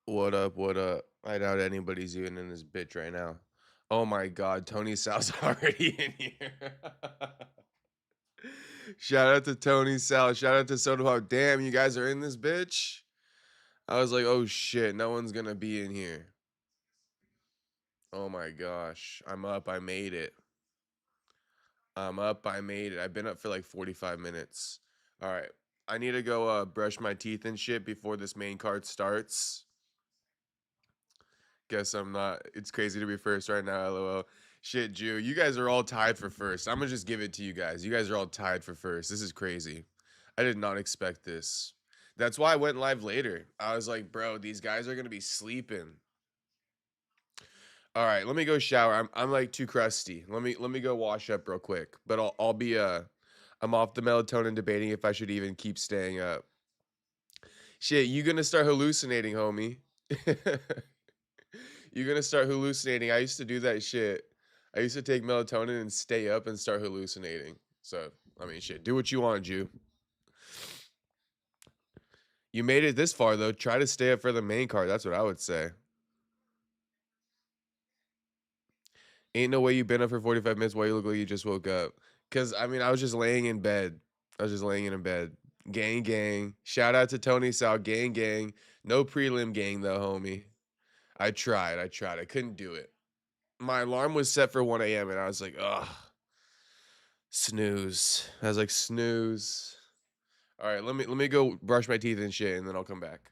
What up? What up? I doubt anybody's even in this bitch right now. Oh my god, Tony Sal's already in here. Shout out to Tony Sal. Shout out to Soda Pop. Damn, you guys are in this bitch. I was like, oh shit, no one's gonna be in here. Oh my gosh. I'm up. I made it. I'm up. I made it. I've been up for like 45 minutes. All right. I need to go brush my teeth and shit before this main card starts. Guess I'm not. It's crazy to be first right now, lol. Shit, Jew. You guys are all tied for first. I'm gonna just give it to you guys. You guys are all tied for first. This is crazy. I did not expect this. That's why I went live later. I was like, bro, these guys are gonna be sleeping. All right, let me go shower. I'm like too crusty. Let me go wash up real quick. But I'll be I'm off the melatonin debating if I should even keep staying up. Shit, you gonna start hallucinating, homie. You're gonna start hallucinating. I used to do that shit. I used to take melatonin and stay up and start hallucinating. So, I mean, shit, do what you want, Jew. You made it this far, though. Try to stay up for the main card. That's what I would say. Ain't no way you've been up for 45 minutes while you look like you just woke up. Because, I mean, I was just laying in bed. I was just laying in bed. Gang, gang. Shout out to Tony Sal. Gang, gang. No prelim gang, though, homie. I tried. I tried. I couldn't do it. My alarm was set for 1 a.m. and I was like, ugh. Snooze. I was like, snooze. All right, let me go brush my teeth and shit, and then I'll come back.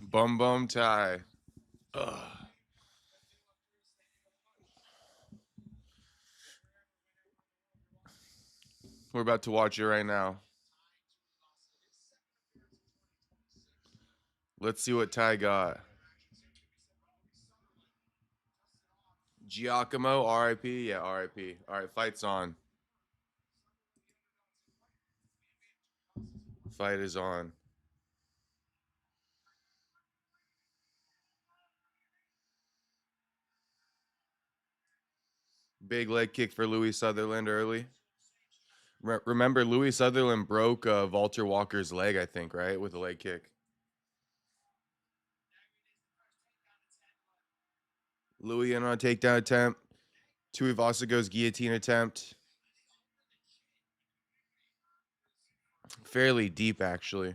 Bum bum tie. Ugh. We're about to watch it right now. Let's see what Ty got. Giacomo, RIP? Yeah, RIP. All right, fight's on. Fight is on. Big leg kick for Louis Sutherland early. Remember, Louis Sutherland broke Walter Walker's leg, I think, right? With a leg kick. Louis in on a takedown attempt. Tuivasa goes guillotine attempt. Fairly deep, actually.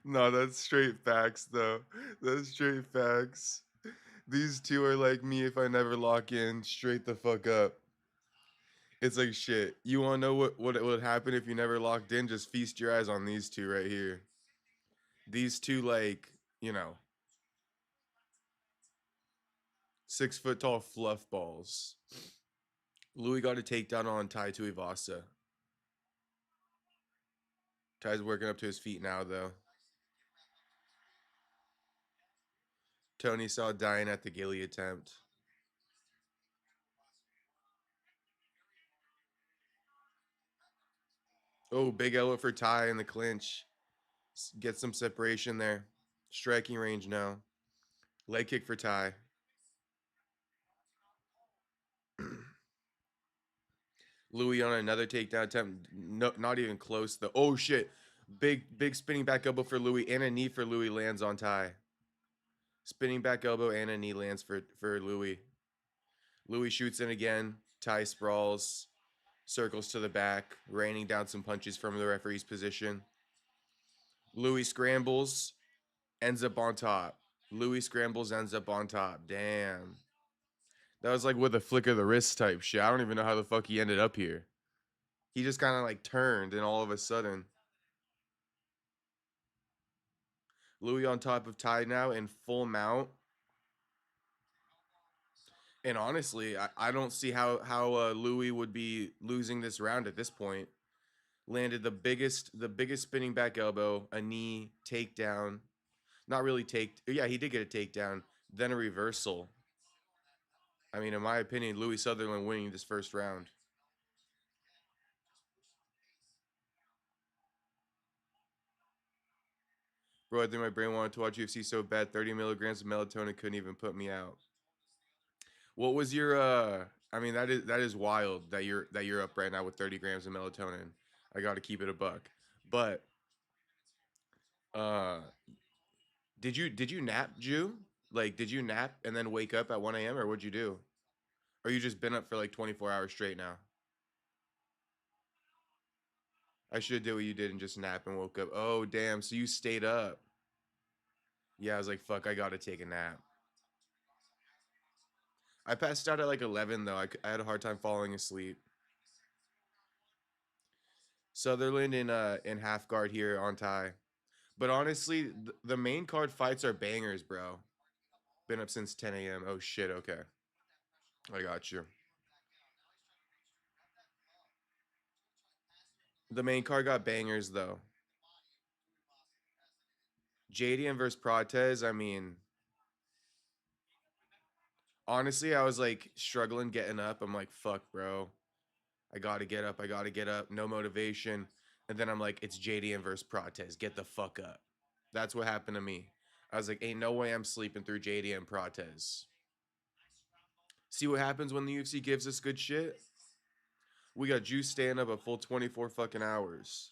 No, that's straight facts, though. That's straight facts. These two are like me if I never lock in. Straight the fuck up. It's like shit. You want to know what would happen if you never locked in? Just feast your eyes on these two right here. These two, like, you know, 6 foot tall fluff balls. Louis got a takedown on Tai Tuivasa. Ty's working up to his feet now, though. Tony saw dying at the Gilly attempt. Oh, big elbow for Ty in the clinch. Get some separation there. Striking range now. Leg kick for Ty. Louis on another takedown attempt. No, not even close though. Oh shit. Big spinning back elbow for Louis and a knee for Louis lands on Ty. Spinning back elbow and a knee lands for Louis. Louis shoots in again. Ty sprawls. Circles to the back, raining down some punches from the referee's position. Louis scrambles, ends up on top. Louis scrambles, ends up on top. Damn. That was like with a flick of the wrist type shit. I don't even know how the fuck he ended up here. He just kind of like turned and all of a sudden. Louis on top of Ty now in full mount. And honestly, I don't see how Louis would be losing this round at this point. Landed the biggest spinning back elbow, a knee, takedown. Not really take. Yeah, he did get a takedown, then a reversal. I mean, in my opinion, Louis Sutherland winning this first round. Bro, I think my brain wanted to watch UFC so bad. 30 milligrams of melatonin couldn't even put me out. What was your? I mean, that is wild that you're up right now with 30 grams of melatonin. I got to keep it a buck. But uh, did you nap, Jew? Like, did you nap and then wake up at 1 a.m. or what'd you do? Or you just been up for like 24 hours straight now? I should have did what you did and just nap and woke up. Oh damn! So you stayed up? Yeah, I was like, fuck, I gotta take a nap. I passed out at like 11 though. I had a hard time falling asleep. Sutherland in half guard here on tie. But honestly, the main card fights are bangers, bro. Been up since 10 a.m. Oh shit. Okay, I got you. The main card got bangers though. JDM versus Protesz. I mean, honestly, I was like struggling getting up. I'm like, fuck, bro. I gotta get up. I gotta get up. No motivation. And then I'm like, it's JDM versus Protesz. Get the fuck up. That's what happened to me. I was like, ain't no way I'm sleeping through JDM Protesz. See what happens when the UFC gives us good shit? We got Juice staying up a full 24 fucking hours.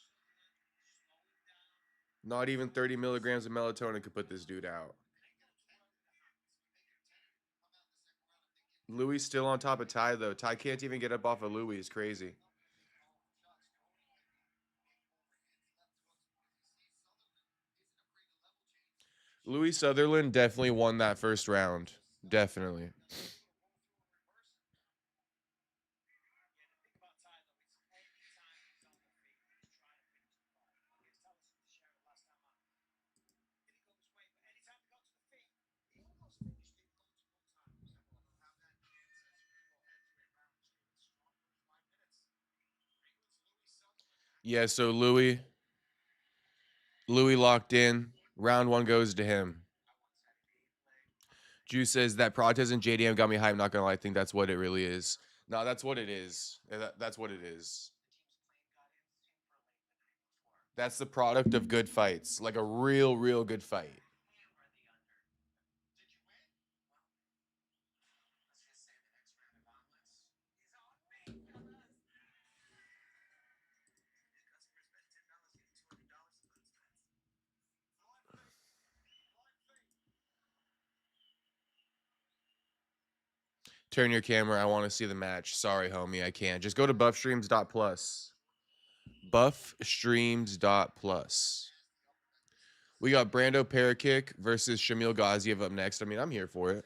Not even 30 milligrams of melatonin could put this dude out. Louis still on top of Ty though. Ty can't even get up off of Louis. It's crazy. Louis Sutherland definitely won that first round. Definitely. Yeah, so Louis locked in. Round one goes to him. Juice says that Protesz and JDM got me hyped. Not gonna lie, I think that's what it really is. No, that's what it is. That's what it is. That's the product of good fights, like a real good fight. Turn your camera. I want to see the match. Sorry, homie, I can't. Just go to buffstreams.plus. Buffstreams.plus. We got Brando Parakick versus Shamil Ghaziev up next. I mean, I'm here for it.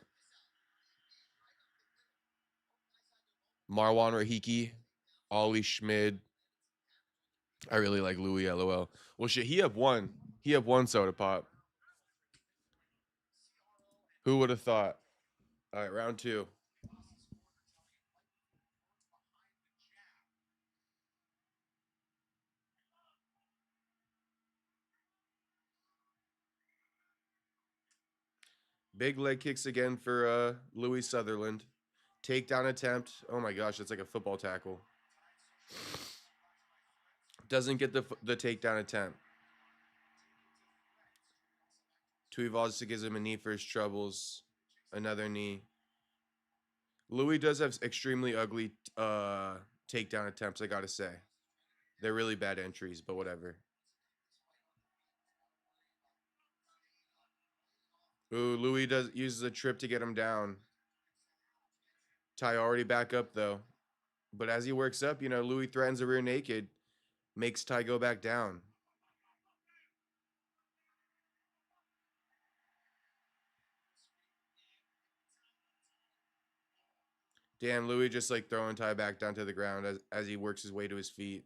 Marwan Rahiki, Ollie Schmid. I really like Louis LOL. Well, shit, he have one. He have one soda pop. Who would have thought? All right, round two. Big leg kicks again for Louis Sutherland. Takedown attempt. Oh my gosh, that's like a football tackle. Doesn't get the takedown attempt. Tuivasa gives him a knee for his troubles. Another knee. Louis does have extremely ugly takedown attempts, I gotta say. They're really bad entries, but whatever. Ooh, Louis uses a trip to get him down. Ty already back up though. But as he works up, Louis threatens a rear naked, makes Ty go back down. Damn, Louis just like throwing Ty back down to the ground as he works his way to his feet.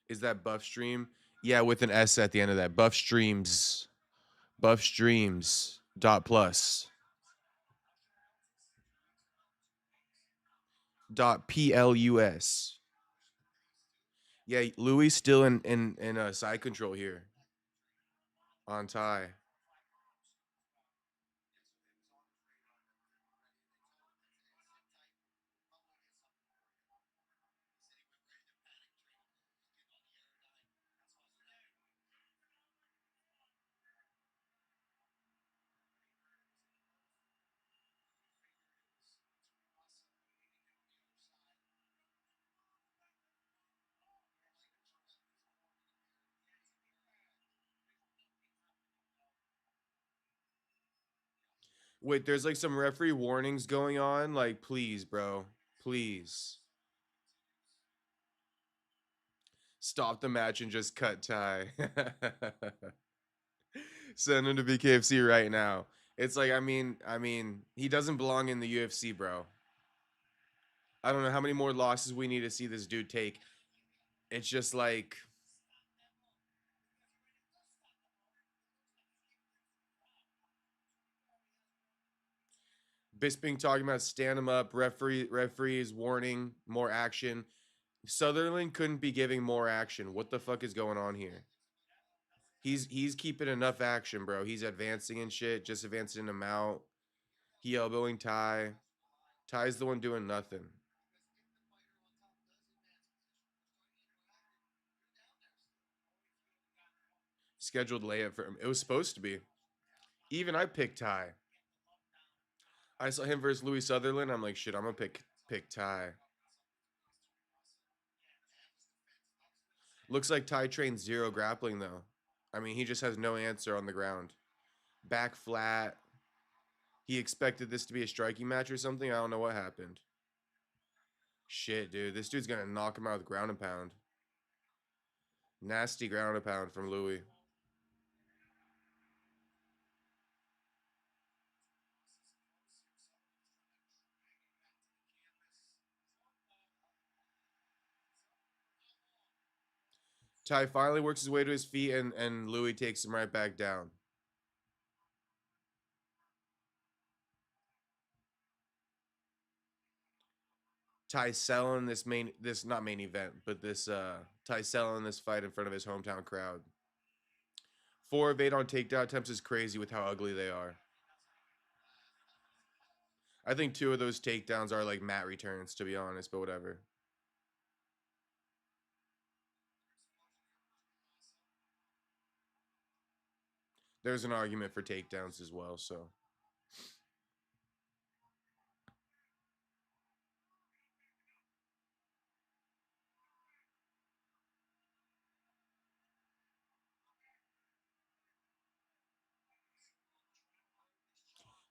Is that Buff Stream? Yeah, with an S at the end of that. Buff Streams. Buff Streams. Dot plus. Dot plus. Yeah, Louis still in side control here on Ty. Wait, there's like some referee warnings going on. Like, please, bro, please stop the match and just cut Ty. Send him to BKFC right now. It's like, I mean, he doesn't belong in the UFC, bro. I don't know how many more losses we need to see this dude take. It's just like Bisping talking about stand him up. Referee is warning more action. Sutherland couldn't be giving more action. What the fuck is going on here? He's keeping enough action, bro. He's advancing and shit, just advancing him out. He elbowing Ty. Ty's the one doing nothing. Scheduled layup for him. It was supposed to be. Even I picked Ty. I saw him versus Louis Sutherland. I'm like, shit, I'm gonna pick Ty. Looks like Ty trains zero grappling though. I mean, he just has no answer on the ground. Back flat. He expected this to be a striking match or something. I don't know what happened. Shit, dude. This dude's gonna knock him out with ground and pound. Nasty ground and pound from Louis. Ty finally works his way to his feet, and Louis takes him right back down. Ty selling this not main event, but this Ty selling this fight in front of his hometown crowd. 4 of 8 on takedown attempts is crazy with how ugly they are. I think 2 of those takedowns are like mat returns, to be honest, but whatever. There's an argument for takedowns as well, so.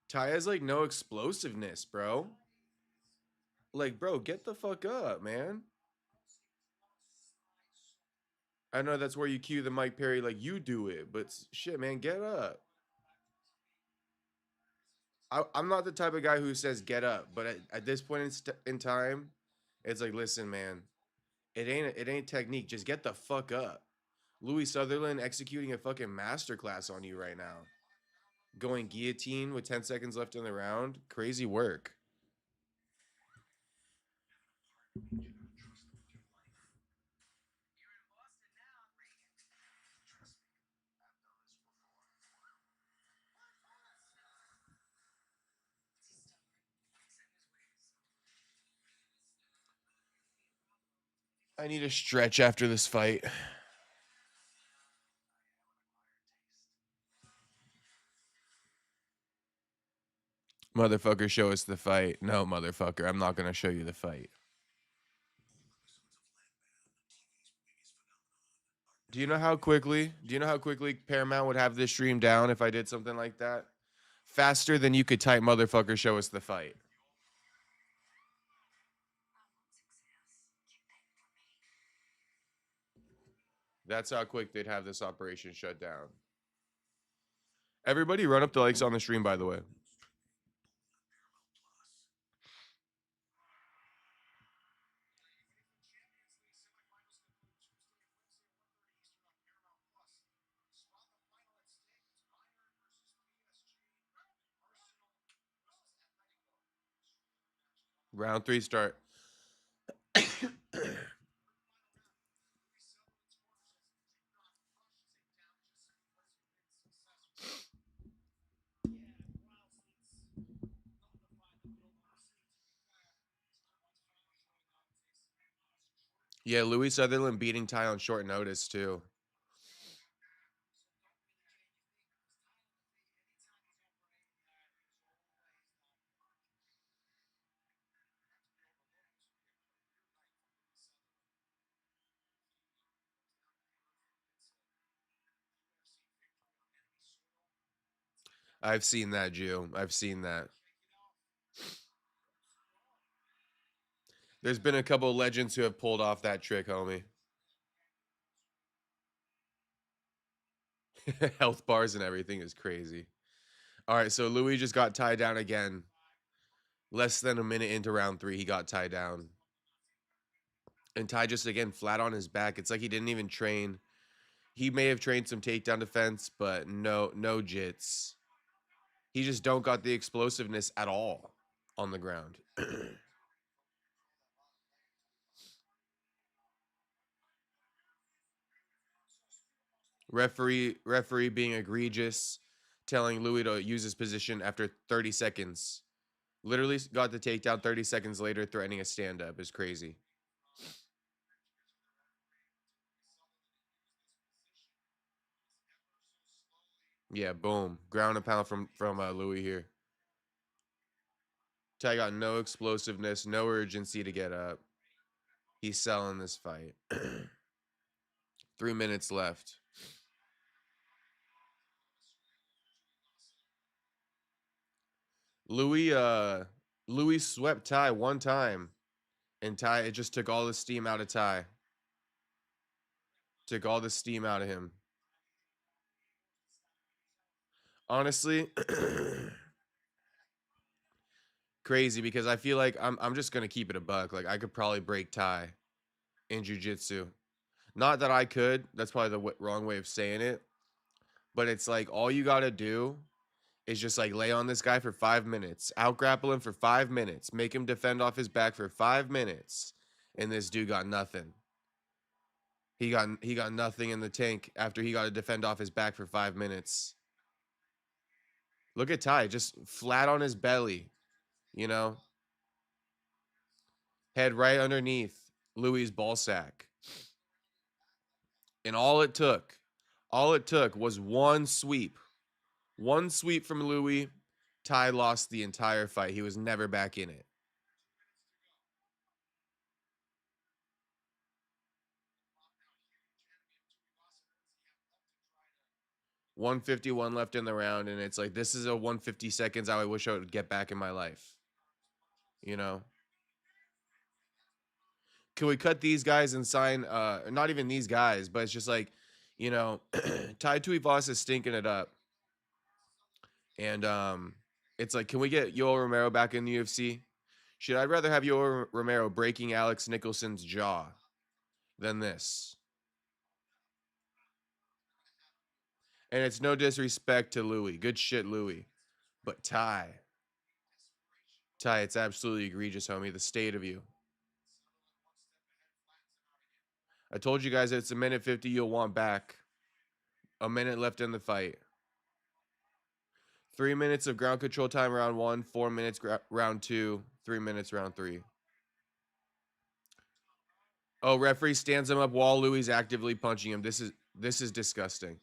Ty has like no explosiveness, bro. Like, bro, get the fuck up, man. I know that's where you cue the Mike Perry, like, you do it, but shit, man, get up. I'm not the type of guy who says get up, but at this point in time, it's like, listen, man, it ain't technique. Just get the fuck up. Louis Sutherland executing a fucking masterclass on you right now. Going guillotine with 10 seconds left in the round. Crazy work. I need a stretch after this fight. Motherfucker, show us the fight. No, motherfucker, I'm not going to show you the fight. Do you know how quickly? Do you know how quickly Paramount would have this stream down if I did something like that? Faster than you could type motherfucker, show us the fight. That's how quick they'd have this operation shut down. Everybody run up the likes on the stream, by the way. Round 3 start. Yeah, Louis Sutherland beating Ty on short notice, too. I've seen that, Jew. I've seen that. There's been a couple of legends who have pulled off that trick, homie. Health bars and everything is crazy. All right, so Louis just got tied down again. Less than a minute into round 3, he got tied down. And Ty just, again, flat on his back. It's like he didn't even train. He may have trained some takedown defense, but no jits. He just don't got the explosiveness at all on the ground. referee being egregious, telling Louis to use his position after 30 seconds. Literally got the takedown 30 seconds later, threatening a stand-up is crazy. Yeah, boom. Ground and pound from Louis here. Ty got no explosiveness, no urgency to get up. He's selling this fight. 3 minutes left. Louis swept Ty one time, and Ty, it just took all the steam out of Ty. Took all the steam out of him. Honestly, crazy, because I feel like I'm just gonna keep it a buck. Like, I could probably break Ty in jiu-jitsu. Not that I could. That's probably the wrong way of saying it. But it's like all you got to do is just like lay on this guy for 5 minutes, out grapple him for 5 minutes, make him defend off his back for 5 minutes, and this dude got nothing. He got nothing in the tank after he got to defend off his back for 5 minutes. Look at Ty, just flat on his belly, you know, head right underneath Louis' ball sack, and all it took was one sweep from Louis. Ty lost the entire fight. He was never back in it. 151 left in the round, and it's like, this is a 150 seconds I wish I would get back in my life. You know? Can we cut these guys and sign, not even these guys, but it's just like, you know, Ty Tuivasa is stinking it up. And it's like, can we get Yoel Romero back in the UFC? Should I rather have Yoel Romero breaking Alex Nicholson's jaw than this? And it's no disrespect to Louis. Good shit, Louis. But Ty, it's absolutely egregious, homie. The state of you. I told you guys it's a minute 50 you'll want back. A minute left in the fight. 3 minutes of ground control time round 1, 4 minutes round 2, 3 minutes round 3. Oh, referee stands him up while Louis actively punching him. This is disgusting.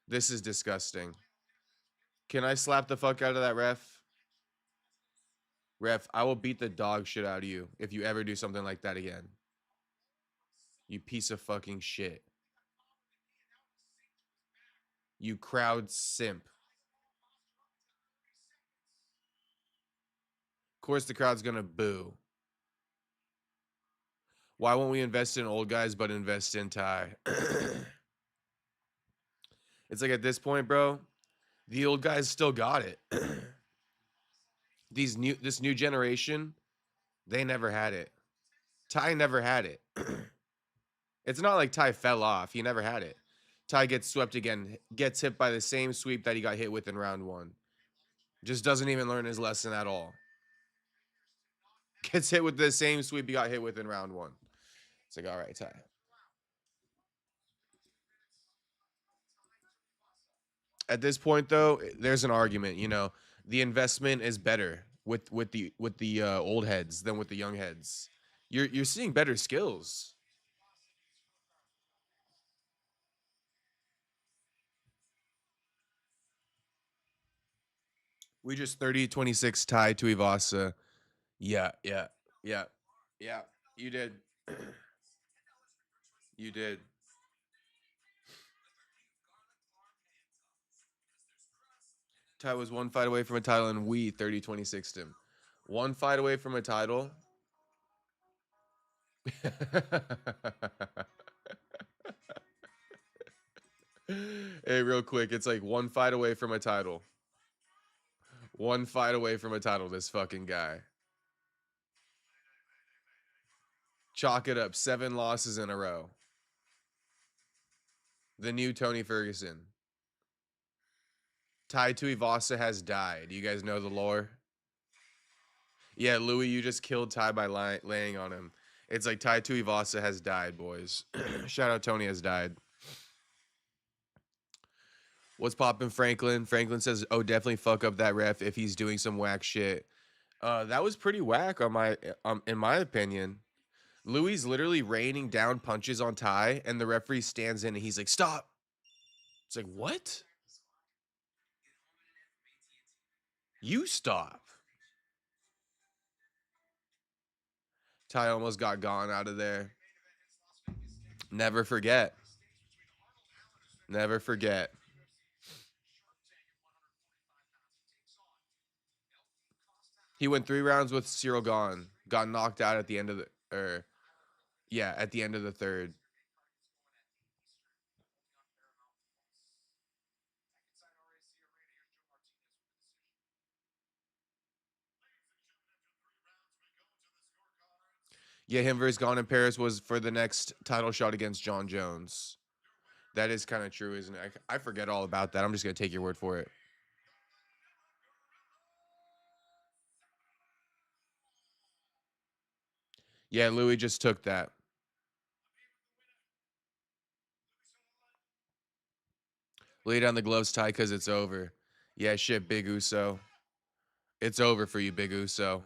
This is disgusting. Can I slap the fuck out of that ref? Ref, I will beat the dog shit out of you if you ever do something like that again. You piece of fucking shit. You crowd simp. Of course the crowd's gonna boo. Why won't we invest in old guys but invest in Ty? It's like at this point, bro, the old guys still got it. This new generation, they never had it. Ty never had it. It's not like Ty fell off. He never had it. Ty gets swept again, gets hit by the same sweep that he got hit with in round 1. Just doesn't even learn his lesson at all. Gets hit with the same sweep he got hit with in round 1. It's like, all right, Ty. At this point, though, there's an argument. You know, the investment is better with the old heads than with the young heads. You're seeing better skills. We just 30-26 Ty Tuivasa. Yeah. You did. You did. Ty was one fight away from a title, and we 30-26 him. One fight away from a title. Hey, real quick, it's like one fight away from a title. One fight away from a title, this fucking guy. Chalk it up. 7 losses in a row. The new Tony Ferguson. Tai Tuivasa has died. You guys know the lore? Yeah, Louis, you just killed Ty by laying on him. It's like Tai Tuivasa has died, boys. Shout out Tony has died. What's poppin', Franklin? Franklin says, oh, definitely fuck up that ref if he's doing some whack shit. That was pretty whack in my opinion. Louis literally raining down punches on Ty, and the referee stands in and he's like, stop. It's like, what? You stop. Ty almost got gone out of there. Never forget. Never forget. He went 3 rounds with Cyril gone. Got knocked out at the end of the at the end of the 3rd. Yeah, him versus Gone in Paris was for the next title shot against John Jones. That is kind of true, isn't it? I forget all about that. I'm just going to take your word for it. Yeah, Louis just took that. Lay down the gloves, Ty, because it's over. Yeah, shit, Big Uso. It's over for you, Big Uso.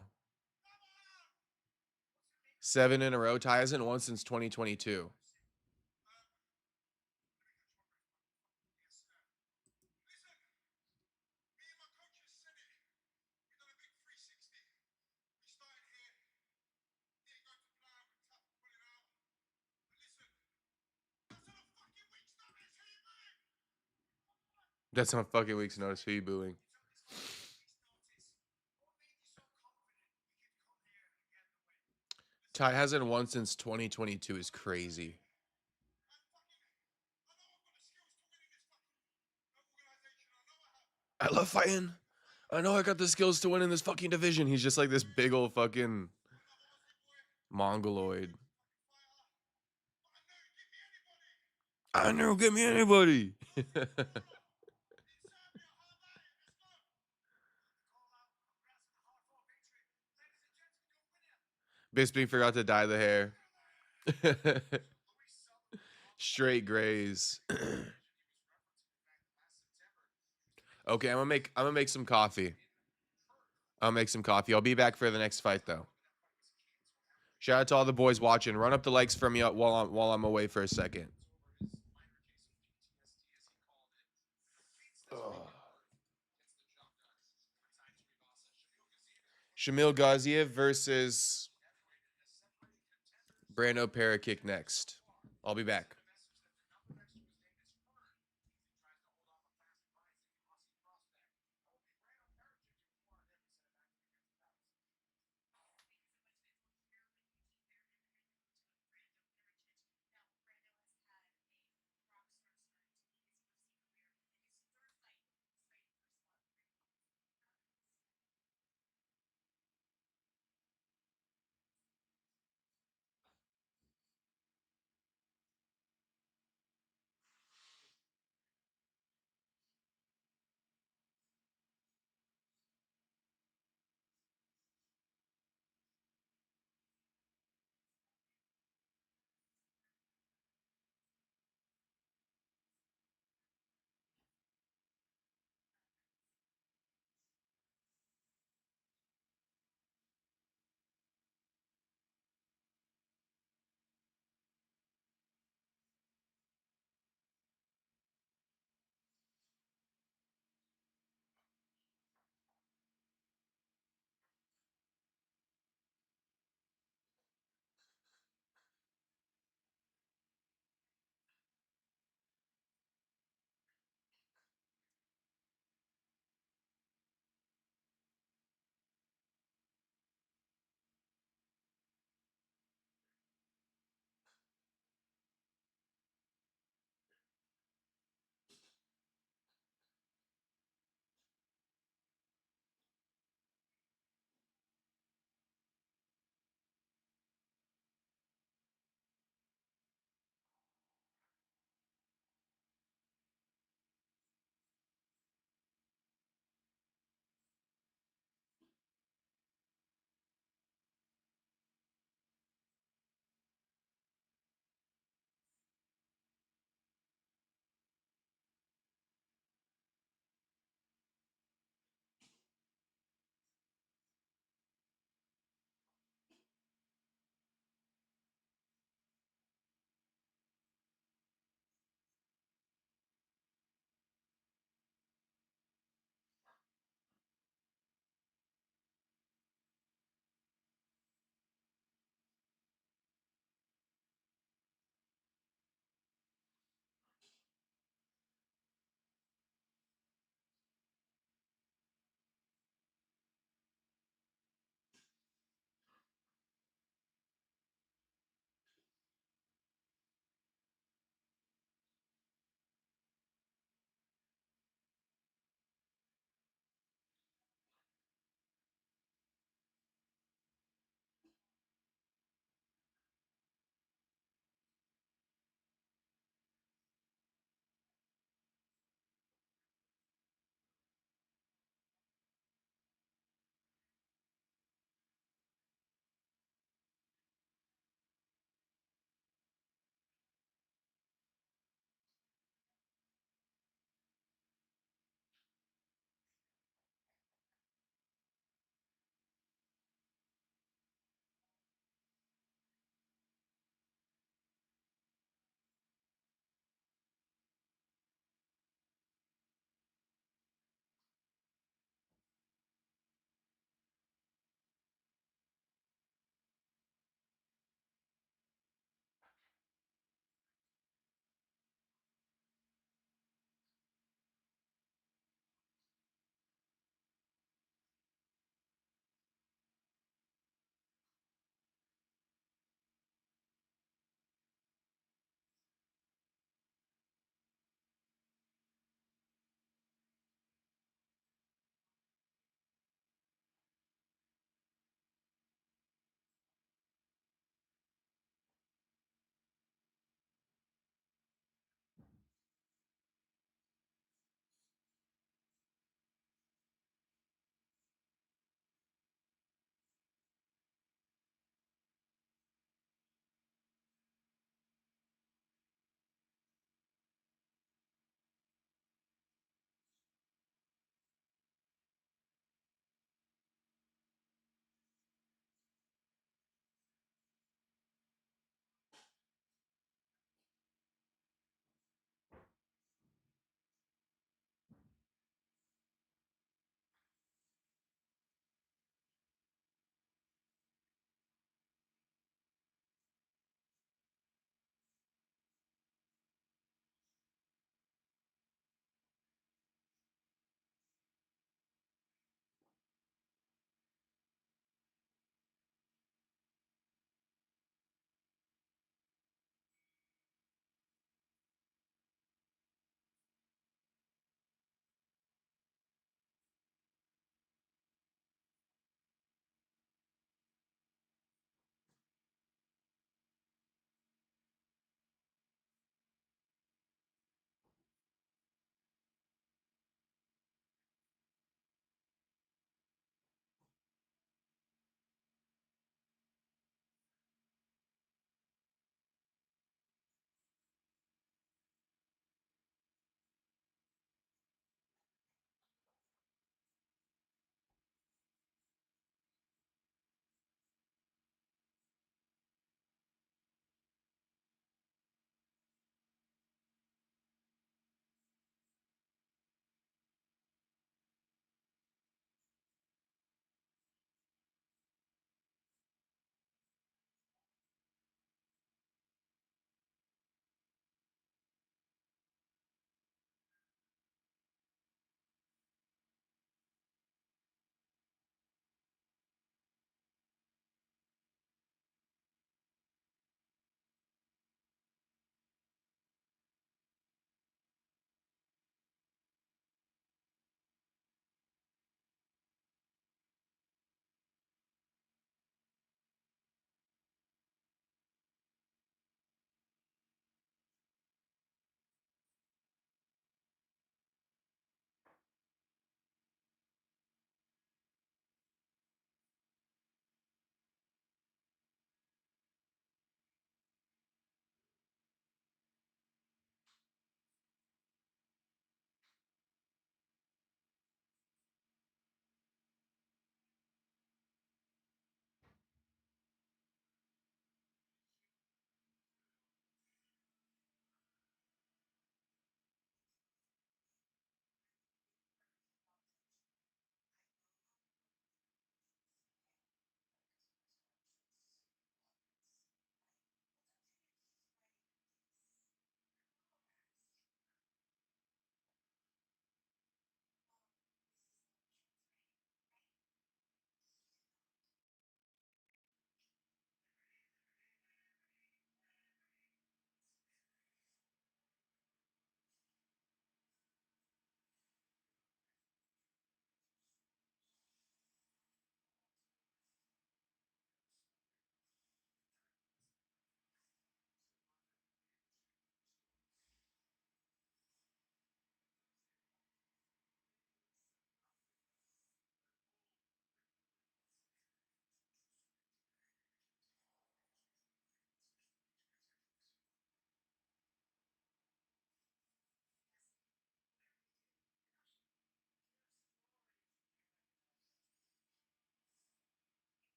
7 in a row. Ty hasn't won since 2022. That's on fucking week's notice. Who you booing? Ty hasn't won since 2022 is crazy. I love fighting. I know I got the skills to win in this fucking division. He's just like this big old fucking mongoloid. I never get me anybody. Bisping forgot to dye the hair. Straight grays. Okay, I'm gonna make some coffee. I'll make some coffee. I'll be back for the next fight though. Shout out to all the boys watching. Run up the likes for me while I'm away for a second. Ugh. Shamil Ghaziev versus Brando Parakick next. I'll be back.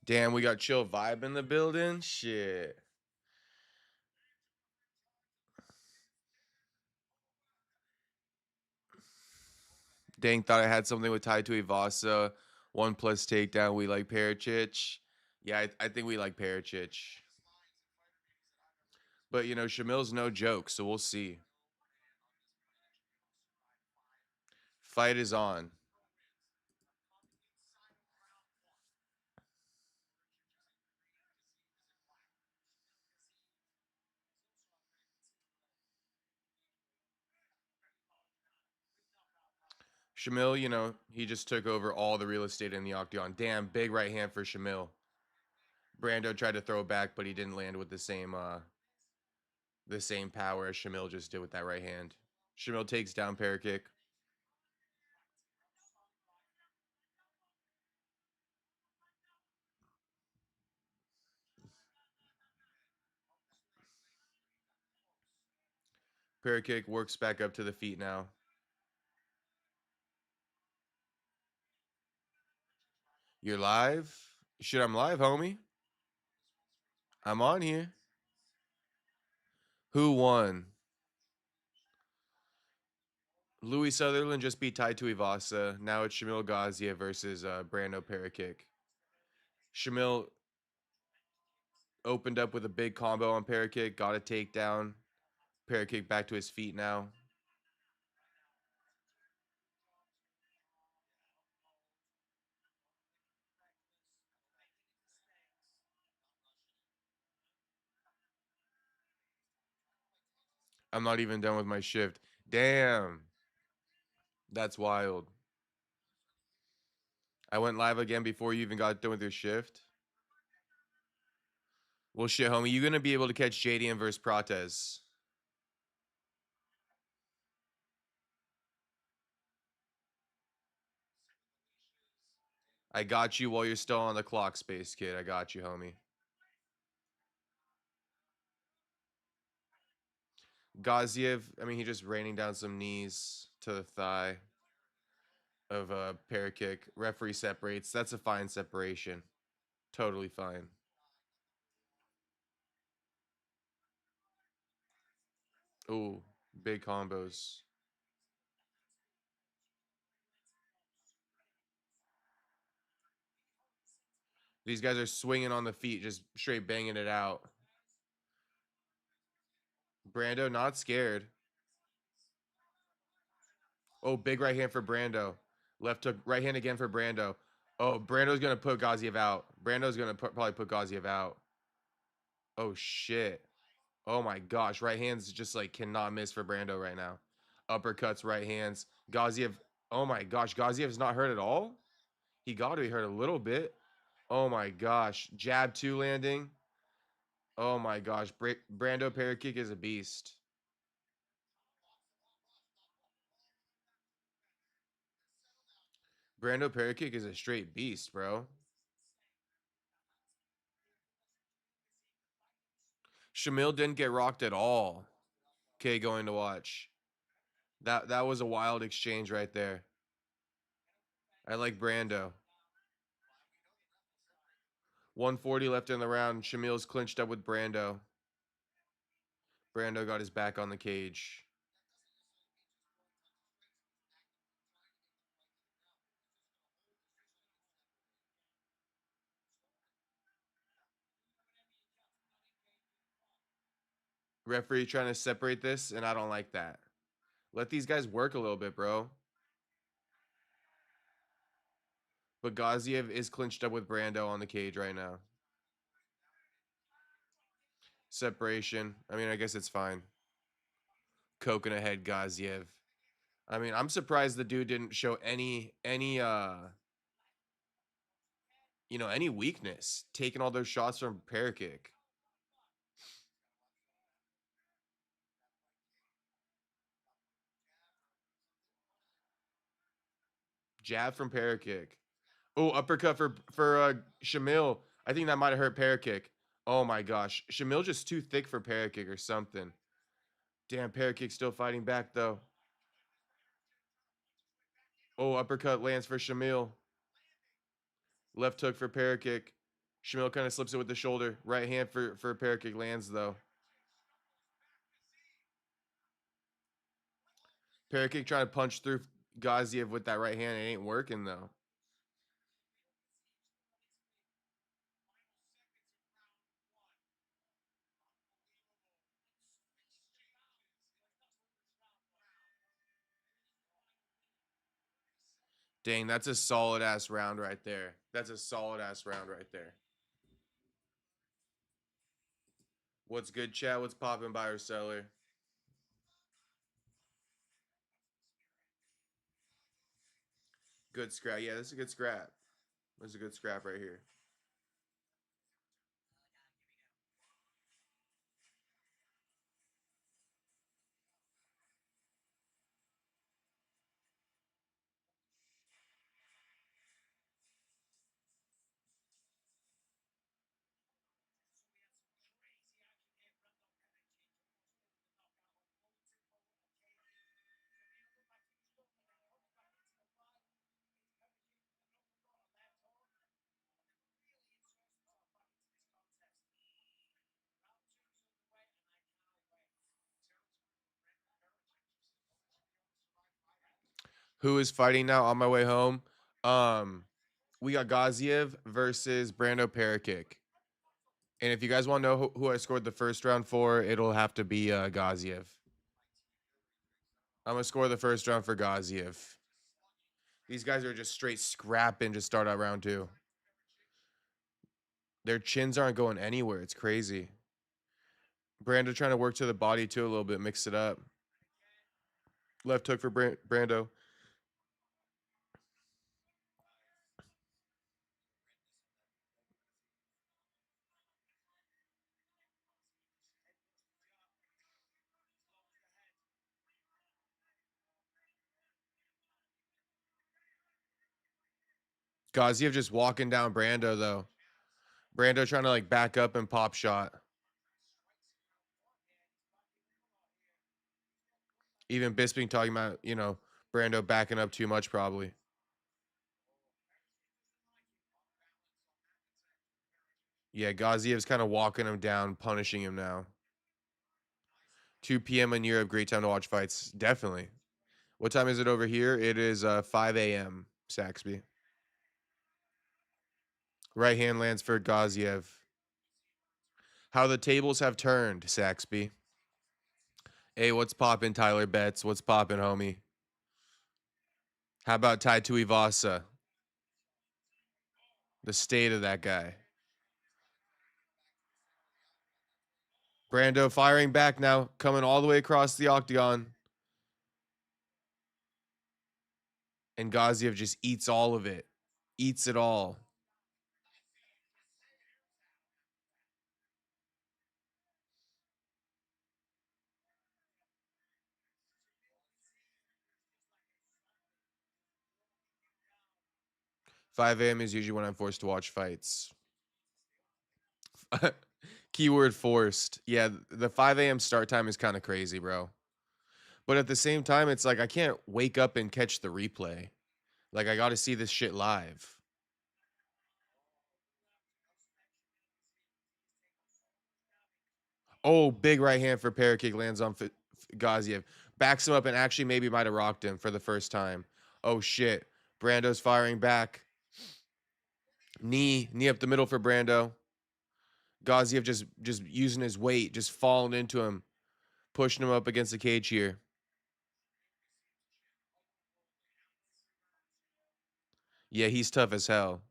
Damn, we got chill vibe in the building. Shit. Dang, thought I had something with Tai Tuivasa. 1+ takedown. We like Pericic. Yeah, I think we like Pericic. But, you know, Shamil's no joke, so we'll see. Fight is on. Shamil, you know, he just took over all the real estate in the octagon. Damn, big right hand for Shamil. Brando tried to throw back, but he didn't land with the same power as Shamil just did with that right hand. Shamil takes down Parakick. Parakick works back up to the feet now. You're live? Shit, I'm live, homie. I'm on here. Who won? Louis Sutherland just beat Tai Tuivasa. Now it's Shamil Ghaziev versus Brando Parakick. Shamil opened up with a big combo on Parakick, got a takedown. Parakick back to his feet now. I'm not even done with my shift. Damn. That's wild. I went live again before you even got done with your shift. Well, shit, homie. You gonna be able to catch JDM versus Protesz. I got you while you're still on the clock, Space Kid. I got you, homie. Ghaziev, I mean, he just raining down some knees to the thigh of a pair kick. Referee separates. That's a fine separation. Totally fine. Ooh, big combos. These guys are swinging on the feet, just straight banging it out. Brando not scared. Oh, big right hand for Brando. Left hook, right hand again for Brando. Oh, Brando's gonna put Ghaziev out. Brando's gonna probably put Ghaziev out. Oh shit. Oh my gosh, right hands just like cannot miss for Brando right now. Uppercuts, right hands. Ghaziev. Oh my gosh, Ghaziev's not hurt at all. He got to be hurt a little bit. Oh my gosh, jab two landing. Oh my gosh, Brando Parakick is a beast. Brando Parakick is a straight beast, bro. Shamil didn't get rocked at all. Okay, going to watch. That was a wild exchange right there. I like Brando. 140 left in the round. Shamil's clinched up with Brando. Brando got his back on the cage. Referee trying to separate this, and I don't like that. Let these guys work a little bit, bro. But Ghaziev is clinched up with Brando on the cage right now. Separation. I mean, I guess it's fine. Coconut head Ghaziev. I mean, I'm surprised the dude didn't show any weakness, taking all those shots from Parakick. Jab from Parakick. Oh, uppercut for Shamil. I think that might have hurt Parakick. Oh my gosh. Shamil just too thick for Parakick or something. Damn, Parakick still fighting back though. Oh, uppercut lands for Shamil. Left hook for Parakick. Shme kind of slips it with the shoulder. Right hand for a Parick lands though. Parick trying to punch through Ghaziev with that right hand. It ain't working though. Dang, that's a solid ass round right there. That's a solid ass round right there. What's good, chat? What's popping, buyer seller? Good scrap. Yeah, this is a good scrap. This is a good scrap right here. Who is fighting now on my way home? Um, we got Ghaziev versus Brando Parakick. And if you guys want to know who I scored the first round for, it'll have to be Ghaziev. I'm gonna score the first round for Ghaziev. These guys are just straight scrapping to start out round two. Their chins aren't going anywhere. It's crazy. Brando trying to work to the body too a little bit, mix it up. Left hook for Brando. Ghaziev just walking down Brando though. Brando trying to like back up and pop shot. Even Bisping talking about, Brando backing up too much probably. Yeah, Ghaziev's kind of walking him down, punishing him now. 2 p.m. in Europe, great time to watch fights. Definitely. What time is it over here? It is 5 a.m. Saxby. Right hand lands for Ghaziev. How the tables have turned, Saxby. Hey, what's poppin', Tyler Betts? What's poppin', homie? How about Tai Tuivasa? The state of that guy. Brando firing back now, coming all the way across the octagon. And Ghaziev just eats all of it. Eats it all. Five a.m. is usually when I'm forced to watch fights. Keyword forced. Yeah, the 5 a.m. start time is kind of crazy, bro. But at the same time, it's like I can't wake up and catch the replay. Like I got to see this shit live. Oh, big right hand for Parakick lands on Ghaziev. Backs him up and actually maybe might have rocked him for the first time. Oh shit. Brando's firing back. Knee up the middle for Brando. Ghaziev just using his weight, just falling into him, pushing him up against the cage here. Yeah, he's tough as hell.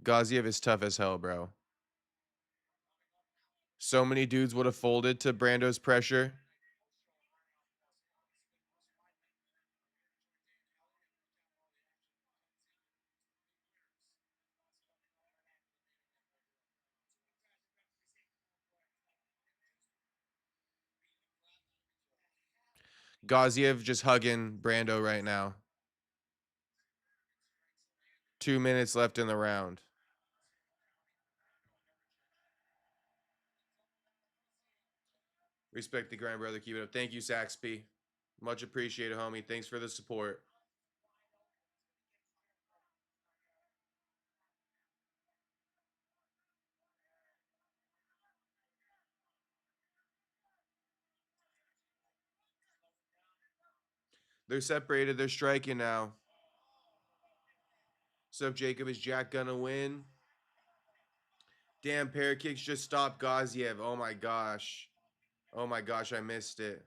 Ghaziev is tough as hell, bro. So many dudes would have folded to Brando's pressure. Ghaziev just hugging Brando right now. 2 minutes left in the round. Respect the grind, brother. Keep it up. Thank you, Saxby. Much appreciated, homie. Thanks for the support. They're separated. They're striking now. So Jacob, is Jack gonna win? Damn, pair kicks just stopped Ghaziev. Oh my gosh. Oh my gosh, I missed it.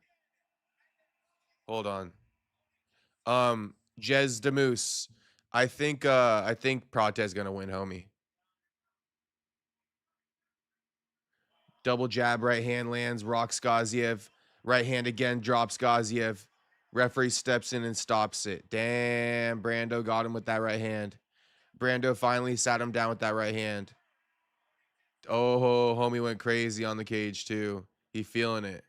Hold on. Jez Demoose. I think Protesz gonna win, homie. Double jab, right hand lands, rocks Ghaziev. Right hand again, drops Ghaziev. Referee steps in and stops it. Damn, Brando got him with that right hand. Brando finally sat him down with that right hand. Oh, homie went crazy on the cage too. He feeling it.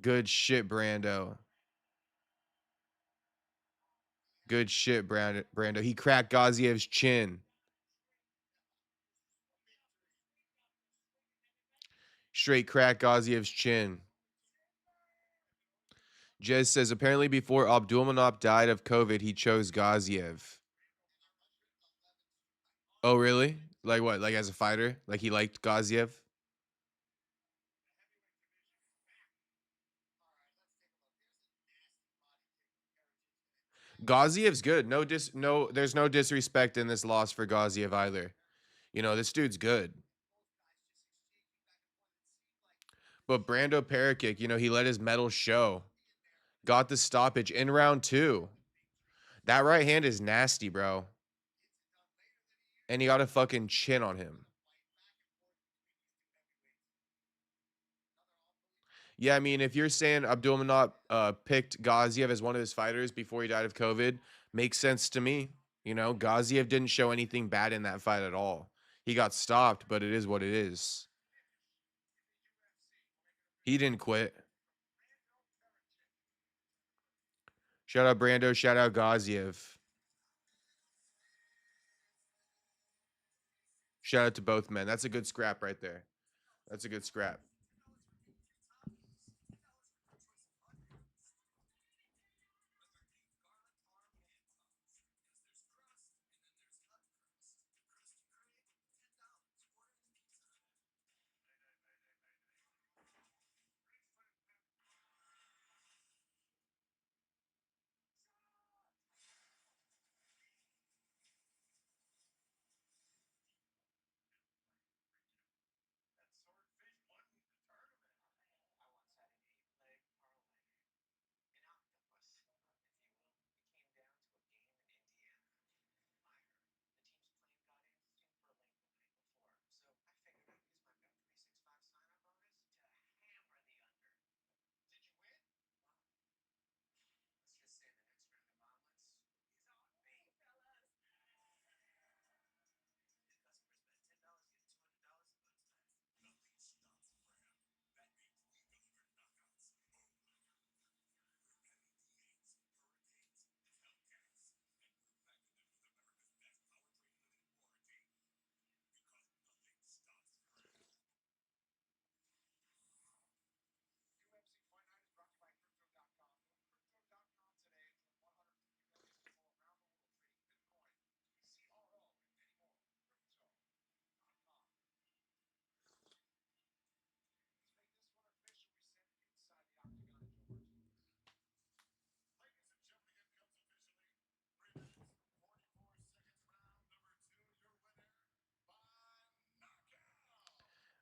Good shit, Brando. Good shit, Brando. He cracked Ghaziev's chin. Straight crack Ghaziev's chin. Jez says, apparently before Abdulmanap died of COVID, he chose Ghaziev. Oh, really? Like what? Like as a fighter? Like he liked Ghaziev? Ghaziev's good. There's no disrespect in this loss for Ghaziev either. You know, this dude's good. But Brando Parick, he let his mettle show. Got the stoppage in round 2. That right hand is nasty, bro. And he got a fucking chin on him. Yeah, I mean, if you're saying Abdulmanap picked Ghaziev as one of his fighters before he died of COVID, makes sense to me. Ghaziev didn't show anything bad in that fight at all. He got stopped, but it is what it is. He didn't quit. Shout out Brando, shout out Ghaziev. Shout out to both men. That's a good scrap right there. That's a good scrap.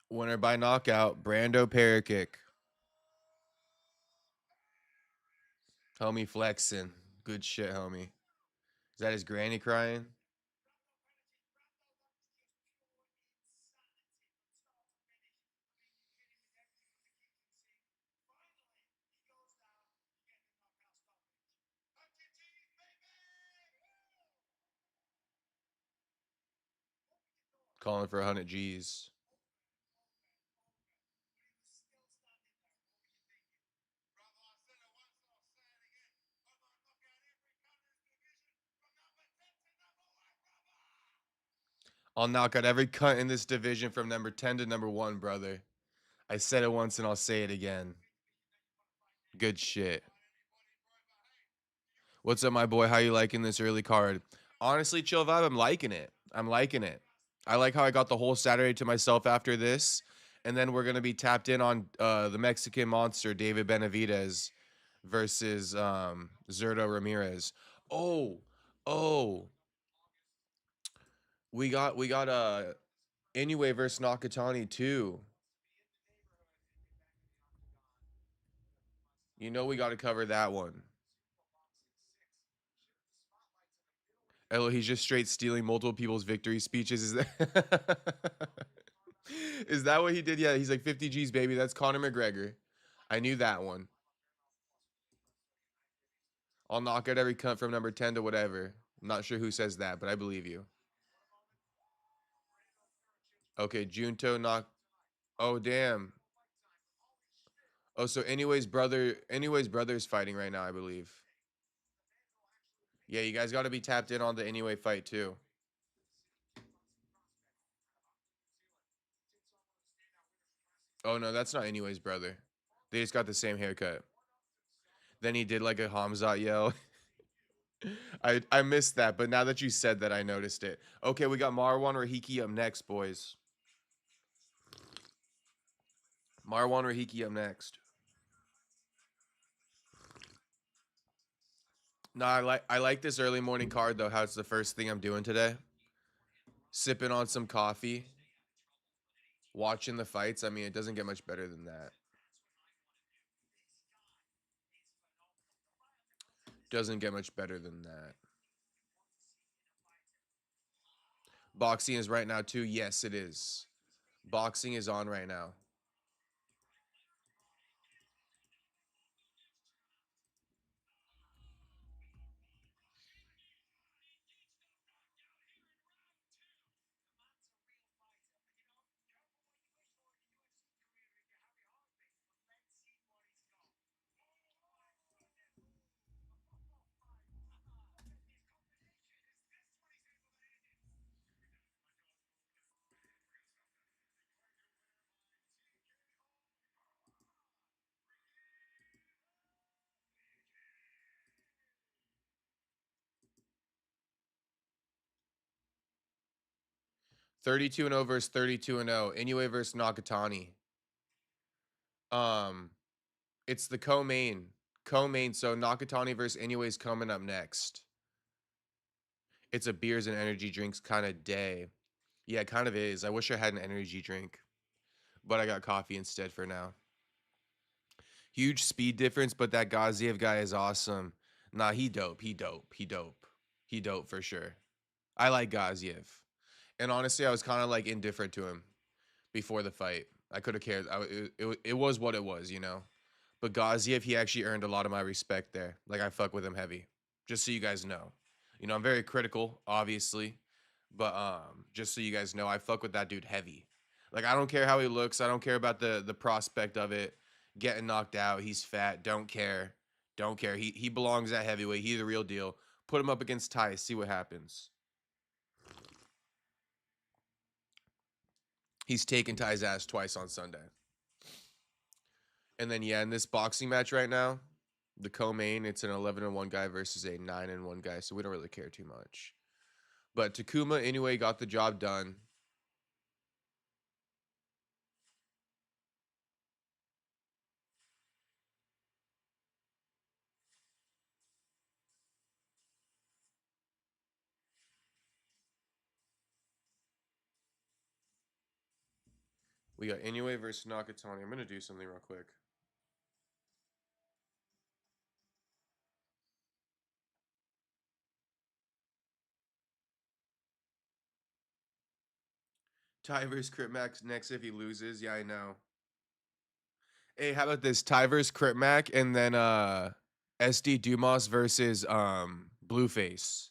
Winner by knockout, Brando Parick. Homie flexing. Good shit, homie. Is that his granny crying? Calling for 100 G's. I'll knock out every cunt in this division from number 10 to number 1, brother. I said it once and I'll say it again. Good shit. What's up, my boy? How you liking this early card? Honestly, chill vibe, I'm liking it. I'm liking it. I like how I got the whole Saturday to myself after this. And then we're going to be tapped in on the Mexican monster, David Benavidez. versus Zerto Ramirez. Oh, oh, we got Inoue versus Nakatani too. You know we got to cover that one. Oh, he's just straight stealing multiple people's victory speeches. Is that is that what he did? Yeah, he's like 50 G's baby. That's Conor McGregor. I knew that one. I'll knock out every cunt from number 10 to whatever. I'm not sure who says that, but I believe you. Okay, Junto knock. Oh damn. Oh, so anyways brother's fighting right now, I believe. Yeah, you guys got to be tapped in on the Anyway fight too. Oh no, that's not Anyways brother. They just got the same haircut. Then he did like a Hamzat yell. I missed that, but now that you said that, I noticed it. Okay, we got Marwan Rahiki up next, boys. Marwan Rahiki up next. No, I like this early morning card though. How it's the first thing I'm doing today. Sipping on some coffee, watching the fights. I mean, it doesn't get much better than that. Doesn't get much better than that. Boxing is right now too. Yes, it is. Boxing is on right now. 32 and 0 versus 32 and 0. Inoue versus Nakatani. Um, it's the co-main. Co-main. So Nakatani versus Inoue's coming up next. It's a beers and energy drinks kind of day. Yeah, it kind of is. I wish I had an energy drink, but I got coffee instead for now. Huge speed difference, but that Ghaziev guy is awesome. Nah, he dope. He dope. He dope. He dope for sure. I like Ghaziev. And honestly, I was kind of like indifferent to him before the fight. I could have cared. It was what it was, you know. But Ghaziev, he actually earned a lot of my respect there. Like I fuck with him heavy. Just so you guys know. You know, I'm very critical, obviously. But just so you guys know, I fuck with that dude heavy. Like I don't care how he looks. I don't care about the prospect of it. Getting knocked out. He's fat. Don't care. Don't care. He belongs at heavyweight. He's the real deal. Put him up against Ty. See what happens. He's taken Ty's ass twice on Sunday. And then yeah, in this boxing match right now, the co-main, it's an 11 and 1 guy versus a 9 and 1 guy, so we don't really care too much. But Takuma anyway got the job done. We got Inoue versus Nakatani. I'm gonna do something real quick. Ty versus Crit Max next if he loses. Yeah, I know. Hey, how about this? Ty versus Crit Mac and then SD Dumas versus Blueface.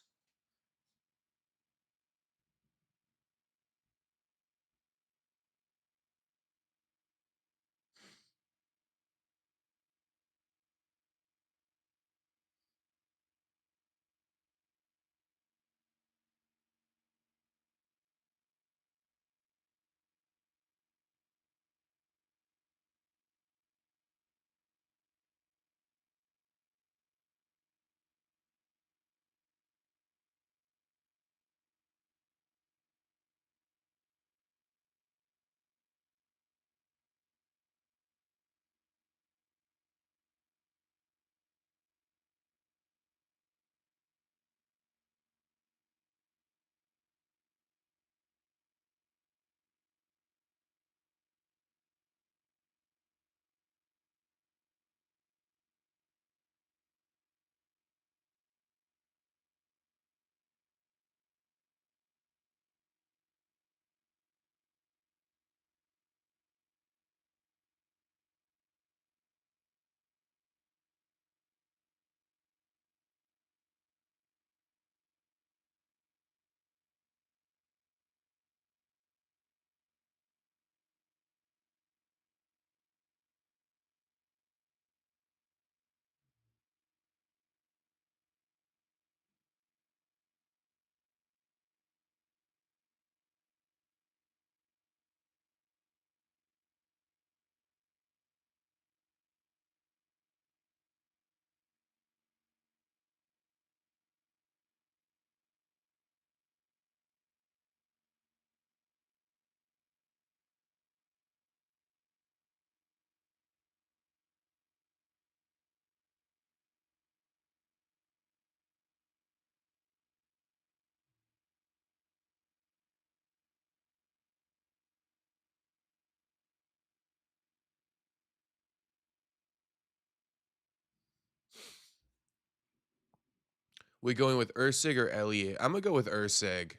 We going with Ersk or Elliott? I'm gonna go with Ersk.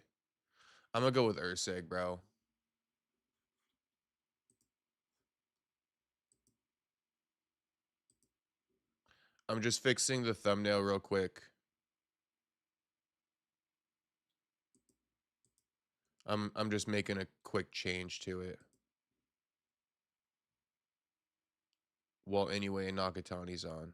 I'm gonna go with Ersk, bro. I'm just fixing the thumbnail real quick. I'm just making a quick change to it. Well, anyway, Nakatani's on.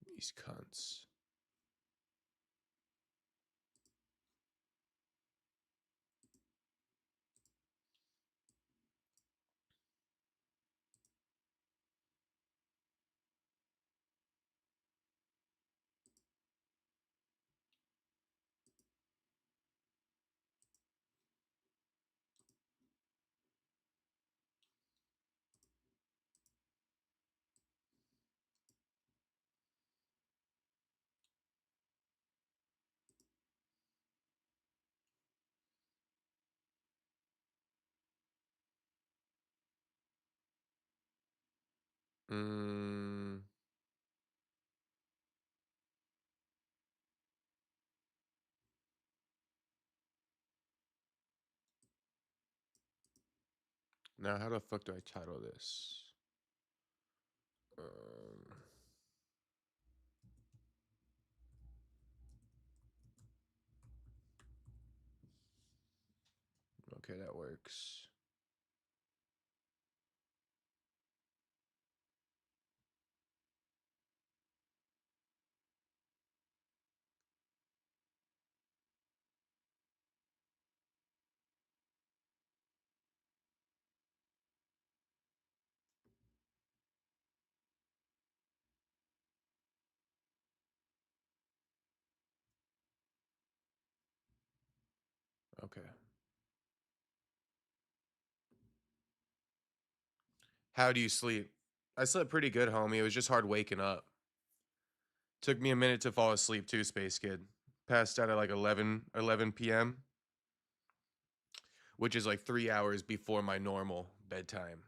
These cunts. Mm. Now, how the fuck do I title this? Okay, that works. Okay. How do you sleep? I slept pretty good, homie. It was just hard waking up. Took me a minute to fall asleep too, Space Kid. Passed out at like 11 p.m., which is like 3 hours before my normal bedtime.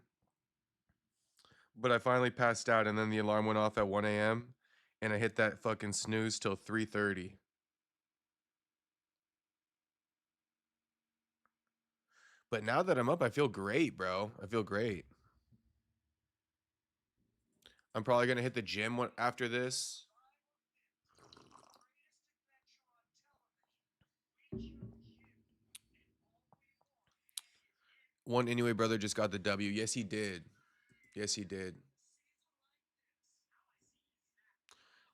But I finally passed out, and then the alarm went off at 1 a.m., and I hit that fucking snooze till 3:30. But now that I'm up, I feel great, bro. I feel great. I'm probably gonna hit the gym after this. One Inuway brother just got the W. Yes, he did. Yes, he did.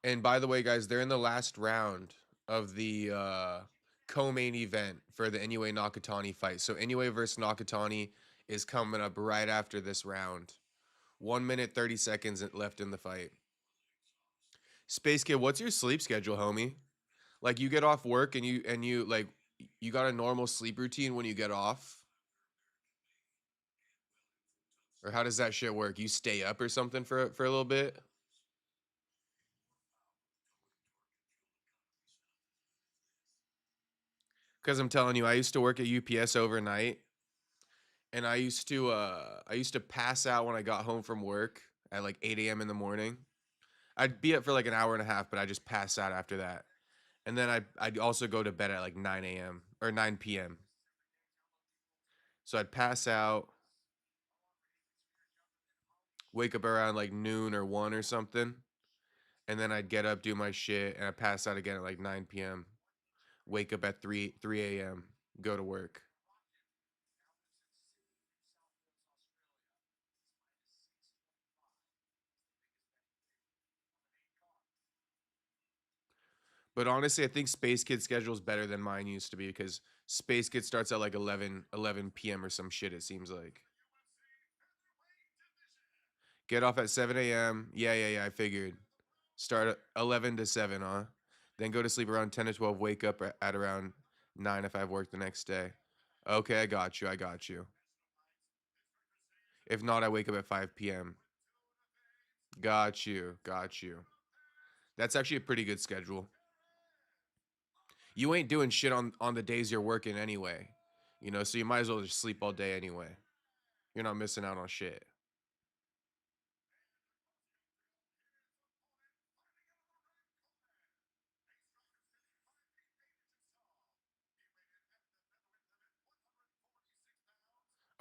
And by the way, guys, they're in the last round of the co-main event for the Inoue Nakatani fight. So Inoue versus Nakatani is coming up right after this round. 1 minute 30 seconds left in the fight. Space Kid, what's your sleep schedule, homie? Like you get off work and you like you got a normal sleep routine when you get off? Or how does that shit work? You stay up or something for a little bit? Because I'm telling you, I used to work at UPS overnight, and I used to pass out when I got home from work at like 8 a.m. in the morning. I'd be up for like an hour and a half, but I just pass out after that. And then I'd also go to bed at like 9 a.m. or 9 p.m. So I'd pass out. wake up around like noon or 1 or something, and then I'd get up, do my shit, and I'd pass out again at like 9 p.m. Wake up at 3 a.m. Go to work. But honestly, I think Space Kid's schedule is better than mine used to be because Space Kid starts at like 11 p.m. or some shit, it seems like. Get off at 7 a.m. Yeah, I figured. Start at 11 to 7, huh? Then go to sleep around 10 to 12, wake up at around 9 if I have work the next day. Okay, I got you. If not, I wake up at 5 p.m. Got you. That's actually a pretty good schedule. You ain't doing shit on the days you're working anyway. You know, so you might as well just sleep all day anyway. You're not missing out on shit.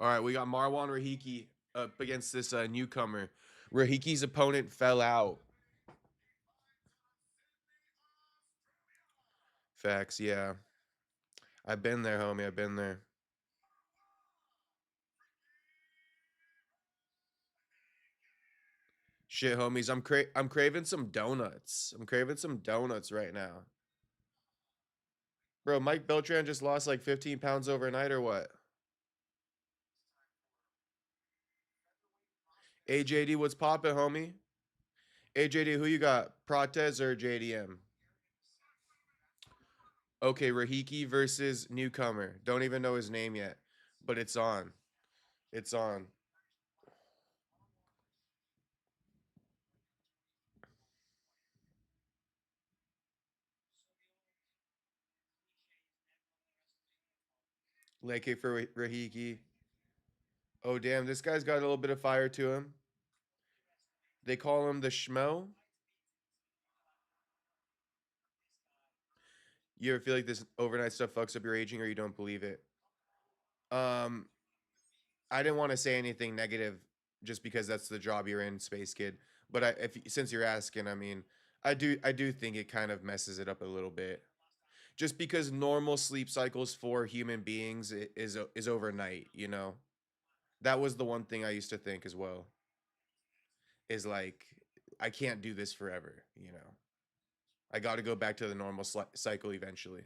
All right, we got Marwan Rahiki up against this newcomer. Rahiki's opponent fell out. Facts, yeah. I've been there, homie. I've been there. Shit, homies. I'm craving some donuts. I'm craving some donuts right now. Bro, Mike Beltran just lost like 15 pounds overnight or what? AJD, what's poppin', homie? AJD, who you got? Protesz or JDM? Okay, Rahiki versus newcomer. Don't even know his name yet, but it's on. It's on. Leg kick for Rahiki. Oh damn, this guy's got a little bit of fire to him. They call him the Shmo. You ever feel like this overnight stuff fucks up your aging, or you don't believe it? Um, I didn't want to say anything negative, just because that's the job you're in, Space Kid. But if since you're asking, I mean, I do think it kind of messes it up a little bit. Just because normal sleep cycles for human beings is overnight, you know. That was the one thing I used to think as well. Is like I can't do this forever, you know. I got to go back to the normal cycle eventually.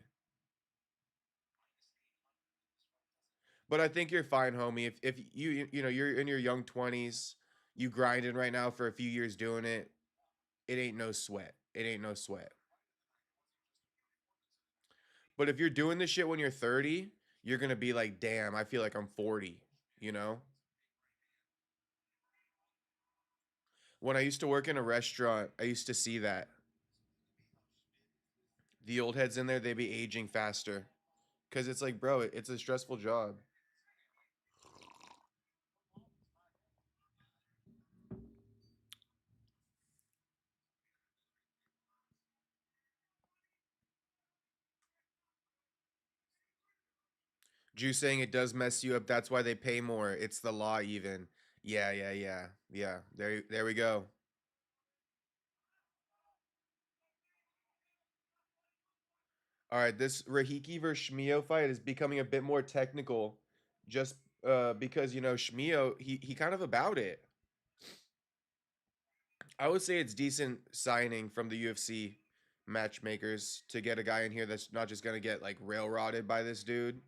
But I think you're fine, homie. If you know you're in your young 20s, you grinding right now for a few years doing it, it ain't no sweat. It ain't no sweat. But if you're doing this shit when you're 30, you're gonna be like, damn, I feel like I'm 40. You know? When I used to work in a restaurant, I used to see that the old heads in there, they be aging faster. Cause it's like, bro, it's a stressful job. Juice saying it does mess you up. That's why they pay more. It's the law, even. Yeah. There we go. All right, this Rahiki versus Shmeo fight is becoming a bit more technical, just because you know Shmeo he kind of about it. I would say it's decent signing from the UFC matchmakers to get a guy in here that's not just gonna get like railroaded by this dude.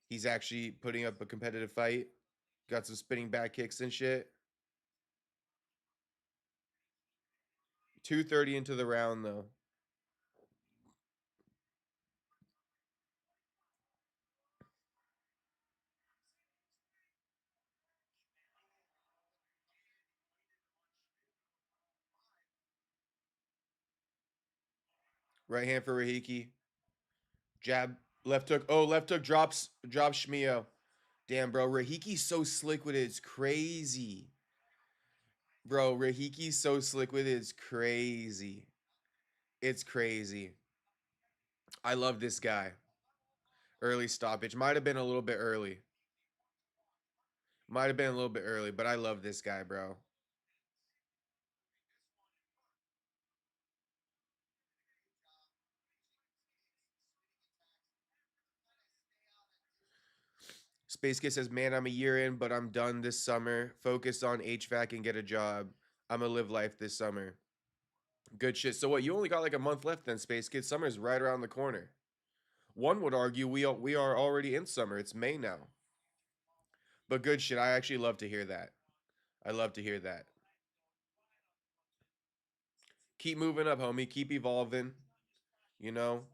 He's actually putting up a competitive fight. Got some spinning back kicks and shit. 2:30 into the round though. Right hand for Rahiki. Jab, left hook. Oh, left hook drops Shmeo. Damn, bro, Rahiki's so slick with it. It's crazy. Bro, Rahiki's so slick with it. It's crazy. It's crazy. I love this guy. Early stoppage. Might have been a little bit early. Might have been a little bit early, but I love this guy, bro. Space Kid says, "Man, I'm a year in, but I'm done this summer. Focus on HVAC and get a job. I'm gonna live life this summer." Good shit. So what? You only got like a month left then, Space Kid. Summer's right around the corner. One would argue we are already in summer. It's May now. But good shit. I actually love to hear that. I love to hear that. Keep moving up, homie. Keep evolving. You know.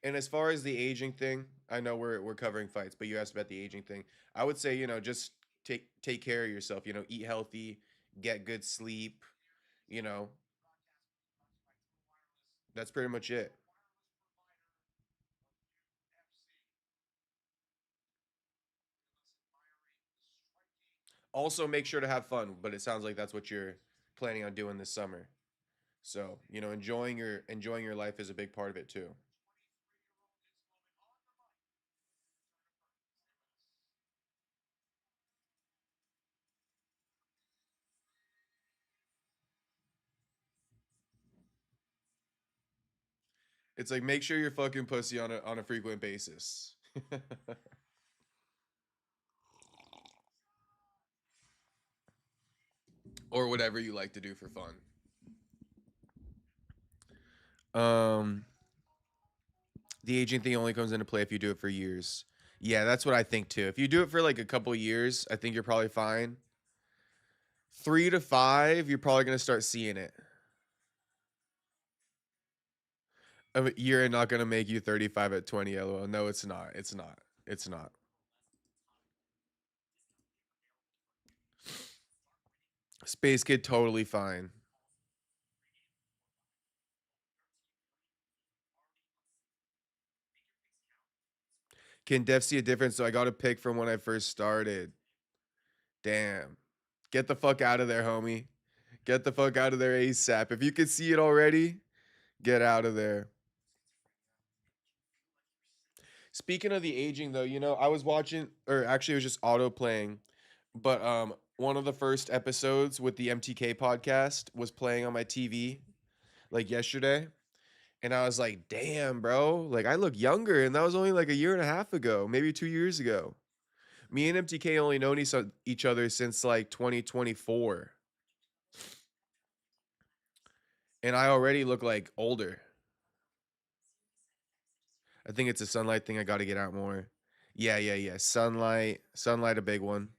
And as far as the aging thing, I know we're covering fights, but you asked about the aging thing. I would say, just take care of yourself, eat healthy, get good sleep, you know. That's pretty much it. Also make sure to have fun, but it sounds like that's what you're planning on doing this summer. So, enjoying your life is a big part of it too. It's like make sure you're fucking pussy on a frequent basis. Or whatever you like to do for fun. Um the aging thing only comes into play if you do it for years. Yeah, that's what I think too. If you do it for like a couple years, I think you're probably fine. 3 to 5, you're probably gonna start seeing it. A year not gonna make you 35 at 20. LOL. No, it's not. It's not. It's not. Space Kid totally fine. Can Def see a difference? So I got a pick from when I first started. Damn. Get the fuck out of there, homie. Get the fuck out of there ASAP. If you can see it already, get out of there. Speaking of the aging though, I was watching, or actually it was just auto playing, but one of the first episodes with the MTK podcast was playing on my TV like yesterday, and I was like, "Damn, bro, like I look younger," and that was only like a year and a half ago, maybe 2 years ago. Me and MTK only known each other since like 2024, and I already look like older. I think it's a sunlight thing. I got to get out more. Yeah, yeah, yeah. Sunlight, a big one.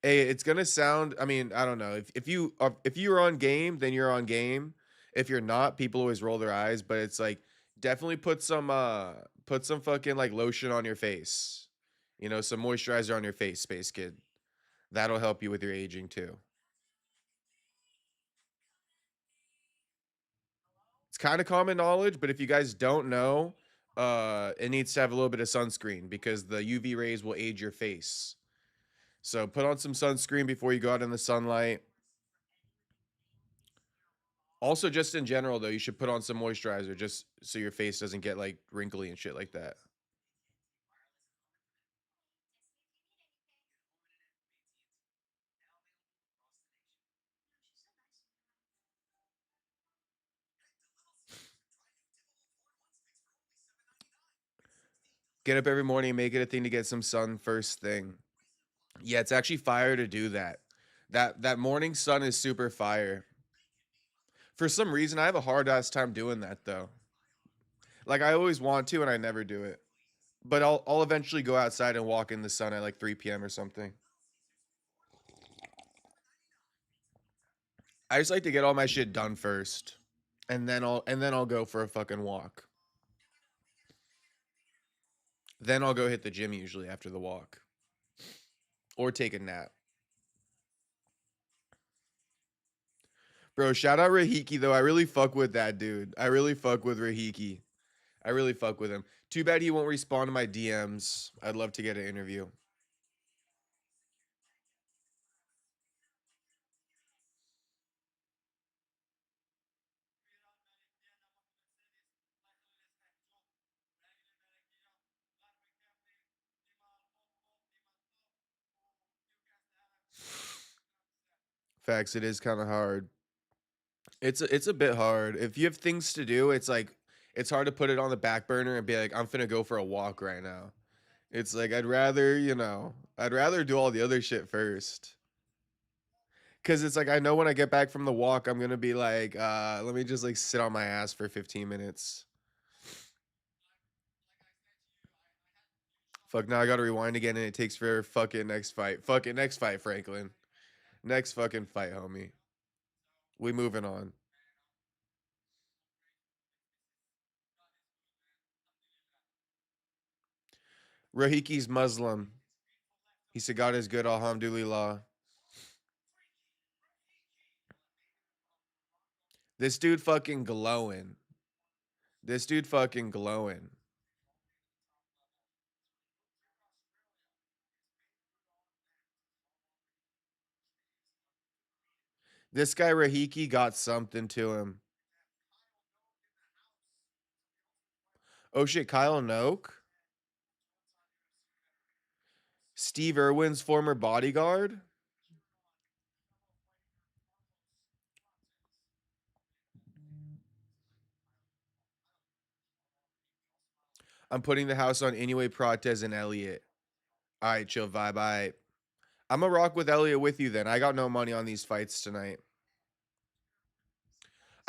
Hey, it's gonna sound. I mean, I don't know. If you're on game, then you're on game. If you're not, people always roll their eyes. But it's like definitely put some fucking like lotion on your face. Some moisturizer on your face, Space Kid. That'll help you with your aging too. It's kind of common knowledge, but if you guys don't know, it needs to have a little bit of sunscreen because the UV rays will age your face. So put on some sunscreen before you go out in the sunlight. Also, just in general though, you should put on some moisturizer just so your face doesn't get like wrinkly and shit like that. Get up every morning and make it a thing to get some sun first thing. Yeah, it's actually fire to do that. That morning sun is super fire. For some reason, I have a hard ass time doing that though. Like I always want to, and I never do it. But I'll eventually go outside and walk in the sun at like 3 p.m. or something. I just like to get all my shit done first, and then I'll go for a fucking walk. Then I'll go hit the gym usually after the walk or take a nap. Bro, shout out Rahiki though. I really fuck with that dude. I really fuck with Rahiki. I really fuck with him. Too bad he won't respond to my DMs. I'd love to get an interview. Facts, it is kind of hard. It's a bit hard. If you have things to do, it's like it's hard to put it on the back burner and be like, I'm finna go for a walk right now. It's like I'd rather, I'd rather do all the other shit first. Cause it's like I know when I get back from the walk, I'm gonna be like, let me just like sit on my ass for 15 minutes. Fuck, now I gotta rewind again and it takes forever. Fuck it, next fight. Fuck it, next fight, Franklin. Next fucking fight, homie. We moving on. Rahiki's Muslim. He said God is good, alhamdulillah. This dude fucking glowing. This dude fucking glowing. This guy Rahiki got something to him. Oh shit, Kyle Noak? Steve Irwin's former bodyguard? I'm putting the house on Inoue, Protesz, and Elliott. Alright, chill vibe. Alright. I'm gonna rock with Elliott with you then. I got no money on these fights tonight.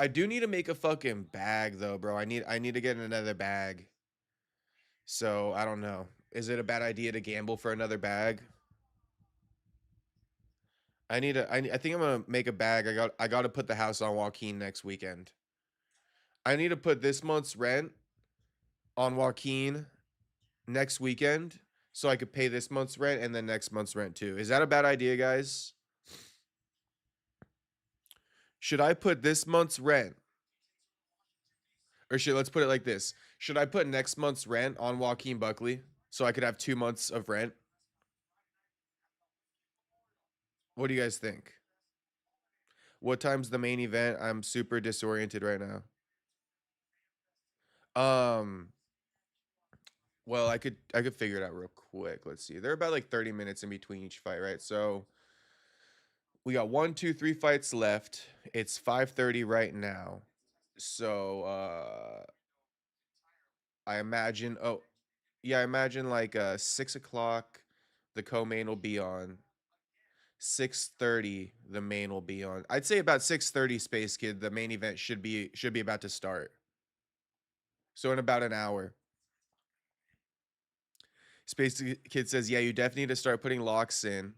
I do need to make a fucking bag though, bro. I need to get another bag. So I don't know. Is it a bad idea to gamble for another bag? I think I'm gonna make a bag. I got to put the house on Joaquin next weekend. I need to put this month's rent on Joaquin next weekend so I could pay this month's rent and then next month's rent too. Is that a bad idea, guys? Should I put this month's rent or should let's put it like this? Should I put next month's rent on Joaquin Buckley so I could have 2 months of rent? What do you guys think? What time's the main event? I'm super disoriented right now. Um, well, I could figure it out real quick. Let's see. They're about like 30 minutes in between each fight, right? So we got one, two, three fights left. It's 5:30 right now. So I imagine yeah, I imagine like 6 o'clock the co-main will be on. 6:30 the main will be on. I'd say about 6:30 Space Kid, the main event should be about to start. So in about an hour. Space Kid says, yeah, you definitely need to start putting locks in.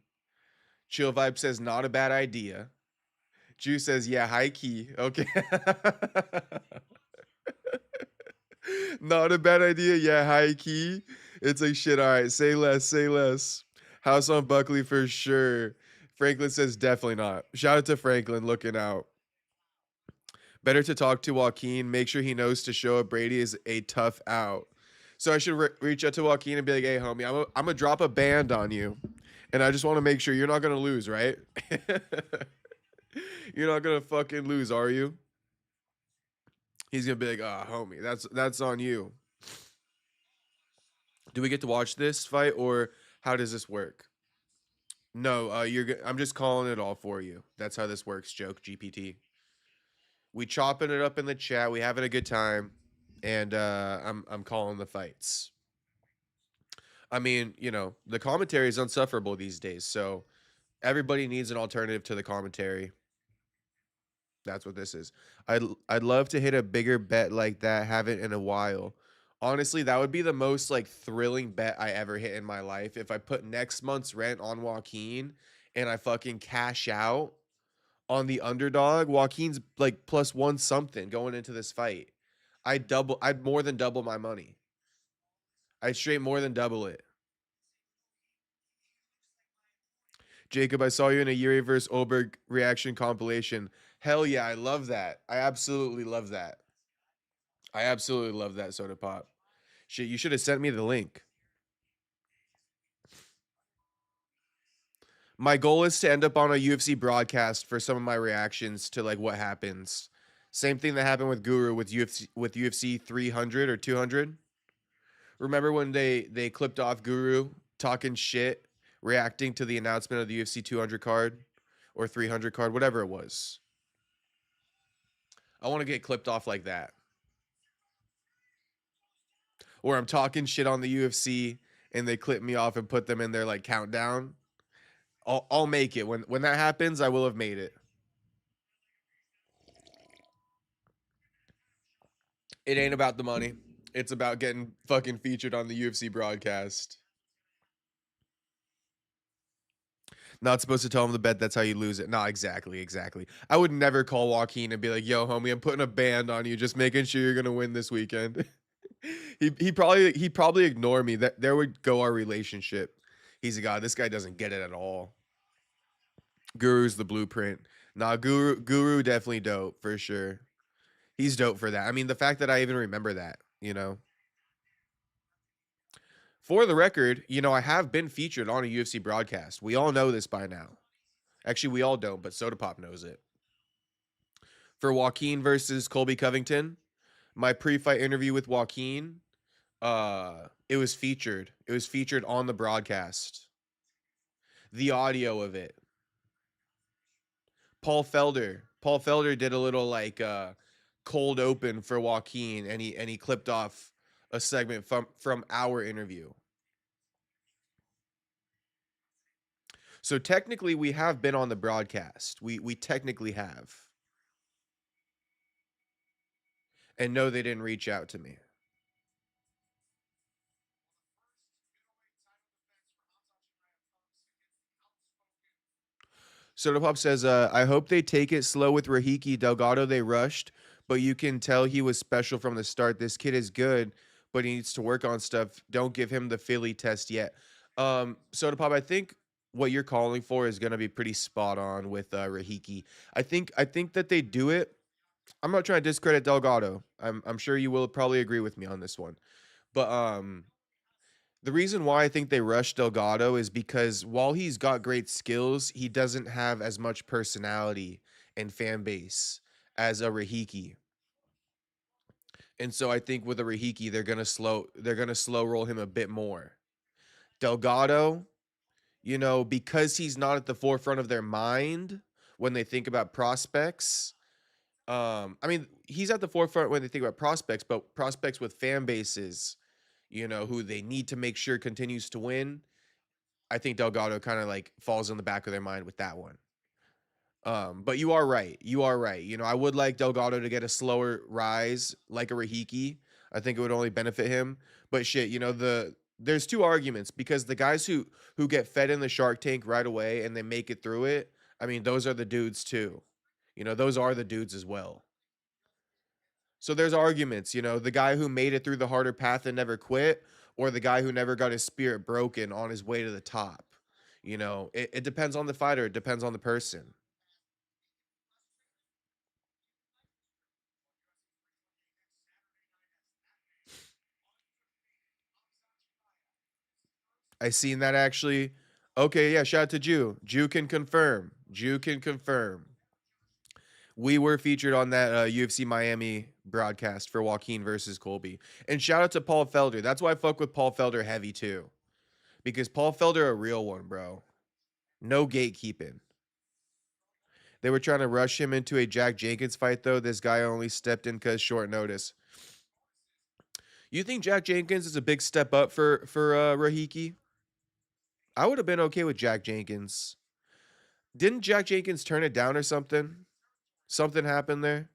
Chill Vibe says, not a bad idea. Jew says, yeah, high key. Okay. Not a bad idea. Yeah, high key. It's like, shit, all right, say less, say less. House on Buckley for sure. Franklin says, definitely not. Shout out to Franklin looking out. Better to talk to Joaquin. Make sure he knows to show up Brady is a tough out. So I should reach out to Joaquin and be like, hey, homie, I'm going to drop a band on you. And I just want to make sure you're not going to lose, right? You're not going to fucking lose, are you? He's going to be like, oh, homie, that's on you. Do we get to watch this fight or how does this work? No, I'm just calling it all for you. That's how this works, joke GPT. We chopping it up in the chat. We having a good time, and I'm calling the fights. I mean, the commentary is unsufferable these days, so everybody needs an alternative to the commentary. That's what this is. I'd love to hit a bigger bet like that. Haven't in a while. Honestly, that would be the most like thrilling bet I ever hit in my life. If I put next month's rent on Joaquin and I fucking cash out on the underdog, Joaquin's like +1 something going into this fight. I'd more than double my money. I'd straight more than double it. Jacob, I saw you in a Yuri vs. Oberg reaction compilation. Hell yeah, I love that. I absolutely love that. I absolutely love that soda pop. Shit, you should have sent me the link. My goal is to end up on a UFC broadcast for some of my reactions to like what happens. Same thing that happened with Guru with UFC 300 or 200. Remember when they clipped off Guru talking shit, reacting to the announcement of the UFC 200 card or 300 card, whatever it was. I want to get clipped off like that. Or I'm talking shit on the UFC and they clip me off and put them in their like countdown. I'll make it. When that happens, I will have made it. It ain't about the money. It's about getting fucking featured on the UFC broadcast. Not supposed to tell him the bet. That's how you lose it. Not exactly. I would never call Joaquin and be like, "Yo, homie, I'm putting a band on you, just making sure you're gonna win this weekend." He probably ignore me. That there would go our relationship. He's a god. This guy doesn't get it at all. Guru's the blueprint. Nah, Guru definitely dope for sure. He's dope for that. I mean, the fact that I even remember that. For the record, I have been featured on a UFC broadcast. We all know this by now. Actually, we all don't, but Soda Pop knows it. For Joaquin versus Colby Covington, my pre-fight interview with Joaquin, it was featured. It was featured on the broadcast. The audio of it. Paul Felder did a little like cold open for Joaquin, and he clipped off a segment from our interview. So technically, we have been on the broadcast. We technically have, and no, they didn't reach out to me. Soda Pop says, I hope they take it slow with Rahiki. Delgado, they rushed, but you can tell he was special from the start. This kid is good, but he needs to work on stuff. Don't give him the Philly test yet. Soda Pop, I think what you're calling for is going to be pretty spot on with Rahiki. I think that they do it. I'm not trying to discredit Delgado. I'm sure you will probably agree with me on this one. But the reason why I think they rushed Delgado is because while he's got great skills, he doesn't have as much personality and fan base as a Rahiki. And so I think with a Rahiki, they're gonna slow roll him a bit more. Delgado, because he's not at the forefront of their mind when they think about prospects. I mean, he's at the forefront when they think about prospects, but prospects with fan bases, who they need to make sure continues to win. I think Delgado kind of like falls in the back of their mind with that one. But you are right. You are right. I would like Delgado to get a slower rise like a Rahiki. I think it would only benefit him. But shit, there's two arguments because the guys who get fed in the Shark Tank right away and they make it through it, I mean, those are the dudes too. Those are the dudes as well. So there's arguments, the guy who made it through the harder path and never quit, or the guy who never got his spirit broken on his way to the top. It depends on the fighter, it depends on the person. I seen that actually. Okay, yeah, shout out to Jew. Jew can confirm. Jew can confirm. We were featured on that UFC Miami broadcast for Joaquin versus Colby. And shout out to Paul Felder. That's why I fuck with Paul Felder heavy too. Because Paul Felder a real one, bro. No gatekeeping. They were trying to rush him into a Jack Jenkins fight, though. This guy only stepped in because short notice. You think Jack Jenkins is a big step up for Rahiki? I would have been okay with Jack Jenkins. Didn't Jack Jenkins turn it down or something? Something happened there.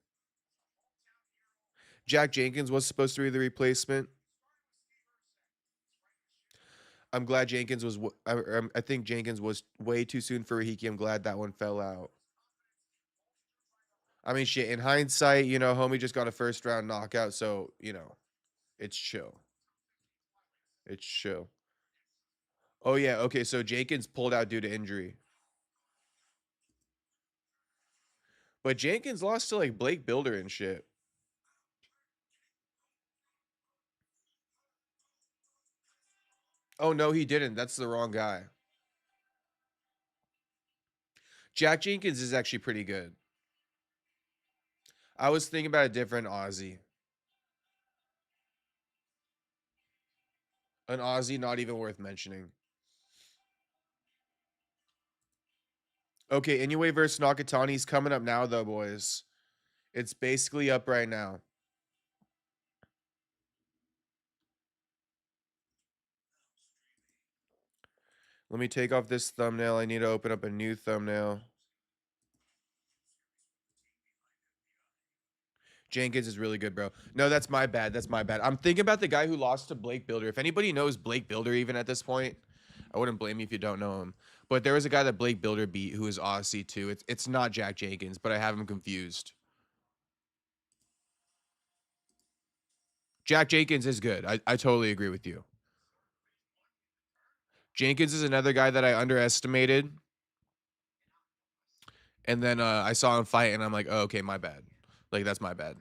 Jack Jenkins was supposed to be the replacement. I'm glad Jenkins was. I think Jenkins was way too soon for Rahiki. I'm glad that one fell out. I mean, shit. In hindsight, homie just got a first round knockout, so it's chill. It's chill. Oh yeah, okay. So Jenkins pulled out due to injury, but Jenkins lost to like Blake Builder and shit. Oh no, he didn't. That's the wrong guy. Jack Jenkins is actually pretty good. I was thinking about a different Aussie, an Aussie not even worth mentioning. Okay, Inoue versus Nakatani's coming up now, though, boys. It's basically up right now. Let me take off this thumbnail. I need to open up a new thumbnail. Jenkins is really good, bro. No, that's my bad. That's my bad. I'm thinking about the guy who lost to Blake Builder. If anybody knows Blake Builder even at this point, I wouldn't blame you if you don't know him. But there was a guy that Blake Builder beat who is Aussie too. It's not Jack Jenkins, but I have him confused. Jack Jenkins is good. I totally agree with you. Jenkins is another guy that I underestimated. And then I saw him fight and I'm like, oh, okay, my bad. Like, that's my bad.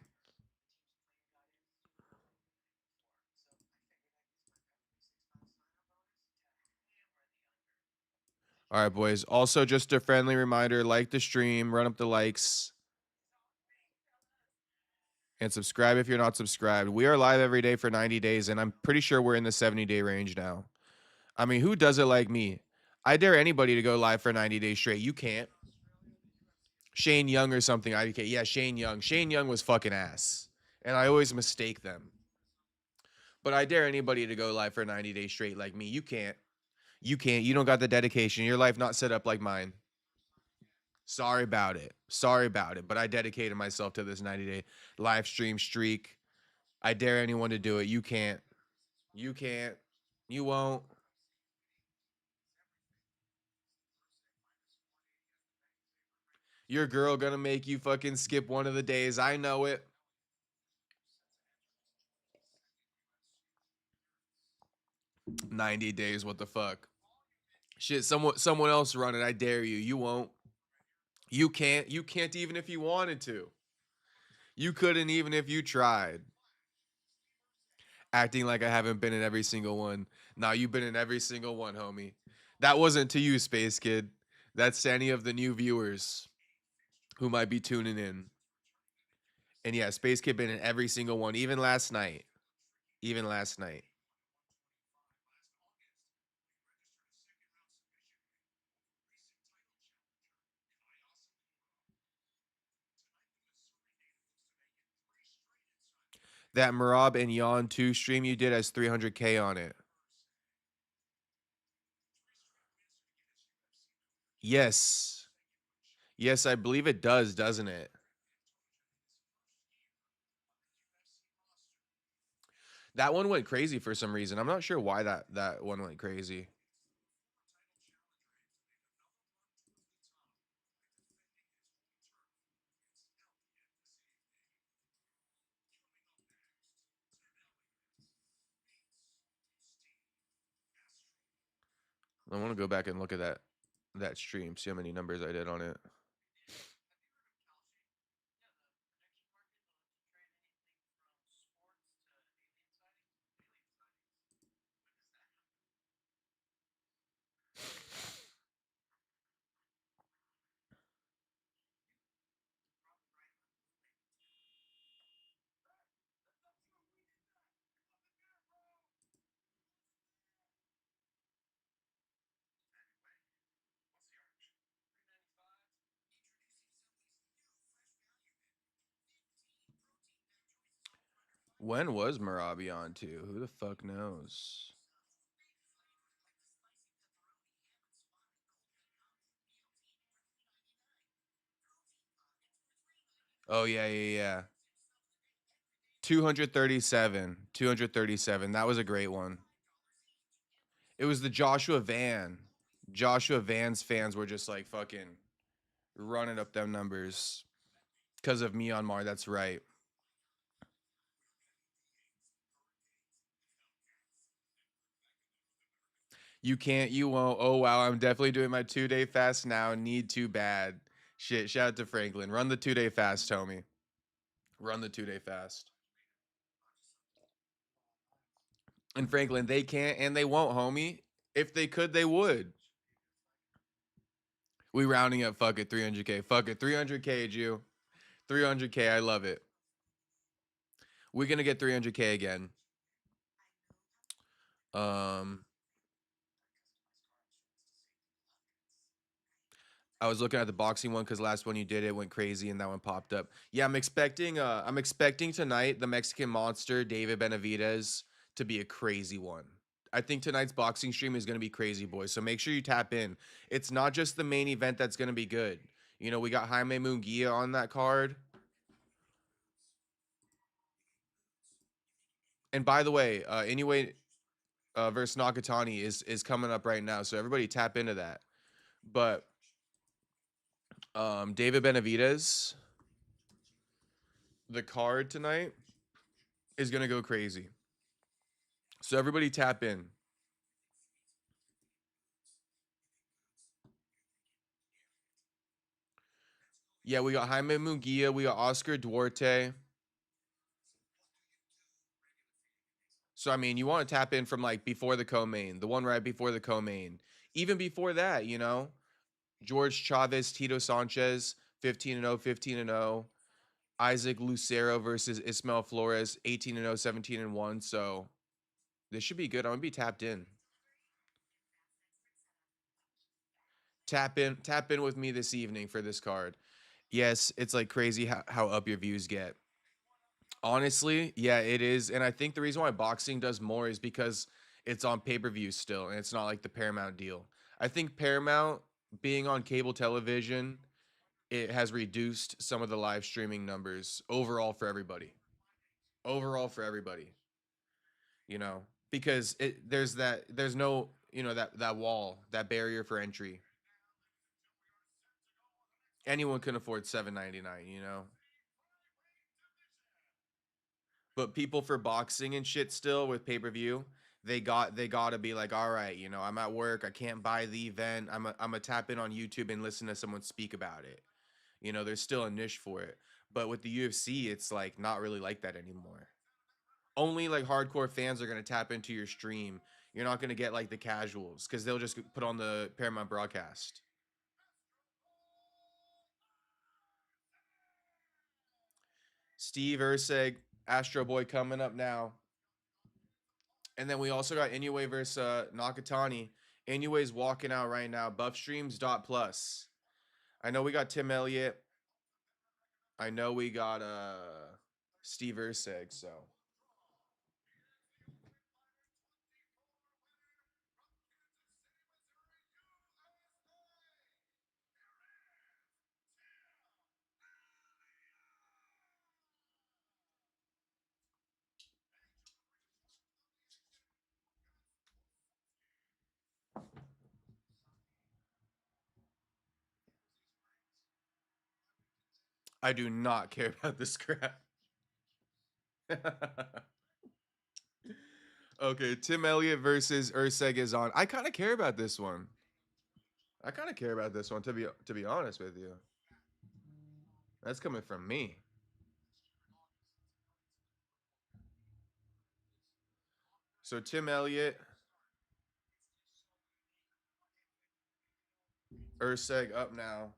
All right, boys. Also, just a friendly reminder, like the stream, run up the likes, and subscribe if you're not subscribed. We are live every day for 90 days, and I'm pretty sure we're in the 70-day range now. I mean, who does it like me? I dare anybody to go live for 90 days straight. You can't. Shane Young or something. Yeah, Shane Young. Shane Young was fucking ass. And I always mistake them. But I dare anybody to go live for 90 days straight like me. You can't. You can't. You don't got the dedication. Your life not set up like mine. Sorry about it. Sorry about it. But I dedicated myself to this 90-day live stream streak. I dare anyone to do it. You can't. You can't. You won't. Your girl gonna make you fucking skip one of the days. I know it. $90 what the fuck? Shit, someone else run it. I dare you. You won't. You can't. You can't even if you wanted to. You couldn't even if you tried. Acting like I haven't been in every single one. Nah, you've been in every single one, homie. That wasn't to you, Space Kid. That's to any of the new viewers who might be tuning in. And yeah, Space Kid been in every single one, even last night. Even last night. That Marab and Yon 2 stream you did has 300K on it. Yes. Yes, I believe it does, doesn't it? That one went crazy for some reason. I'm not sure why that one went crazy. I want to go back and look at that stream, see how many numbers I did on it. When was Marabi on to? Who the fuck knows? Oh yeah, yeah, yeah. 237. 237. That was a great one. It was the Joshua Van. Joshua Van's fans were just like fucking running up them numbers because of Myanmar. That's right. You can't, you won't. Oh wow, I'm definitely doing my 2-day fast now. Need to bad. Shit, shout out to Franklin. Run the 2-day fast, homie. Run the 2-day fast. And Franklin, they can't and they won't, homie. If they could, they would. We rounding up. Fuck it, 300K. Fuck it, 300K, Jew. 300K. I love it. We're gonna get 300K again. Um, I was looking at the boxing one because last one you did it went crazy and that one popped up. Yeah, I'm expecting tonight the Mexican monster David Benavidez to be a crazy one. I think tonight's boxing stream is gonna be crazy, boys. So make sure you tap in. It's not just the main event that's gonna be good. You know, we got Jaime Munguia on that card. And by the way, anyway, versus Nakatani is coming up right now. So everybody tap into that. But David Benavidez, the card tonight is gonna go crazy. So everybody tap in. Yeah, we got Jaime Munguia, we got Oscar Duarte. So I mean, you want to tap in from like before the co-main, the one right before the co-main. Even before that, you know, George Chavez, Tito Sanchez, 15 and 0, 15 and 0. Isaac Lucero versus Ismael Flores, 18 and 0, 17 and 1. So this should be good. I'm gonna be tapped in. Tap in with me this evening for this card. Yes, it's like crazy how up your views get. Honestly, yeah, it is. And I think the reason why boxing does more is because it's on pay-per-view still and it's not like the Paramount deal. I think Paramount being on cable television, it has reduced some of the live streaming numbers overall for everybody. Overall for everybody, you know, because there's no, you know, that wall, that barrier for entry. Anyone can afford 7.99, you know. But people for boxing and shit still with pay-per-view, they gotta be like, all right, you know, I'm at work, I can't buy the event. I'm a tap in on YouTube and listen to someone speak about it. You know, there's still a niche for it. But with the UFC, it's like not really like that anymore. Only like hardcore fans are gonna tap into your stream. You're not gonna get like the casuals because they'll just put on the Paramount broadcast. Steve Ersk, Astro Boy coming up now. And then we also got Inuway versus Nakatani. Inuway's walking out right now. Buffstreams dot plus. I know we got Tim Elliott. I know we got Steve Ersk. So I do not care about this crap. Okay, Tim Elliott versus Ersk is on. I kind of care about this one. I kind of care about this one to be honest with you. That's coming from me. So Tim Elliott, Ersk up now.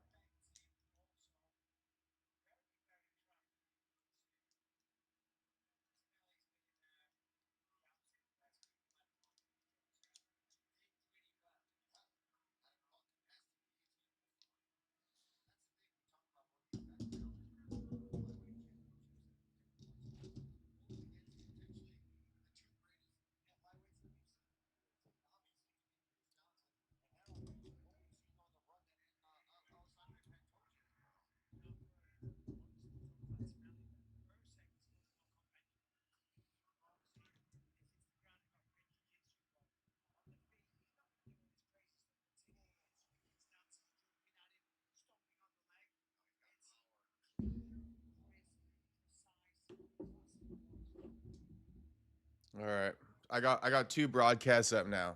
All right. I got two broadcasts up now.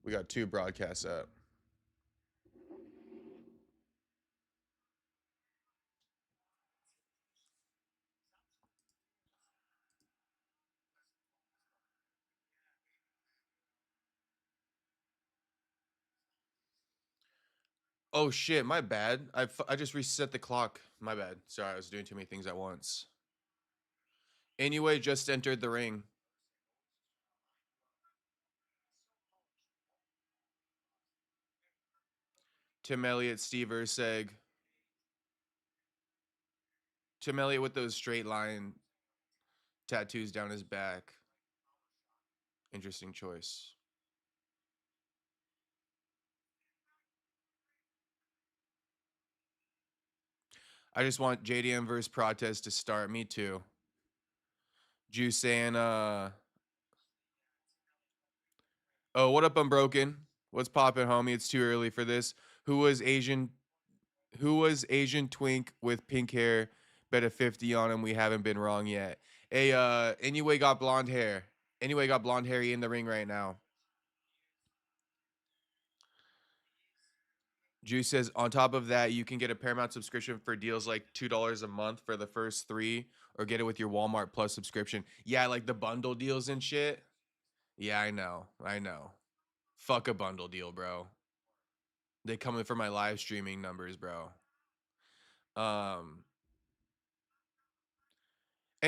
We got two broadcasts up. Oh shit, my bad. I just reset the clock. My bad. Sorry, I was doing too many things at once. Anyway, just entered the ring. Tim Elliott, Steve Ersk. Tim Elliott with those straight line tattoos down his back. Interesting choice. I just want JDM versus Protesz to start. Me too. Juice saying, oh, what up, Unbroken? What's poppin', homie? It's too early for this. Who was Asian? Who was Asian twink with pink hair? Bet a 50 on him. We haven't been wrong yet. Hey, Inuway got blonde hair. Inuway got blonde hair. He in the ring right now. Juice says, on top of that, you can get a Paramount subscription for deals like $2 a month for the first 3, or get it with your Walmart Plus subscription. Yeah, like the bundle deals and shit. Yeah, I know. I know. Fuck a bundle deal, bro. They coming for my live streaming numbers, bro. And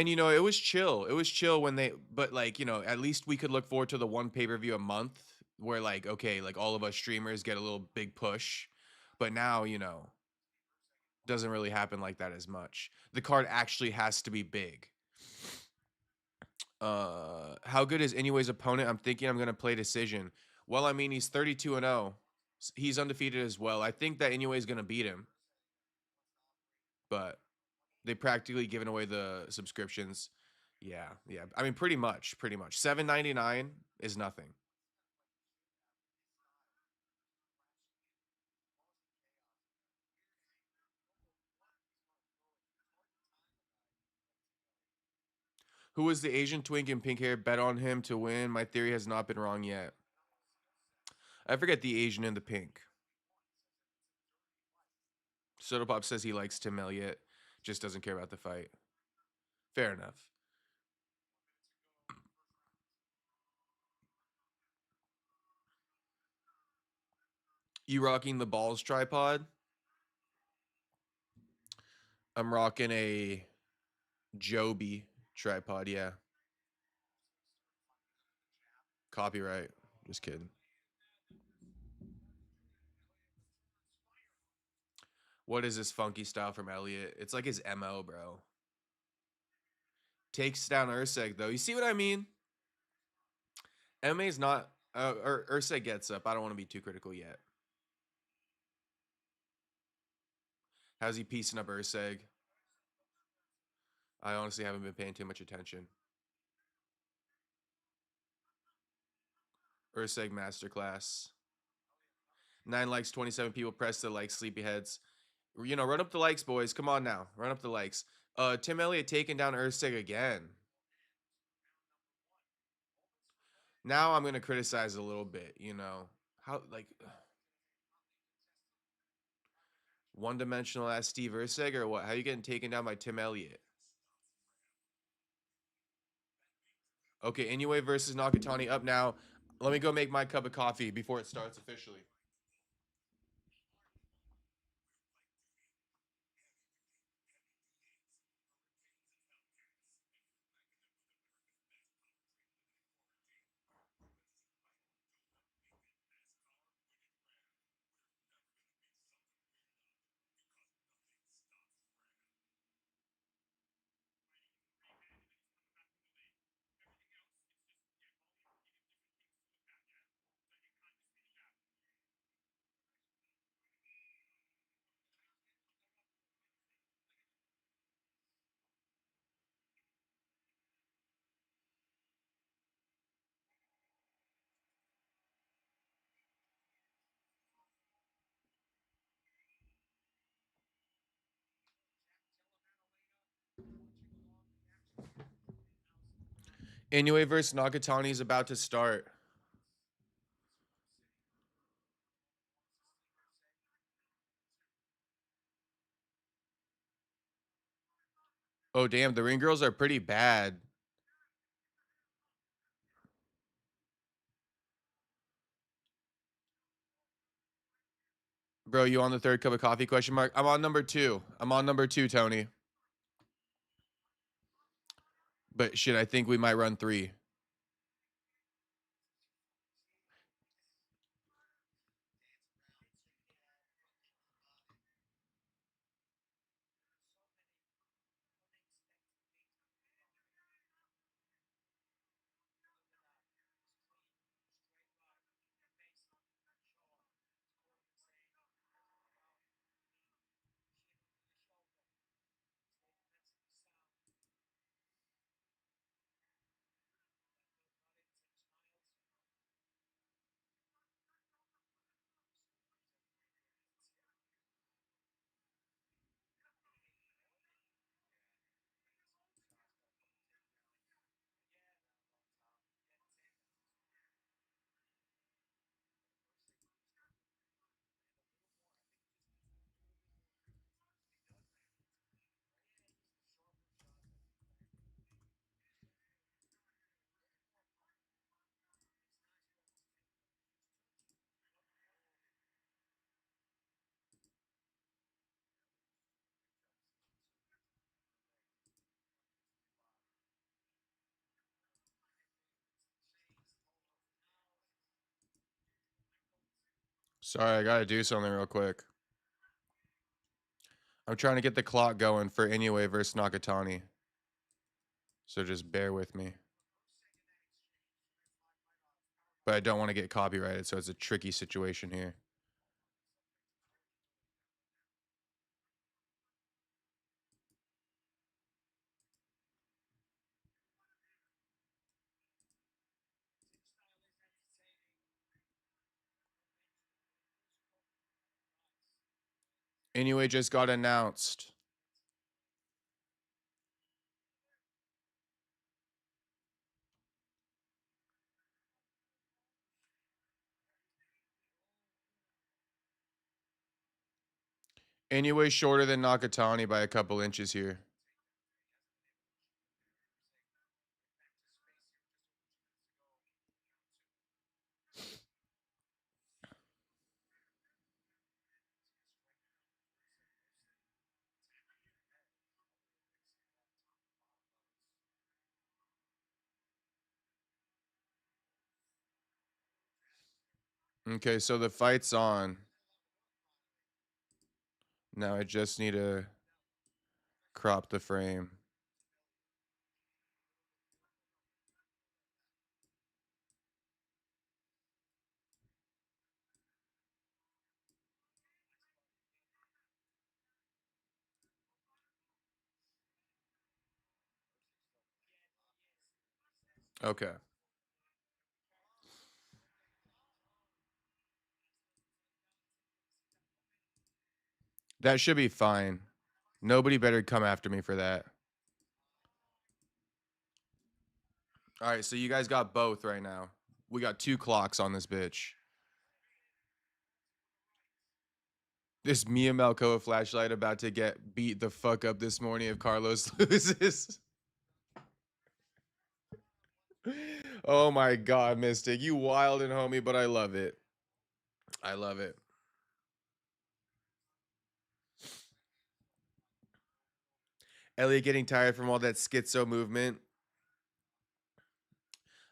you know, it was chill. It was chill when they, but like, you know, at least we could look forward to the one pay-per-view a month where like, okay, like all of us streamers get a little big push. But now, you know, doesn't really happen like that as much. The card actually has to be big. How good is Inoue's opponent? I'm thinking I'm gonna play decision. Well, I mean, he's 32-0. He's undefeated as well. I think that Inoue is gonna beat him, but they practically given away the subscriptions. Yeah, yeah. I mean, pretty much. $7.99 is nothing. Who was the Asian twink in pink hair? Bet on him to win. My theory has not been wrong yet. I forget the Asian in the pink. Soda Pop says he likes Tim Elliott, just doesn't care about the fight. Fair enough. You rocking the balls tripod? I'm rocking a Joby tripod, yeah. Copyright. Just kidding. What is this funky style from Elliott? It's like his MO, bro. Takes down Ersk, though. You see what I mean? MMA's not. Ersk gets up. I don't want to be too critical yet. How's he piecing up Ersk? I honestly haven't been paying too much attention. Ersk masterclass. 9 likes, 27 people. Press the like, sleepyheads. You know, run up the likes, boys. Come on now. Run up the likes. Tim Elliott taking down Ersk again. Now I'm gonna criticize a little bit, you know. How like one-dimensional ass Steve Ersk or what? How you getting taken down by Tim Elliott? Okay, Inoue versus Nakatani up now. Let me go make my cup of coffee before it starts officially. Inoue versus Nakatani is about to start. Oh damn, the ring girls are pretty bad. Bro, you on the third cup of coffee question mark? I'm on number 2. I'm on number 2, Tony. But shit, I think we might run 3. Sorry, I gotta do something real quick. I'm trying to get the clock going for Inoue versus Nakatani. So just bear with me. But I don't want to get copyrighted, so it's a tricky situation here. Inoue just got announced. Inoue shorter than Nakatani by a couple inches here. Okay, so the fight's on. Now I just need to crop the frame. Okay. That should be fine. Nobody better come after me for that. All right, so you guys got both right now. We got 2 clocks on this bitch. This Mia Malkoa flashlight about to get beat the fuck up this morning if Carlos loses. Oh my god, Mystic. You wild and homie, but I love it. I love it. Elliott getting tired from all that schizo movement.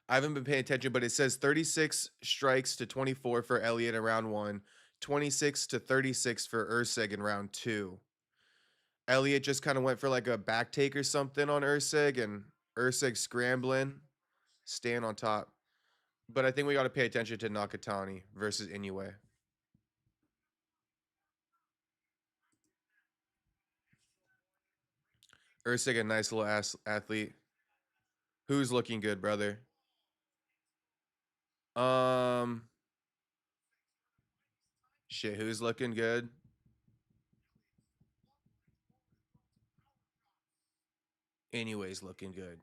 I haven't been paying attention, but it says 36 strikes to 24 for Elliott in round 1, 26 to 36 for Ersk in round 2. Elliott just kind of went for like a back take or something on Ersk, and Ersk scrambling, staying on top. But I think we got to pay attention to Nakatani versus Inoue. Ersk, a nice little athlete. Who's looking good, brother? Um, shit, who's looking good? Inouye's looking good.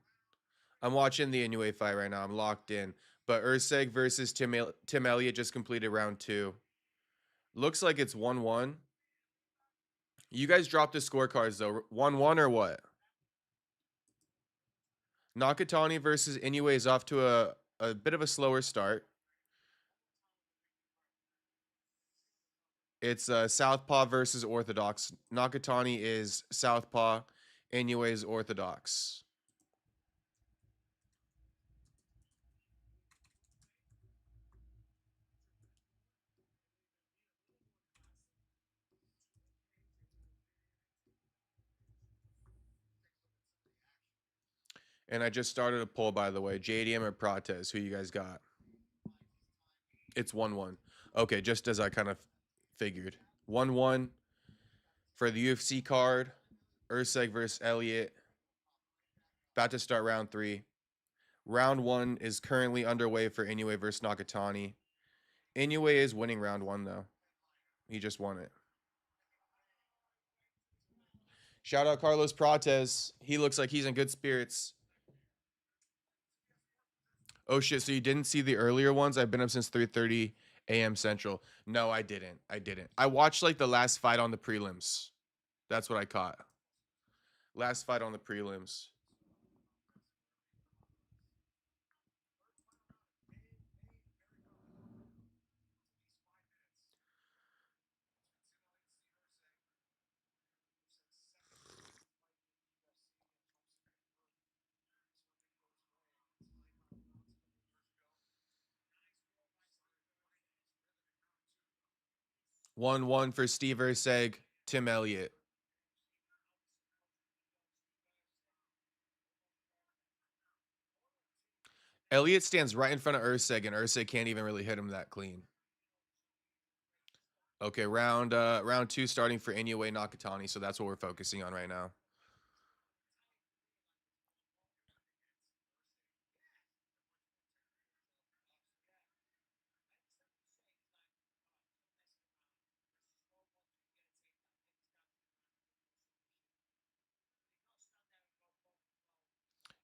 I'm watching the Inoue fight right now. I'm locked in. But Ersk versus Tim Elliott just completed round 2. Looks like it's 1-1. You guys dropped the scorecards though. 1-1 or what? Nakatani versus Inoue is off to a bit of a slower start. It's Southpaw versus Orthodox. Nakatani is Southpaw. Inoue is Orthodox. And I just started a poll, by the way. JDM or Protesz? Who you guys got? It's 1-1. Okay, just as I kind of figured. 1-1 for the UFC card. Ersk versus Elliott. About to start round 3. Round 1 is currently underway for Inoue versus Nakatani. Inoue is winning round 1, though. He just won it. Shout out Carlos Prates. He looks like he's in good spirits. Oh shit, so you didn't see the earlier ones? I've been up since 3:30 a.m. Central. No, I didn't. I watched like the last fight on the prelims. That's what I caught. Last fight on the prelims. 1-1 for Steve Ersk, Tim Elliott. Elliott stands right in front of Ersk, and Ersk can't even really hit him that clean. Okay, round 2 starting for Inoue Nakatani, so that's what we're focusing on right now.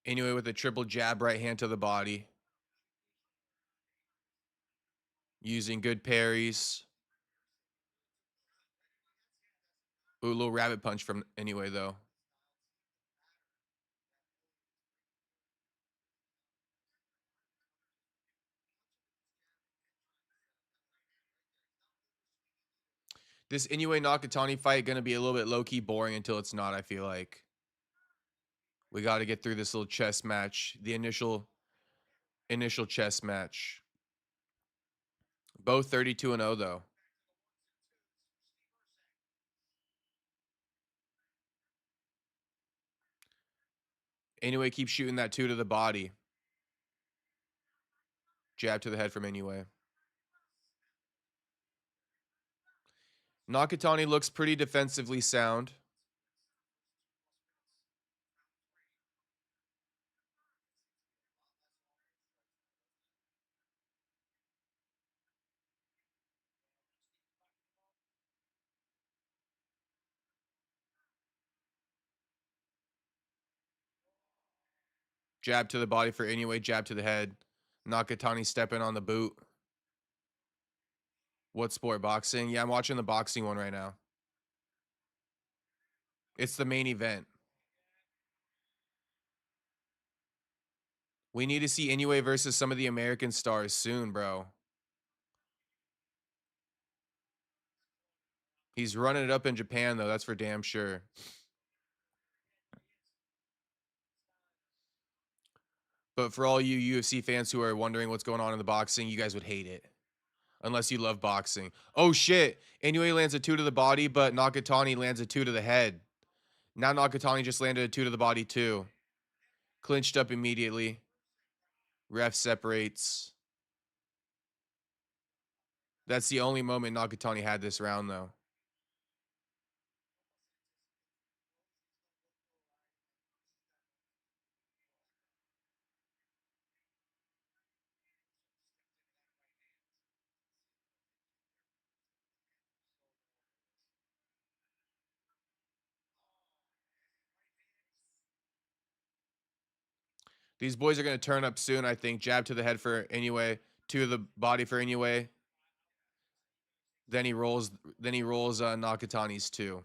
Inoue with a triple jab, right hand to the body. Using good parries. Ooh, a little rabbit punch from Inoue, though. This Inoue Nakatani fight going to be a little bit low-key boring until it's not, I feel like. We got to get through this little chess match. The initial chess match. Both 32-0, though. Inoue keeps shooting that 2 to the body. Jab to the head from Inoue. Nakatani looks pretty defensively sound. Jab to the body for Inoue, jab to the head. Nakatani stepping on the boot. What sport? Boxing? Yeah, I'm watching the boxing one right now. It's the main event. We need to see Inoue versus some of the American stars soon, bro. He's running it up in Japan, though. That's for damn sure. But for all you UFC fans who are wondering what's going on in the boxing, you guys would hate it. Unless you love boxing. Oh, shit. Inoue lands a 2 to the body, but Nakatani lands a 2 to the head. Now Nakatani just landed a 2 to the body, too. Clinched up immediately. Ref separates. That's the only moment Nakatani had this round, though. These boys are going to turn up soon, I think. Jab to the head for Inoue. 2 to the body for Inoue. Then he rolls Nakatani's 2.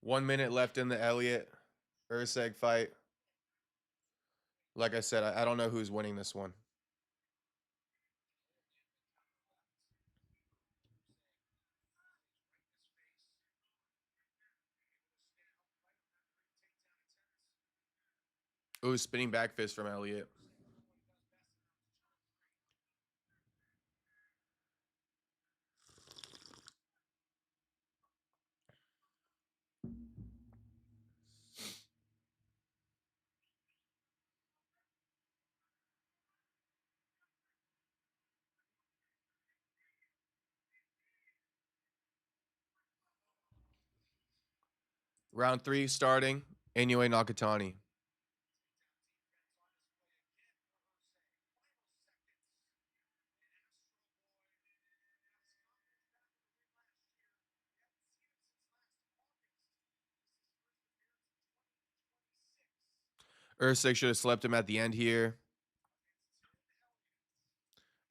One minute left in the Elliott Ersk fight. Like I said, I don't know who's winning this one. Ooh, spinning back fist from Elliott. Round 3 starting. Inoue Nakatani. Ersk should have slept him at the end here.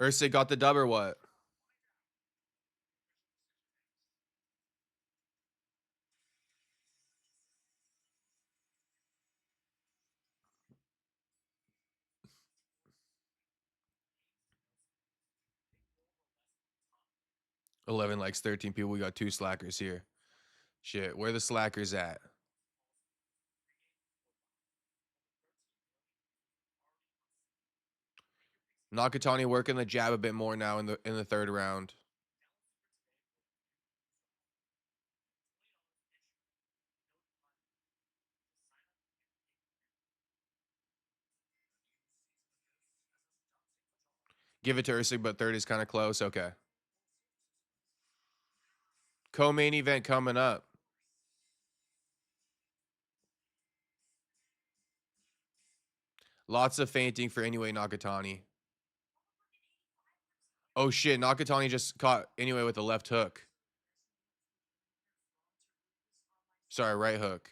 Ersk got the dub or what? $11 likes, 13 people. We got 2 slackers here. Shit, where the slackers at? Nakatani working the jab a bit more now in the third round. Give it to Ersk, but third is kind of close. Okay. Co-main event coming up. Lots of fainting for Inoue Nakatani. Oh shit, Nakatani just caught Inoue with a left hook. Sorry, right hook.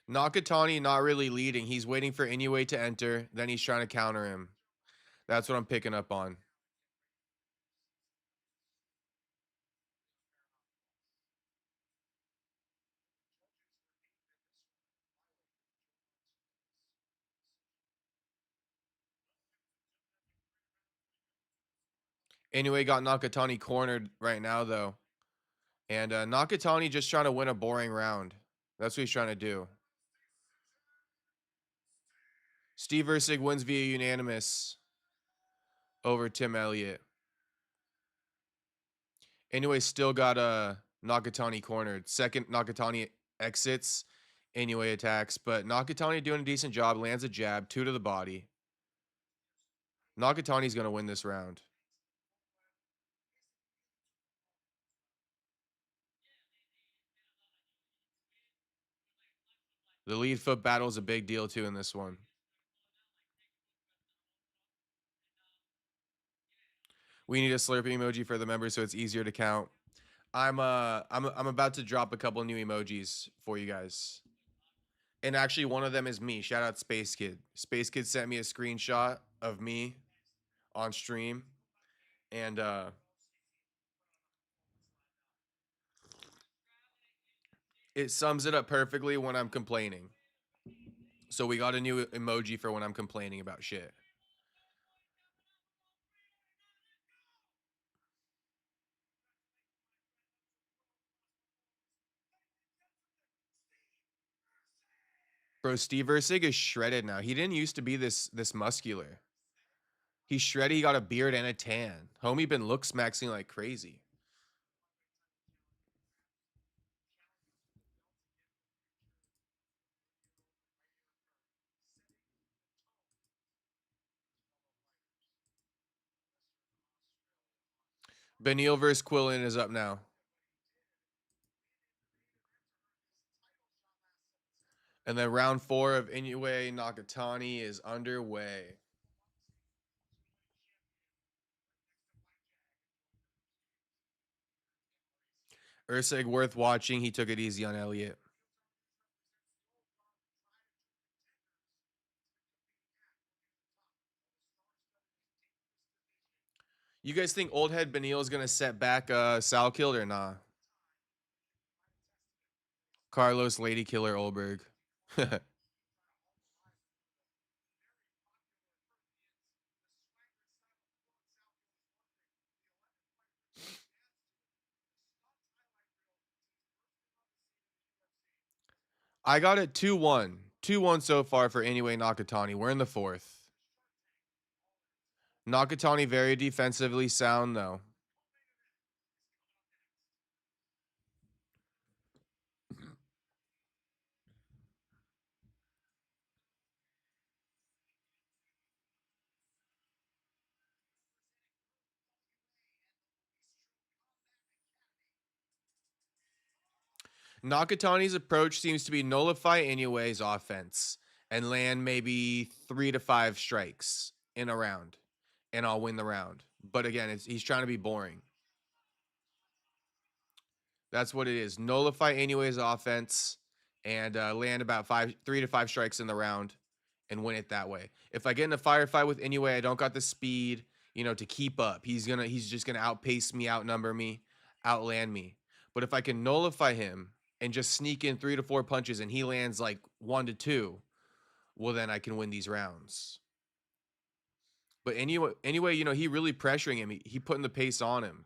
Nakatani not really leading. He's waiting for Inoue to enter, then he's trying to counter him. That's what I'm picking up on. Inoue got Nakatani cornered right now, though. And Nakatani just trying to win a boring round. That's what he's trying to do. Steve Ersk wins via unanimous over Tim Elliott. Inoue still got Nakatani cornered. Second, Nakatani exits. Inoue attacks, but Nakatani doing a decent job. Lands a jab, 2 to the body. Nakatani's going to win this round. The lead foot battle is a big deal, too, in this one. We need a Slurpee emoji for the members so it's easier to count. I'm about to drop a couple new emojis for you guys. And actually one of them is me. Shout out Space Kid. Space Kid sent me a screenshot of me on stream. And it sums it up perfectly when I'm complaining. So we got a new emoji for when I'm complaining about shit. Bro, Steve Ersk is shredded now. He didn't used to be this muscular. He's shredded. He got a beard and a tan. Homie been look smacking like crazy. Beneil versus Quillen is up now. And then round 4 of Inuway Nakatani is underway. Ersk worth watching. He took it easy on Elliott. You guys think old head Beneil is gonna set back Sal Killed or nah? Carlos Lady Killer Olberg. I got it 2-1. 2-1 so far for Inoue Nakatani. We're in the 4th. Nakatani very defensively sound though. Nakatani's approach seems to be nullify Inoue's offense and land maybe 3 to 5 strikes in a round, and I'll win the round. But again, he's trying to be boring. That's what it is. Nullify Inoue's offense and land about 3 to 5 strikes in the round and win it that way. If I get in a firefight with Inoue, I don't got the speed. you know, to keep up. He's just gonna outpace me, outnumber me, outland me. But if I can nullify him and just sneak in 3 to 4 punches and he lands like 1 to 2, well then I can win these rounds. But anyway, you know, he really pressuring him. He putting the pace on him.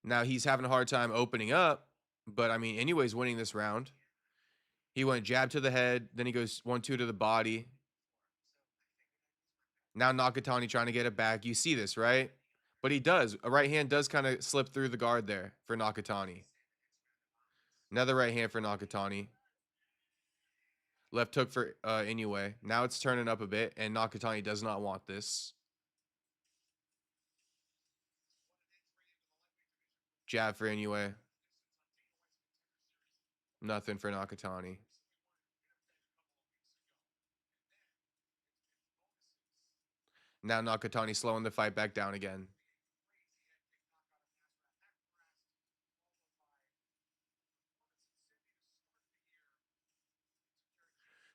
Now he's having a hard time opening up, but I mean, anyways, winning this round. He went jab to the head, then he goes 1-2 to the body. Now Nakatani trying to get it back. You see this, right? But he does. A right hand does kind of slip through the guard there for Nakatani. Another right hand for Nakatani. Left hook for Inoue. Now it's turning up a bit, and Nakatani does not want this. Jab for Inoue. Nothing for Nakatani. Now Nakatani slowing the fight back down again.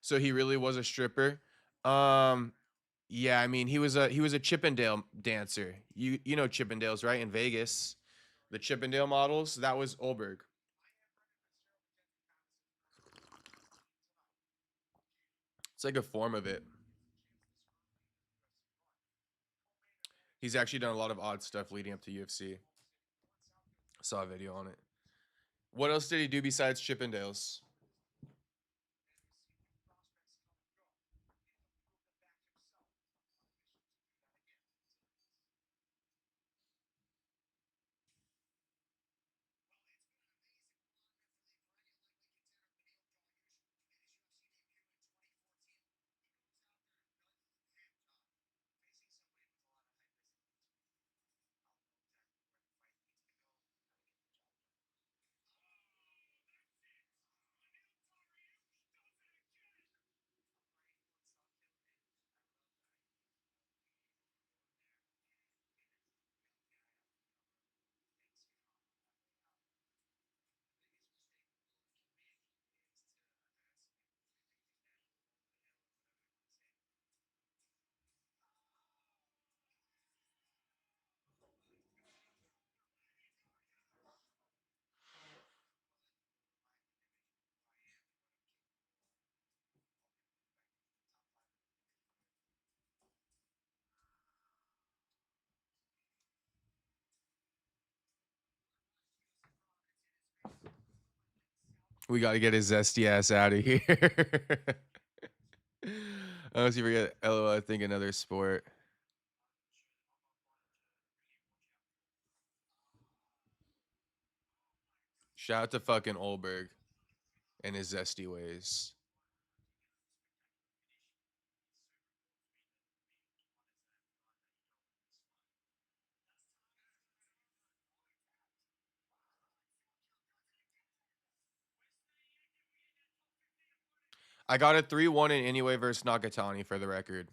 So he really was a stripper. Yeah, I mean, he was a Chippendale dancer. You know Chippendales, right? In Vegas. The Chippendale models, that was Olberg. It's like a form of it. He's actually done a lot of odd stuff leading up to UFC. Saw a video on it. What else did he do besides Chippendales? We got to get his zesty ass out of here. Unless you forget, LOL, I think another sport. Shout out to fucking Olberg and his zesty ways. I got a 3-1 in Inoue versus Nakatani for the record.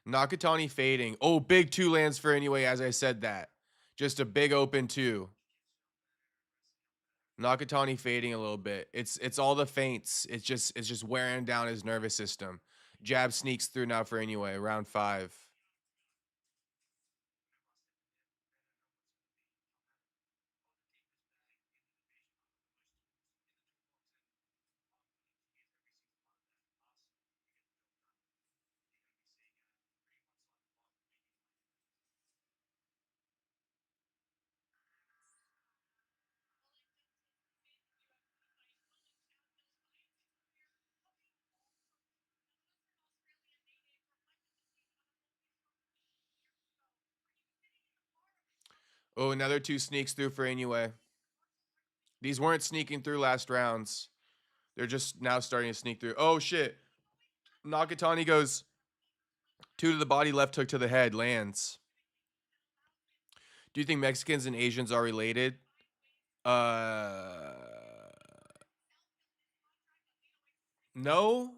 Nakatani fading. Oh, big 2 lands for Inoue as I said that. Just a big open 2. Nakatani fading a little bit. It's all the feints. It's just wearing down his nervous system. Jab sneaks through now for Inoue, round 5. Oh, another 2 sneaks through for Inoue. These weren't sneaking through last rounds. They're just now starting to sneak through. Oh shit. Nakatani goes 2 to the body, left hook to the head, lands. Do you think Mexicans and Asians are related? Uh no,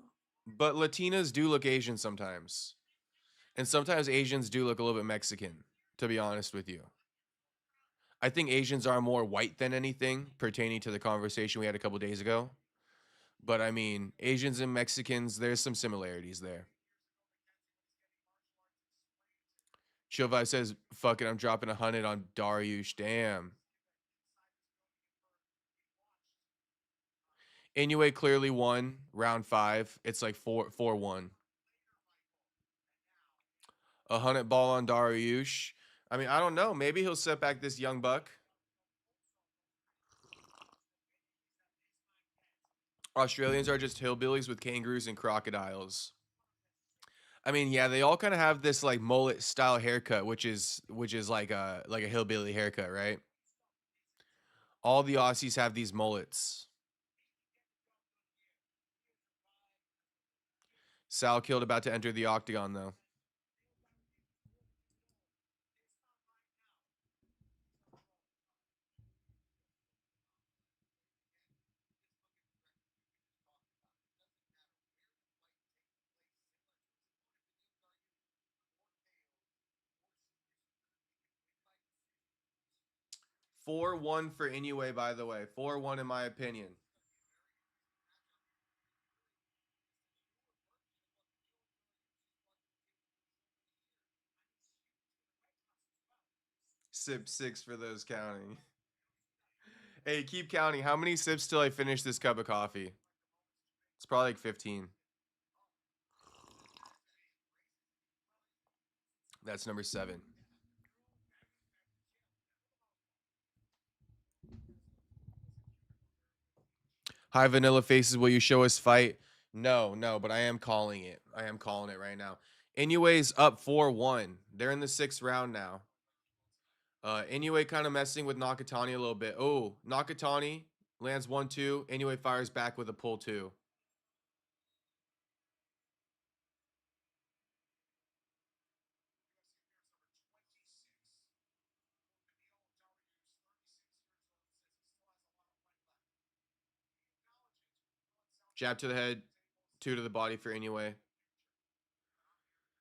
but Latinas do look Asian sometimes. And sometimes Asians do look a little bit Mexican, to be honest with you. I think Asians are more white than anything pertaining to the conversation we had a couple days ago. But I mean, Asians and Mexicans, there's some similarities there. Chilvi says, fuck it, I'm dropping 100 on Dariush. Damn. Inoue clearly won round 5. It's like 4-1. 100 ball on Dariush. I mean, I don't know. Maybe he'll set back this young buck. Australians are just hillbillies with kangaroos and crocodiles. I mean, yeah, they all kind of have this like mullet style haircut, which is like a hillbilly haircut, right? All the Aussies have these mullets. Sal killed about to enter the octagon though. Four-one for Inuway, by the way. 4-1 in my opinion. Sip 6 for those counting. Hey, keep counting. How many sips till I finish this cup of coffee? It's probably like 15. That's number 7. Hi, Vanilla Faces. Will you show us fight? No, no, but I am calling it. I am calling it right now. Inuway's up 4-1. They're in the 6th round now. Inoue kind of messing with Nakatani a little bit. Oh, Nakatani lands 1-2. Inoue fires back with a pull 2. Jab to the head, 2 to the body for Inoue.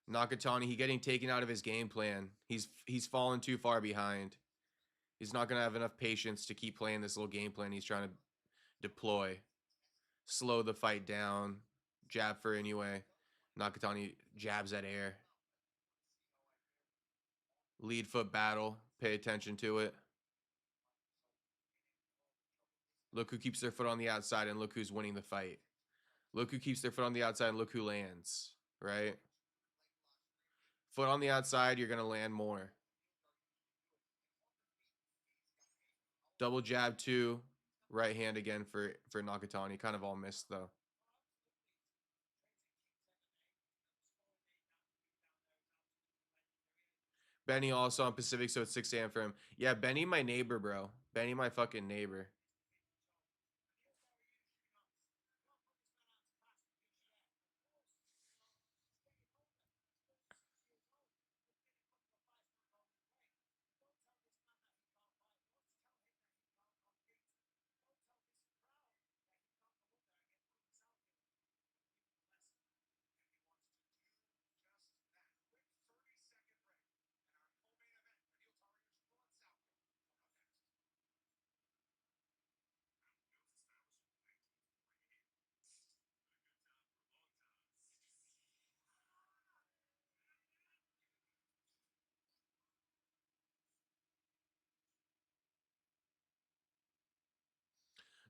Nakatani, he getting taken out of his game plan. He's fallen too far behind. He's not gonna have enough patience to keep playing this little game plan he's trying to deploy. Slow the fight down. Jab for Inoue. Nakatani jabs at air. Lead foot battle. Pay attention to it. Look who keeps their foot on the outside and look who's winning the fight. Look who keeps their foot on the outside and look who lands, right? Foot on the outside, you're going to land more. Double jab 2. Right hand again for Nakatani. Kind of all missed, though. Benny also on Pacific, so it's 6 a.m. for him. Yeah, Benny, my neighbor, bro. Benny, my fucking neighbor.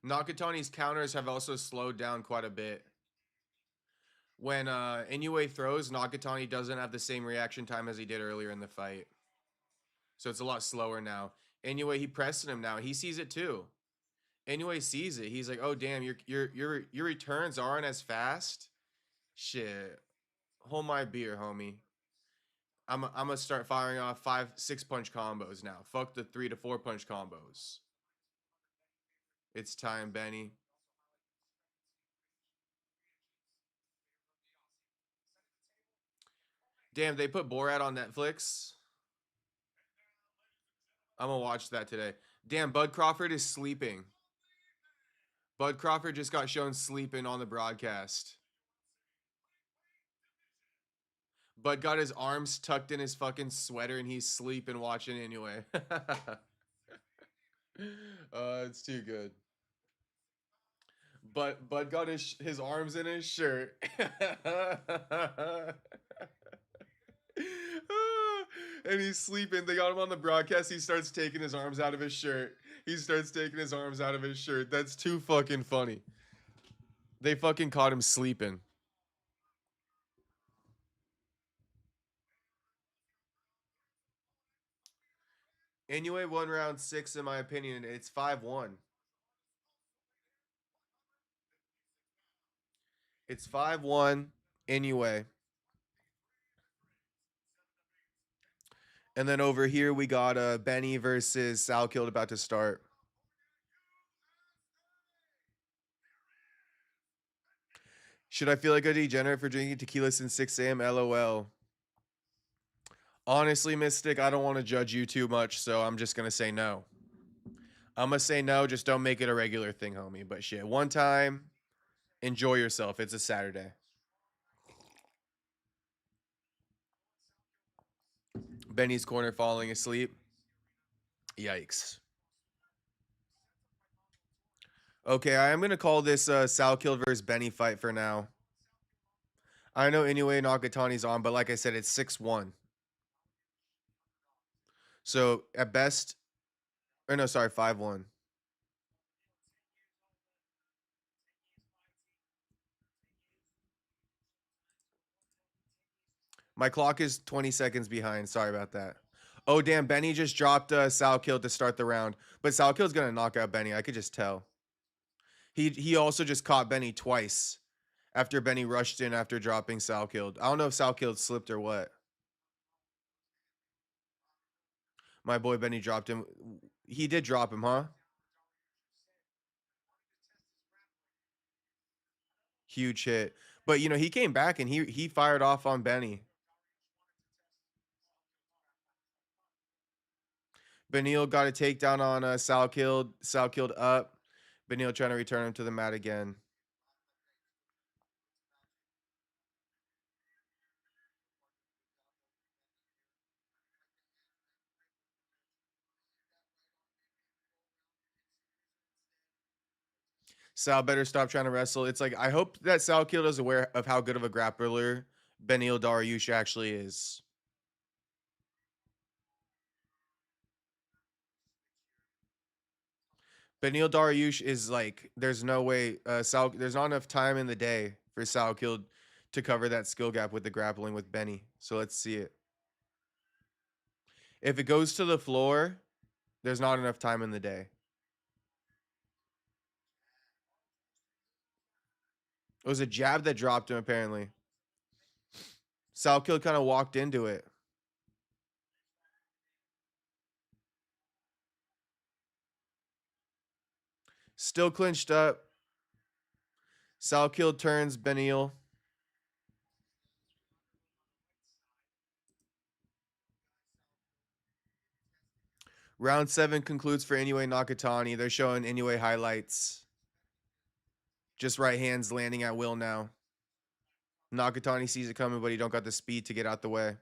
Nakatani's counters have also slowed down quite a bit. When Inoue throws, Nakatani doesn't have the same reaction time as he did earlier in the fight. So it's a lot slower now. Inoue, he pressing him now. He sees it too. Inoue sees it. He's like, "Oh damn, your returns aren't as fast." Shit. Hold my beer, homie. I'm gonna start firing off 5-6 punch combos now. Fuck the 3 to 4 punch combos. It's time, Benny. Damn, they put Borat on Netflix. I'm gonna watch that today. Damn, Bud Crawford is sleeping. Bud Crawford just got shown sleeping on the broadcast. Bud got his arms tucked in his fucking sweater and he's sleeping watching anyway. It's too good. But Bud got his arms in his shirt. And he's sleeping. They got him on the broadcast. He starts taking his arms out of his shirt. He starts taking his arms out of his shirt. That's too fucking funny. They fucking caught him sleeping. Inoue won round 6 in my opinion. It's 5-1. It's 5-1 Inoue. And then over here we got Benny versus Salkild about to start. Should I feel like a degenerate for drinking tequila since 6 a.m.? LOL. Honestly, Mystic, I don't want to judge you too much, so I'm just going to say no. I'm going to say no, just don't make it a regular thing, homie. But shit, one time, enjoy yourself. It's a Saturday. Benny's corner falling asleep. Yikes. Okay, I am going to call this Salkild versus Benny fight for now. I know Inoue Nakatani's on, but like I said, it's 6-1. So at best, or no, sorry, 5-1. My clock is 20 seconds behind. Sorry about that. Oh, damn. Benny just dropped Salkild to start the round. But Salkild's going to knock out Benny. I could just tell. He also just caught Benny twice after Benny rushed in after dropping Salkild. I don't know if Salkild slipped or what. My boy Benny dropped him. He did drop him, huh? Huge hit. But, you know, he came back and he fired off on Benny. Benil got a takedown on Salkild. Salkild up. Benil trying to return him to the mat again. Sal better stop trying to wrestle. It's like I hope that Salkild is aware of how good of a grappler Benil Dariush actually is. Benil Dariush is like there's no way there's not enough time in the day for Salkild to cover that skill gap with the grappling with Benny. So let's see it. If it goes to the floor, there's not enough time in the day. It was a jab that dropped him apparently. Salkild kind of walked into it. Still clinched up. Salkild turns Benil. Round 7 concludes for Inoue Nakatani. They're showing Inoue highlights. Just right hands landing at will now. Nakatani sees it coming, but he don't got the speed to get out the way.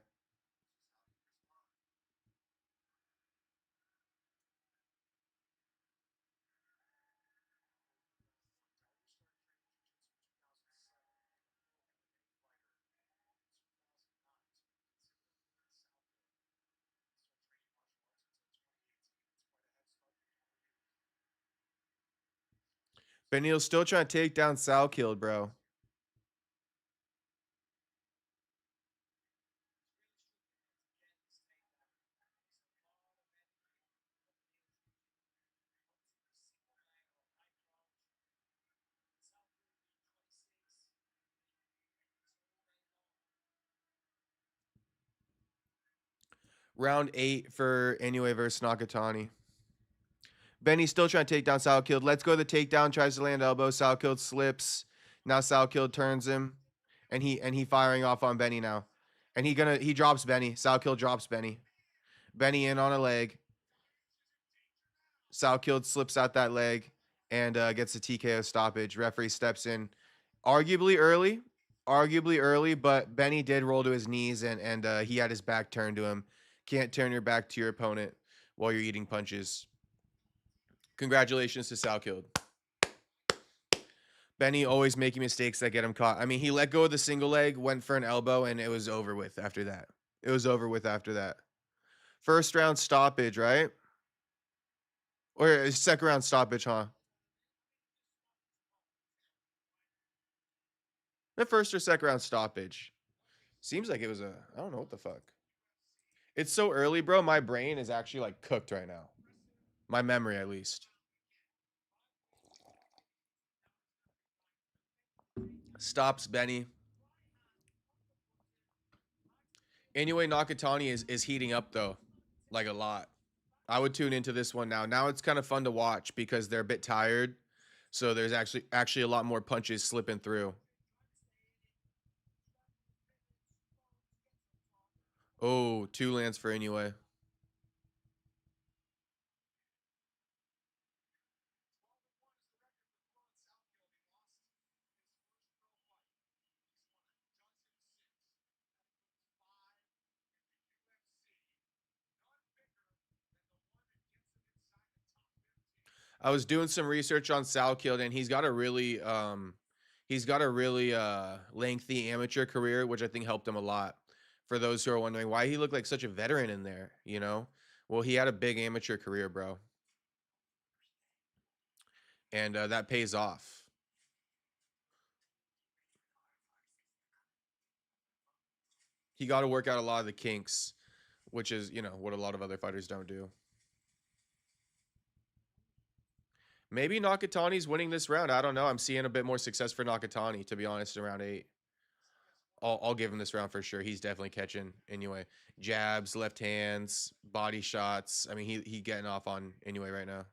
Benil's still trying to take down Salkild, bro. Round 8 for Inoue versus Nakatani. Benny's still trying to take down Salkild. Let's go to the takedown. Tries to land elbow. Salkild slips. Now Salkild turns him, and he firing off on Benny now, and he drops Benny. Salkild drops Benny. Benny in on a leg. Salkild slips out that leg and gets a TKO stoppage. Referee steps in, arguably early, but Benny did roll to his knees and he had his back turned to him. Can't turn your back to your opponent while you're eating punches. Congratulations to Salkild. Benny always making mistakes that get him caught. I mean, he let go of the single leg, went for an elbow, and it was over with after that. It was over with after that. First round stoppage, right? Or second round stoppage, huh? The first or second round stoppage. Seems like it was a. I don't know what the fuck. It's so early, bro. My brain is actually like cooked right now. My memory, at least. Stops Benny. Anyway, Nakatani is heating up though, like a lot. I would tune into this one now. Now it's kind of fun to watch because they're a bit tired, so there's actually a lot more punches slipping through. Oh, two lands for Inoue. I was doing some research on Salkild, and he's got a really lengthy amateur career, which I think helped him a lot. For those who are wondering why he looked like such a veteran in there, you know, well, he had a big amateur career, bro, and that pays off. He got to work out a lot of the kinks, which is what a lot of other fighters don't do. Maybe Nakatani's winning this round. I don't know. I'm seeing a bit more success for Nakatani, to be honest, in round 8. I'll give him this round for sure. He's definitely catching Inoue. Jabs, left hands, body shots. I mean, he getting off on Inoue right now.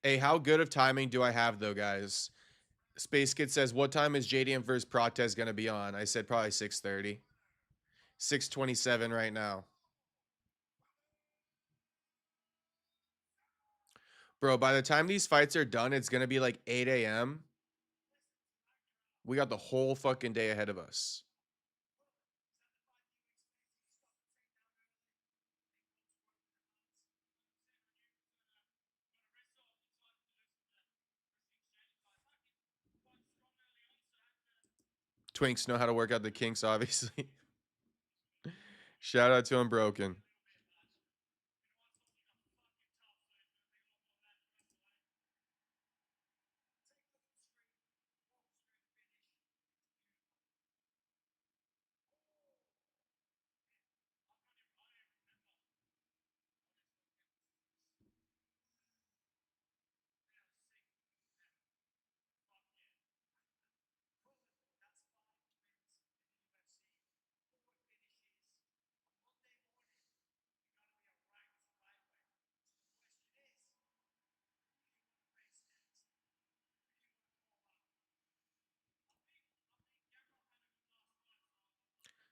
Hey, how good of timing do I have though, guys? Space Kid says, "What time is JDM versus Protesz gonna be on?" I said probably 6:30. 6:27 right now, bro. By the time these fights are done, it's gonna be like 8 a.m. We got the whole fucking day ahead of us. Twinks know how to work out the kinks, obviously. Shout out to Unbroken.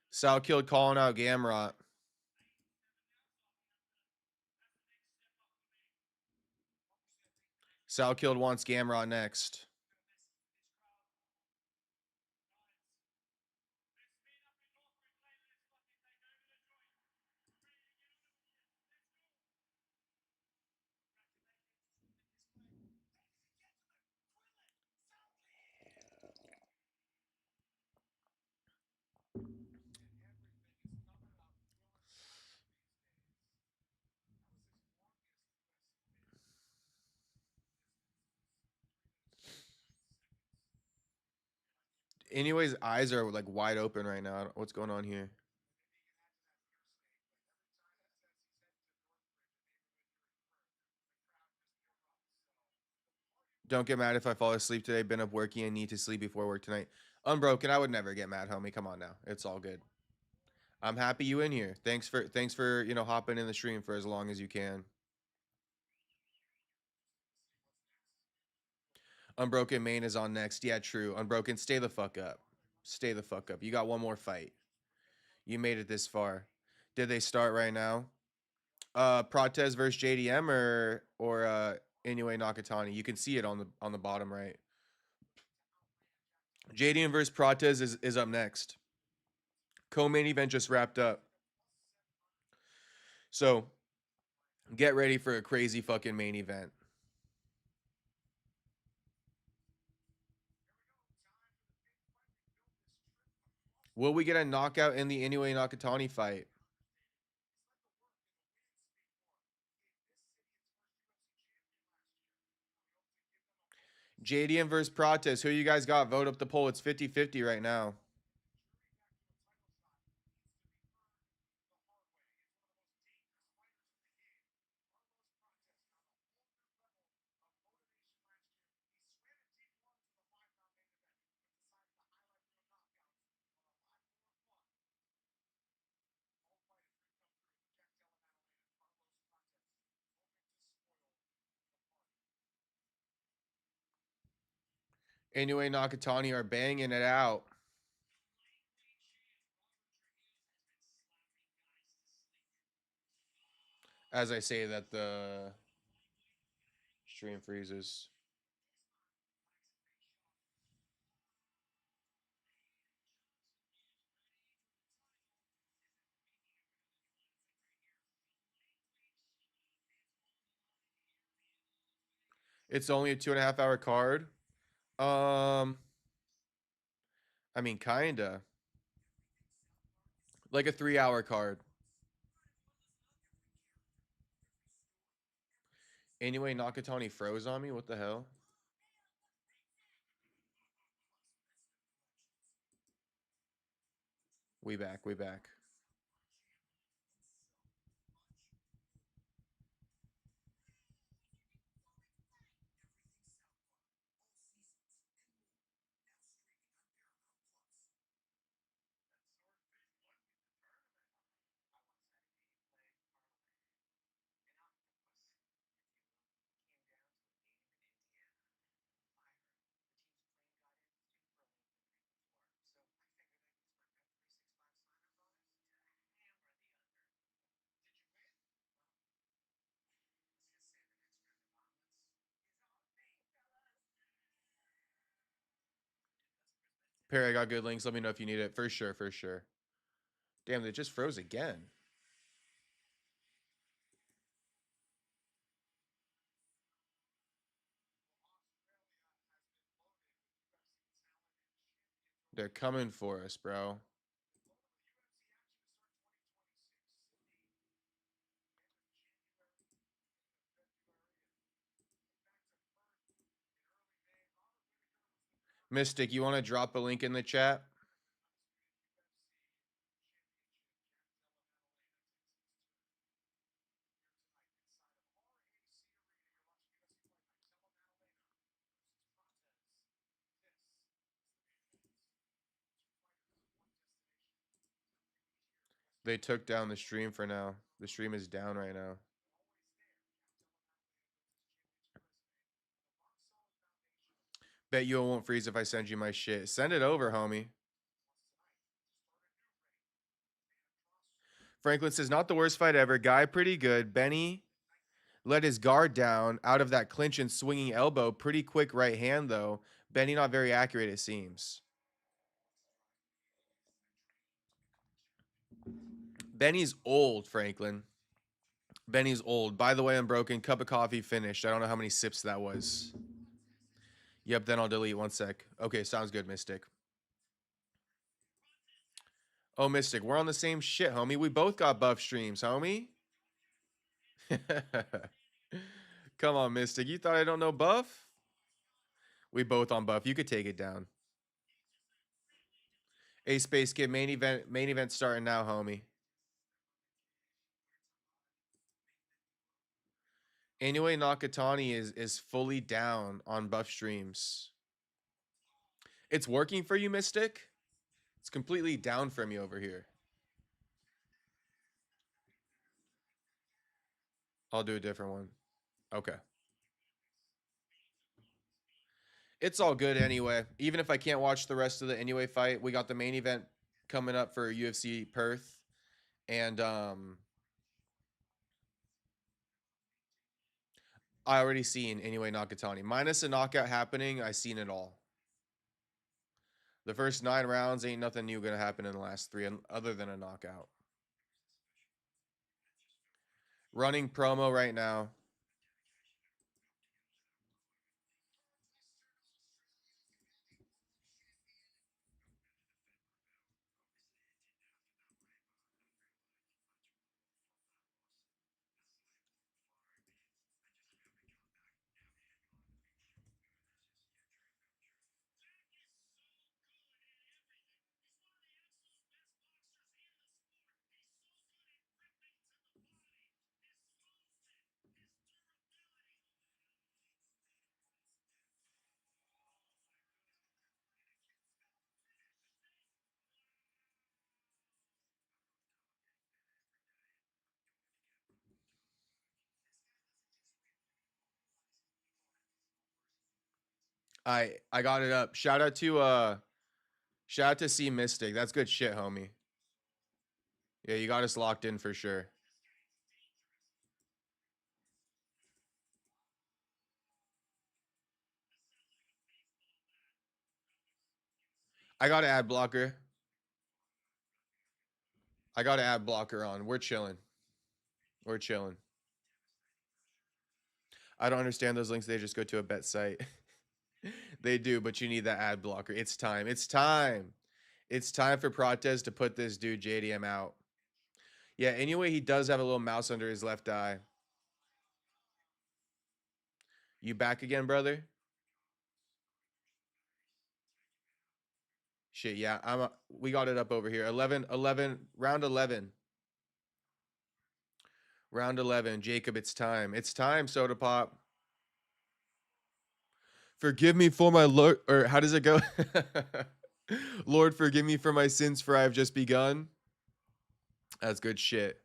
Sal killed calling out Gamrot. Sal killed wants Gamrot next. Anyways, eyes are like wide open right now. What's going on here? Don't get mad if I fall asleep today. Been up working and need to sleep before work tonight. Unbroken, I would never get mad, homie. Come on now. It's all good. I'm happy you in here. Thanks for hopping in the stream for as long as you can. Unbroken main is on next. Yeah, true. Unbroken, stay the fuck up. Stay the fuck up. You got one more fight. You made it this far. Did they start right now? Protesz versus JDM or Inoue Nakatani. You can see it on the bottom right. Jadian versus Protesz is up next. Co-main event just wrapped up. So get ready for a crazy fucking main event. Will we get a knockout in the Inoue Nakatani fight? Jadian versus Prates. Who you guys got? Vote up the poll. It's 50-50 right now. Inoue Nakatani are banging it out. As I say that the stream freezes. It's only a 2.5 hour card. Um, I mean, kinda like a 3 hour card. Anyway, Nakatani froze on me. What the hell? We back. We back. Perry, I got good links. Let me know if you need it. For sure. For sure. Damn, they just froze again. They're coming for us, bro. Mystic, you want to drop a link in the chat? They took down the stream for now. The stream is down right now. Bet you it won't freeze if I send you my shit. Send it over, homie. Franklin says, not the worst fight ever. Guy pretty good. Benny let his guard down out of that clinch and swinging elbow. Pretty quick right hand, though. Benny not very accurate, it seems. Benny's old, Franklin. Benny's old. By the way, I'm broken. Cup of coffee finished. I don't know how many sips that was. Yep, then I'll delete. One sec. Okay, sounds good, Mystic. Oh, Mystic, we're on the same shit, homie. We both got buff streams, homie. Come on, Mystic. You thought I don't know buff? We both on buff. You could take it down. A Space Kid, main event starting now, homie. Anyway, Nakatani is fully down on buff streams. It's working for you, Mystic? It's completely down from you over here. I'll do a different one. Okay. It's all good anyway. Even if I can't watch the rest of the Anyway fight, we got the main event coming up for UFC Perth. And I already seen Anyway Nakatani. Minus a knockout happening, I seen it all. The first 9 rounds ain't nothing new gonna happen in the last 3 other than a knockout. Running promo right now. I got it up. Shout out to C Mystic. That's good shit, homie. Yeah, you got us locked in for sure. I got an ad blocker. I got an ad blocker on. We're chilling. We're chilling. I don't understand those links. They just go to a bet site. They do, but you need that ad blocker. It's time. It's time. It's time for Protesz to put this dude JDM out. Yeah, anyway, he does have a little mouse under his left eye. You back again, brother? Shit, yeah. We got it up over here. 11 round 11. Round 11. Jacob, it's time. It's time, Soda Pop. Forgive me for my Lord, or how does it go? Lord, forgive me for my sins, for I have just begun. That's good shit.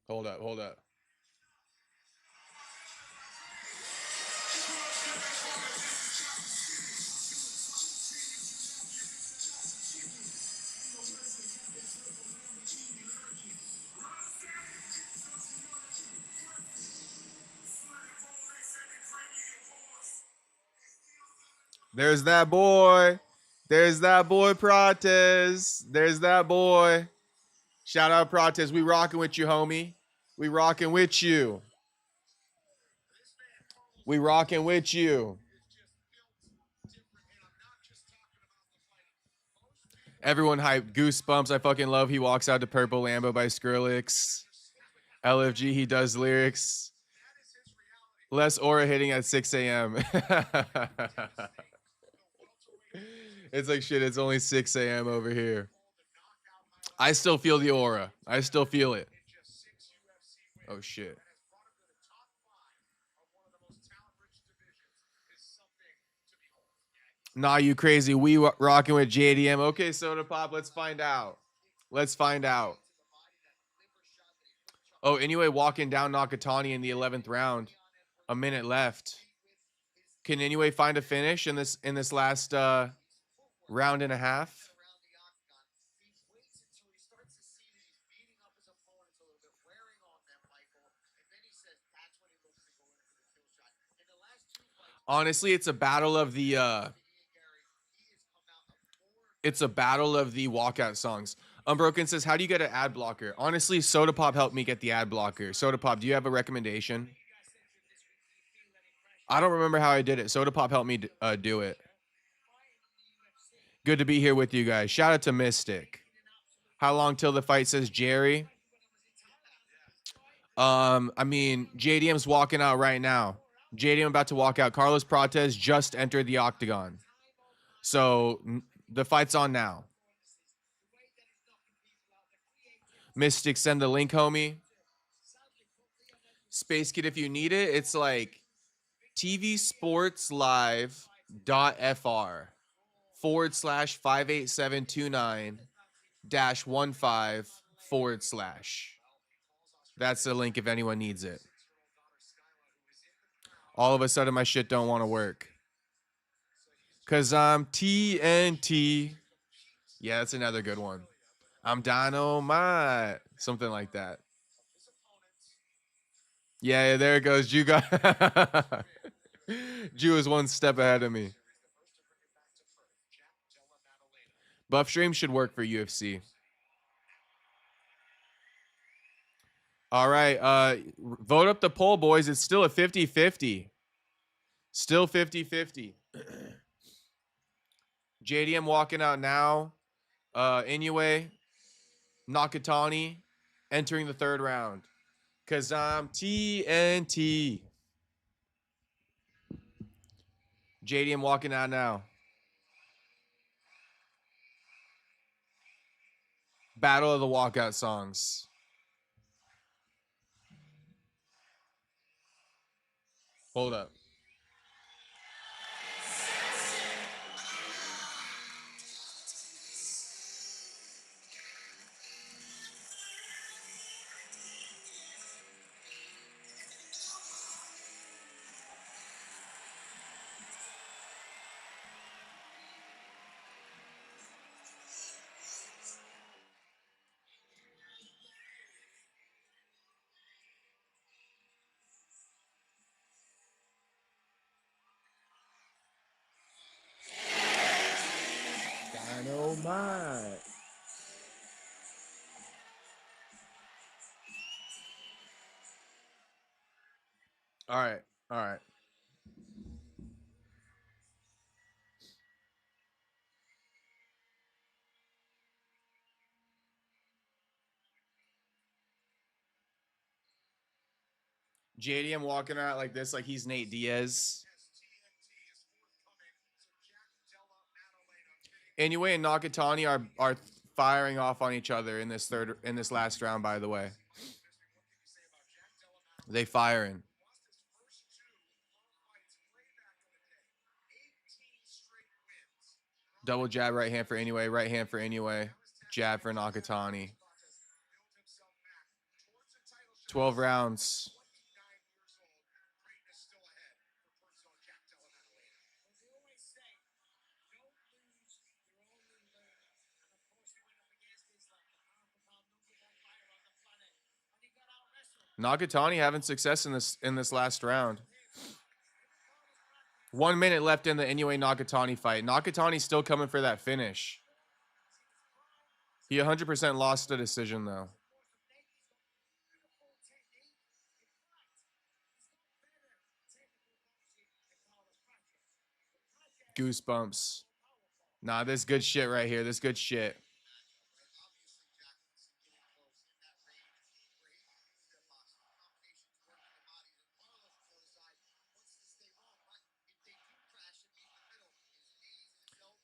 Hold up, hold up. There's that boy. There's that boy, Protesz. There's that boy. Shout out, Protesz. We rocking with you, homie. We rocking with you. We rocking with you. Everyone hype. Goosebumps. I fucking love. He walks out to Purple Lambo by Skrillex. LFG. He does lyrics. Less aura hitting at 6 a.m. It's like shit. It's only 6 a.m. over here. I still feel the aura. I still feel it. Oh shit. Nah, you crazy. We rocking with JDM. Okay, Soda Pop. Let's find out. Let's find out. Oh, anyway, walking down Nakatani in the 11th round. A minute left. Can Inoue find a finish in this last round and a half? Honestly, it's a battle of the walkout songs. Unbroken says, "How do you get an ad blocker?" Honestly, Soda Pop helped me get the ad blocker. Soda Pop, do you have a recommendation? I don't remember how I did it. Soda Pop helped me do it. Good to be here with you guys. Shout out to Mystic. How long till the fight, says Jerry? I mean, JDM's walking out right now. JDM about to walk out. Carlos Protesz just entered the octagon. So the fight's on now. Mystic, send the link, homie. Space Kid, if you need it, it's like tvsportslive.fr/58729-15/. That's the link if anyone needs it. All of a sudden, my shit don't want to work. Because I'm TNT. Yeah, that's another good one. I'm dynamite. Something like that. Yeah, there it goes. Jew got Jew is one step ahead of me. Buff stream should work for UFC. All right, vote up the poll, boys. It's still a 50-50. Still 50-50. JDM walking out now. Inoue, Nakatani entering the third round. Cause I'm TNT. JDM walking out now. Battle of the walkout songs. Hold up. Dynamite. All right. All right. JDM walking out like this, like he's Nate Diaz. Anyway, and Nakatani are firing off on each other in this last round. By the way, they firing. Double jab, right hand for Inoue, right hand for Inoue, jab for Nakatani. 12 rounds. Nakatani having success in this last round. 1 minute left in the Inoue Nakatani fight. Nakatani's still coming for that finish. He 100% lost the decision though. Goosebumps. Nah, this good shit right here. This good shit.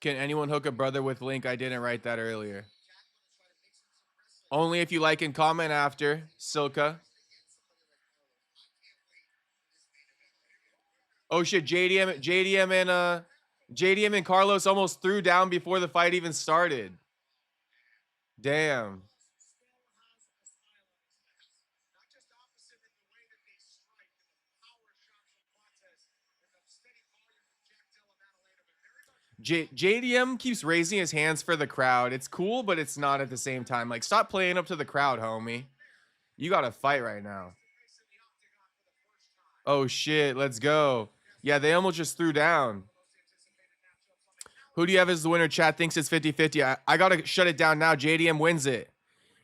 Can anyone hook a brother with link? I didn't write that earlier. Only if you like and comment after, Silka. Oh shit, JDM and Carlos almost threw down before the fight even started. Damn. JDM keeps raising his hands for the crowd. It's cool, but it's not at the same time. Like, stop playing up to the crowd, homie. You got to fight right now. Oh, shit. Let's go. Yeah, they almost just threw down. Who do you have as the winner? Chat thinks it's 50-50. I got to shut it down now. JDM wins it.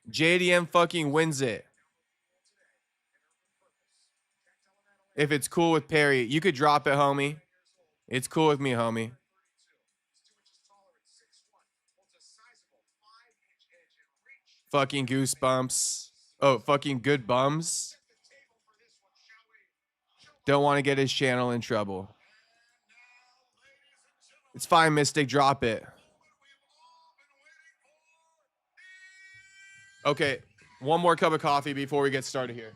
JDM fucking wins it. If it's cool with Perry, you could drop it, homie. It's cool with me, homie. Fucking goosebumps. Oh, fucking good bums. Don't want to get his channel in trouble. It's fine, Mystic. Drop it. Okay, one more cup of coffee before we get started here.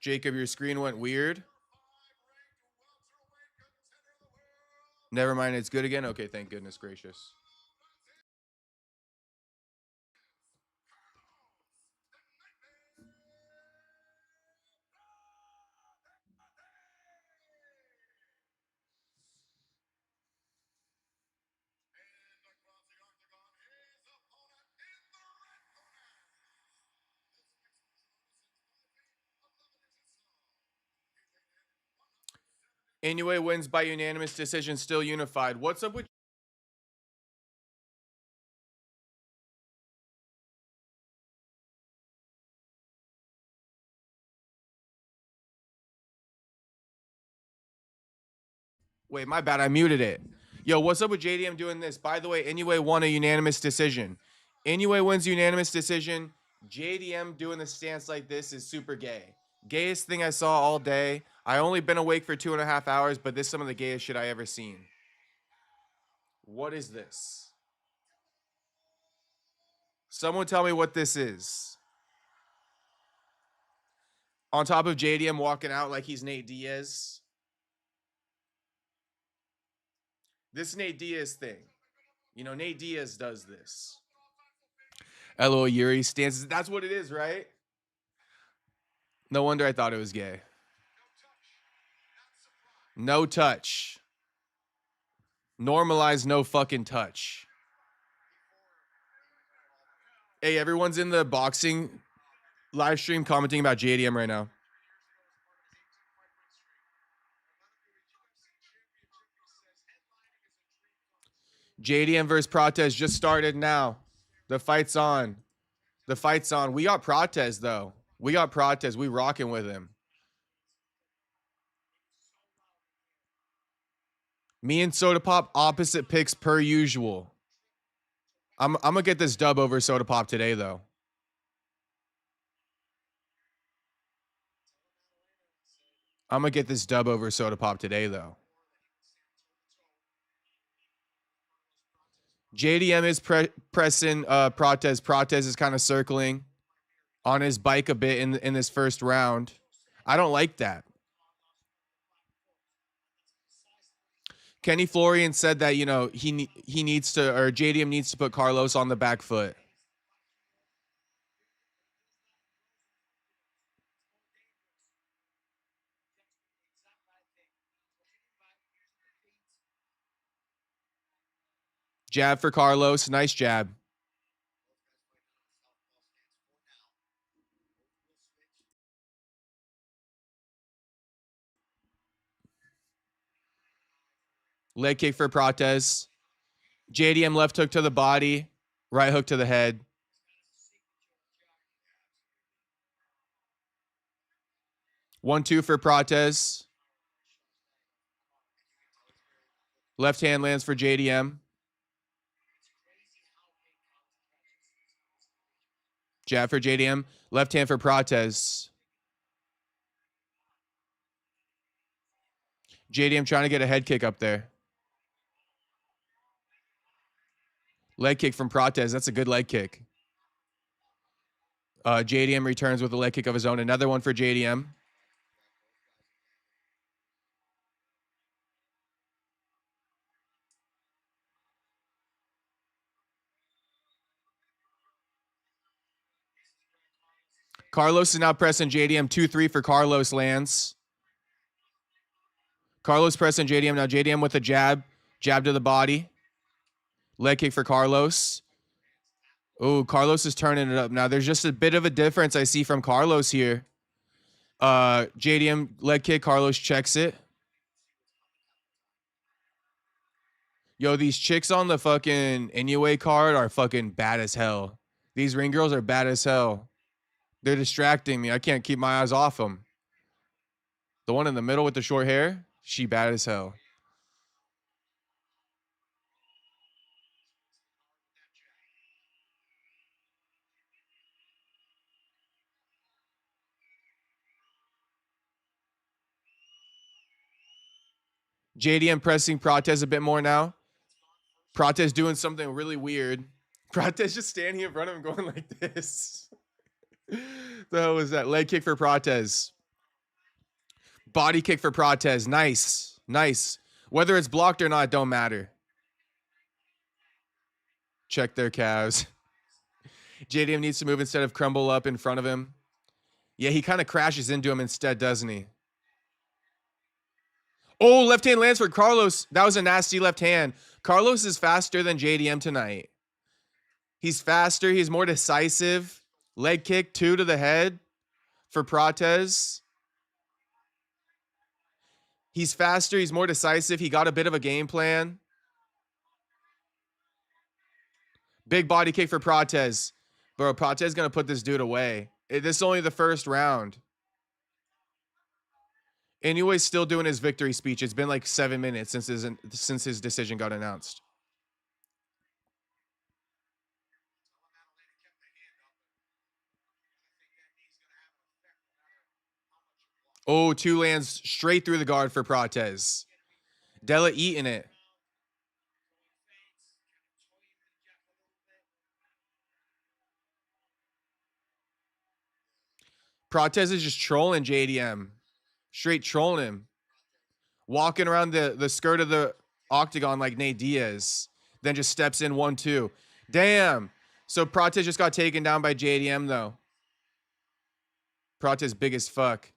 Jacob, your screen went weird. Never mind, it's good again? Okay, thank goodness gracious. Inuway wins by unanimous decision, still unified. What's up with... Wait, my bad. I muted it. Yo, what's up with JDM doing this? By the way, Inuway won a unanimous decision. Inuway wins unanimous decision. JDM doing the stance like this is super gay. Gayest thing I saw all day. I only been awake for 2.5 hours, but this is some of the gayest shit I ever seen. What is this? Someone tell me what this is. On top of JDM walking out like he's Nate Diaz. This Nate Diaz thing. You know, Nate Diaz does this. LOL Yuri stances. That's what it is, right? No wonder I thought it was gay. No touch. Normalize no fucking touch. Hey, everyone's in the boxing live stream commenting about JDM right now. JDM versus Protesz just started now. The fight's on. The fight's on. We got Protesz, though. We got Protesz. We rocking with him. Me and Soda Pop, opposite picks per usual. I'm going to get this dub over Soda Pop today, though. I'm going to get this dub over Soda Pop today, though. JDM is pressing Protesz. Protesz is kind of circling on his bike a bit in this first round. I don't like that. Kenny Florian said that, you know, he needs to, or JDM needs to put Carlos on the back foot. Jab for Carlos. Nice jab. Leg kick for Protesz. JDM left hook to the body. Right hook to the head. One-two for Protesz. Left hand lands for JDM. Jab for JDM. Left hand for Protesz. JDM trying to get a head kick up there. Leg kick from Protesz. That's a good leg kick. JDM returns with a leg kick of his own. Another one for JDM. Carlos is now pressing JDM. 2-3 for Carlos lands. Carlos pressing JDM. Now JDM with a jab. Jab to the body. Leg kick for Carlos. Oh, Carlos is turning it up. Now, there's just a bit of a difference I see from Carlos here. JDM leg kick. Carlos checks it. Yo, these chicks on the fucking Inuway card are fucking bad as hell. These ring girls are bad as hell. They're distracting me. I can't keep my eyes off them. The one in the middle with the short hair, she bad as hell. JDM pressing Protesz a bit more now. Protesz doing something really weird. Protesz just standing in front of him going like this. The hell was that? Leg kick for Protesz. Body kick for Protesz. Nice. Nice. Whether it's blocked or not, don't matter. Check their calves. JDM needs to move instead of crumble up in front of him. Yeah, he kind of crashes into him instead, doesn't he? Oh, left hand lands for Carlos. That was a nasty left hand. Carlos is faster than JDM tonight. He's faster. He's more decisive. Leg kick, 2 to the head for Protesz. He's faster. He's more decisive. He got a bit of a game plan. Big body kick for Protesz. Bro, Protesz is going to put this dude away. This is only the first round. Inuway's still doing his victory speech. It's been like 7 minutes since his decision got announced. Oh, 2 lands straight through the guard for Protesz. Della eating it. Protesz is just trolling JDM. Straight trolling him. Walking around the skirt of the octagon like Nate Diaz. Then just steps in 1-2. Damn. So Protesz just got taken down by JDM though. Protesz big as fuck.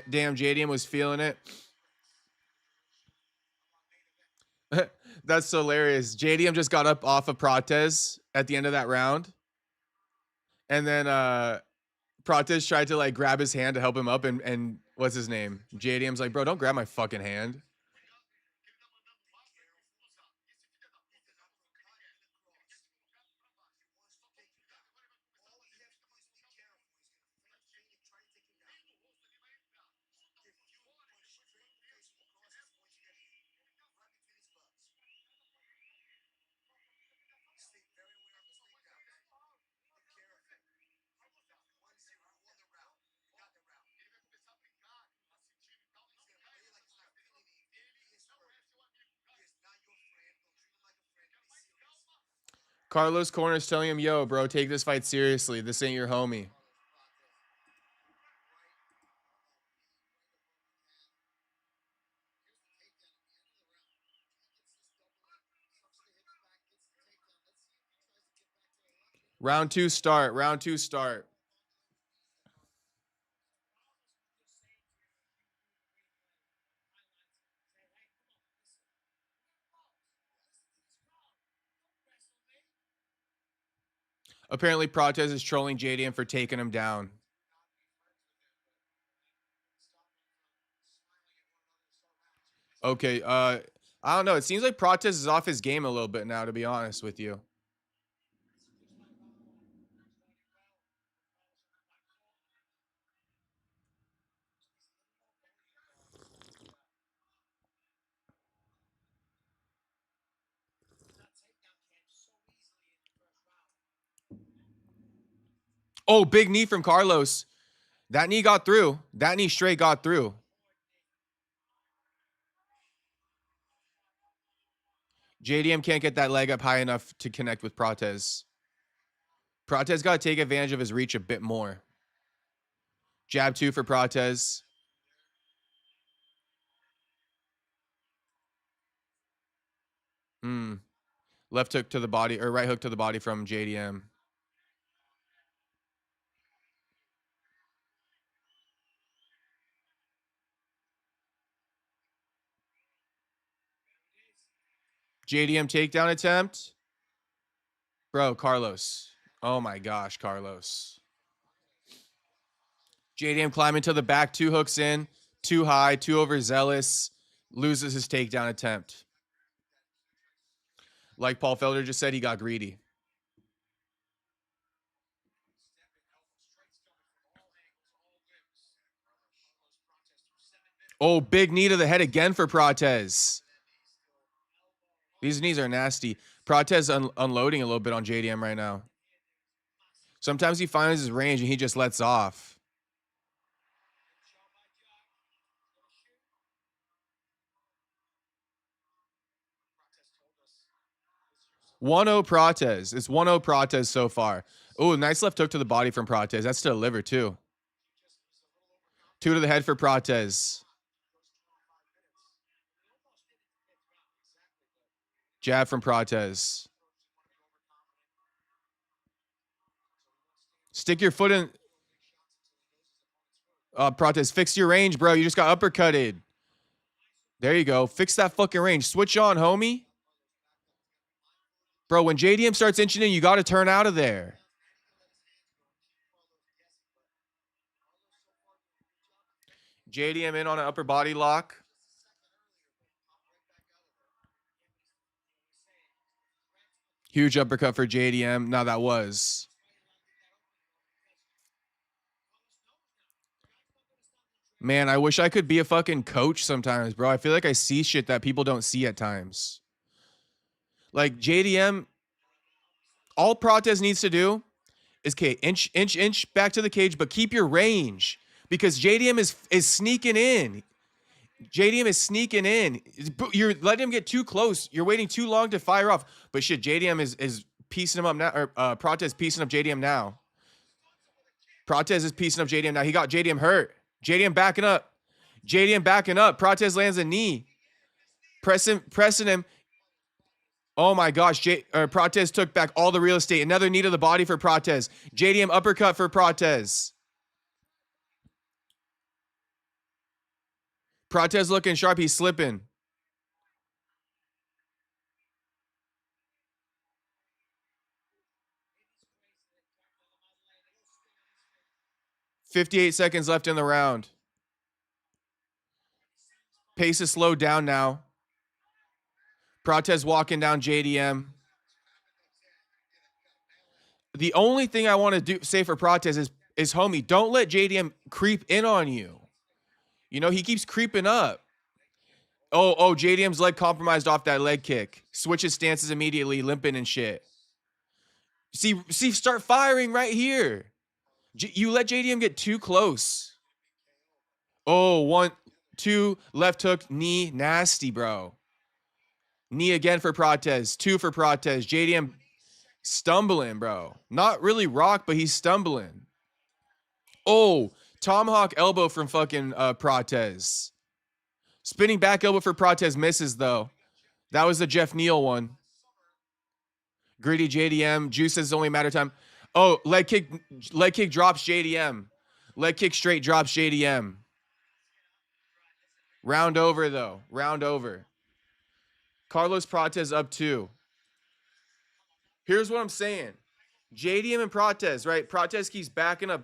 Damn, JDM was feeling it. That's hilarious. JDM just got up off of Protesz at the end of that round. And then Protesz tried to like grab his hand to help him up and what's his name? JDM's like, bro, don't grab my fucking hand. Carlos Corner's telling him, yo, bro, take this fight seriously. This ain't your homie. Round 2 start. Round 2 start. Apparently, Protesz is trolling JDM for taking him down. Okay, I don't know. It seems like Protesz is off his game a little bit now, to be honest with you. Oh, big knee from Carlos. That knee got through. That knee straight got through. JDM can't get that leg up high enough to connect with Protesz. Protesz got to take advantage of his reach a bit more. Jab 2 for Protesz. Left hook to the body, or right hook to the body from JDM. JDM takedown attempt. Bro, Carlos. Oh my gosh, Carlos. JDM climbing to the back, 2 hooks in, too high, too overzealous, loses his takedown attempt. Like Paul Felder just said, he got greedy. Oh, big knee to the head again for Protesz. These knees are nasty. Protesz unloading a little bit on JDM right now. Sometimes he finds his range and he just lets off. 1-0 Protesz. It's 1-0 Protesz so far. Oh, nice left hook to the body from Protesz. That's to the liver, too. 2 to the head for Protesz. Jab from Protesz. Stick your foot in. Protesz, fix your range, bro. You just got uppercutted. There you go. Fix that fucking range. Switch on, homie. Bro, when JDM starts inching in, you got to turn out of there. JDM in on an upper body lock. Huge uppercut for JDM. Now that was. Man, I wish I could be a fucking coach sometimes, bro. I feel like I see shit that people don't see at times. Like JDM, all Protesz needs to do is inch back to the cage, but keep your range because JDM is sneaking in. JDM is sneaking in. You're letting him get too close. You're waiting too long to fire off. But shit, JDM is piecing him up now. Or Protesz piecing up JDM now. Protesz is piecing up JDM now. He got JDM hurt. JDM backing up. JDM backing up. Protesz lands a knee. Pressing him. Oh my gosh. Protesz took back all the real estate. Another knee to the body for Protesz. JDM uppercut for Protesz. Protesz looking sharp. He's slipping. .58 seconds left in the round. Pace is slowed down now. Protesz walking down JDM. The only thing I want to say for Protesz is homie, don't let JDM creep in on you. You know, he keeps creeping up. Oh, JDM's leg compromised off that leg kick. Switches stances immediately, limping and shit. See, start firing right here. You let JDM get too close. Oh, 1, 2, left hook, knee, nasty, bro. Knee again for Protesz, 2 for Protesz. JDM stumbling, bro. Not really rock, but he's stumbling. Oh, tomahawk elbow from fucking Protesz. Spinning back elbow for Protesz misses, though. That was the Jeff Neal one. Greedy JDM. Juice says it's only a matter of time. Oh, leg kick drops JDM. Leg kick straight drops JDM. Round over, though. Round over. Carlos Protesz up 2. Here's what I'm saying. JDM and Protesz, right? Protesz keeps backing up.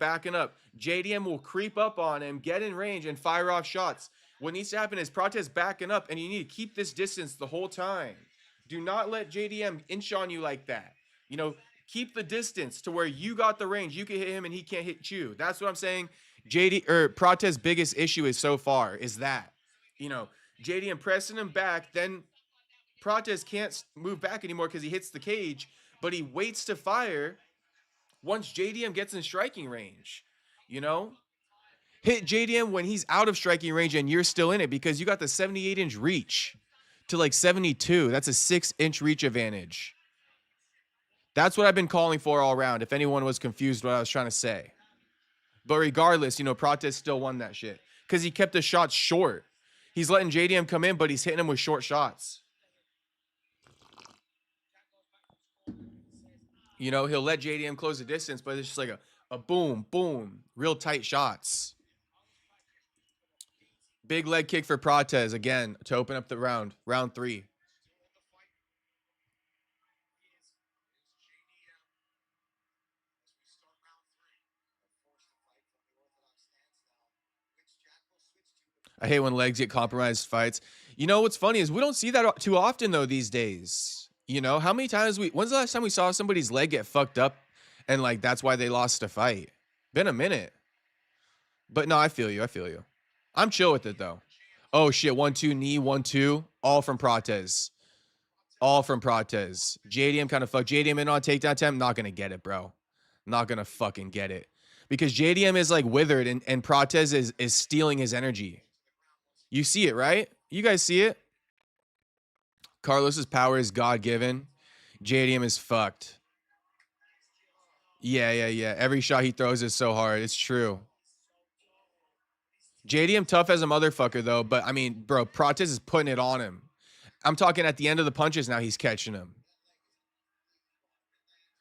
JDM will creep up on him, get in range, and fire off shots. What needs to happen is Protesz backing up, and you need to keep this distance the whole time. Do not let JDM inch on you like that. You know, keep the distance to where you got the range. You can hit him, and he can't hit you. That's what I'm saying. Protesz's biggest issue is so far is that, you know, JDM pressing him back, then Protesz can't move back anymore because he hits the cage, but he waits to fire once JDM gets in striking range. You know, hit JDM when he's out of striking range and you're still in it because you got the 78-inch reach to like 72. That's a 6-inch reach advantage. That's what I've been calling for all around, if anyone was confused what I was trying to say. But regardless, you know, Protesz still won that shit because he kept the shots short. He's letting JDM come in, but he's hitting him with short shots. You know, he'll let JDM close the distance, but it's just like a boom, boom, real tight shots. Big leg kick for Protesz again to open up the round 3. I hate when legs get compromised fights. You know, what's funny is we don't see that too often, though, these days. You know, how many times when's the last time we saw somebody's leg get fucked up and, like, that's why they lost a fight? Been a minute. But, no, I feel you. I'm chill with it, though. Oh, shit. 1-2 knee, 1-2. All from Protesz. All from Protesz. JDM kind of fucked. JDM in on takedown attempt. Not going to get it, bro. Not going to fucking get it. Because JDM is like withered and Protesz is stealing his energy. You see it, right? You guys see it? Carlos's power is God-given. JDM is fucked. Yeah. Every shot he throws is so hard. It's true. JDM tough as a motherfucker, though. But, I mean, bro, Protesz is putting it on him. I'm talking at the end of the punches now, he's catching him.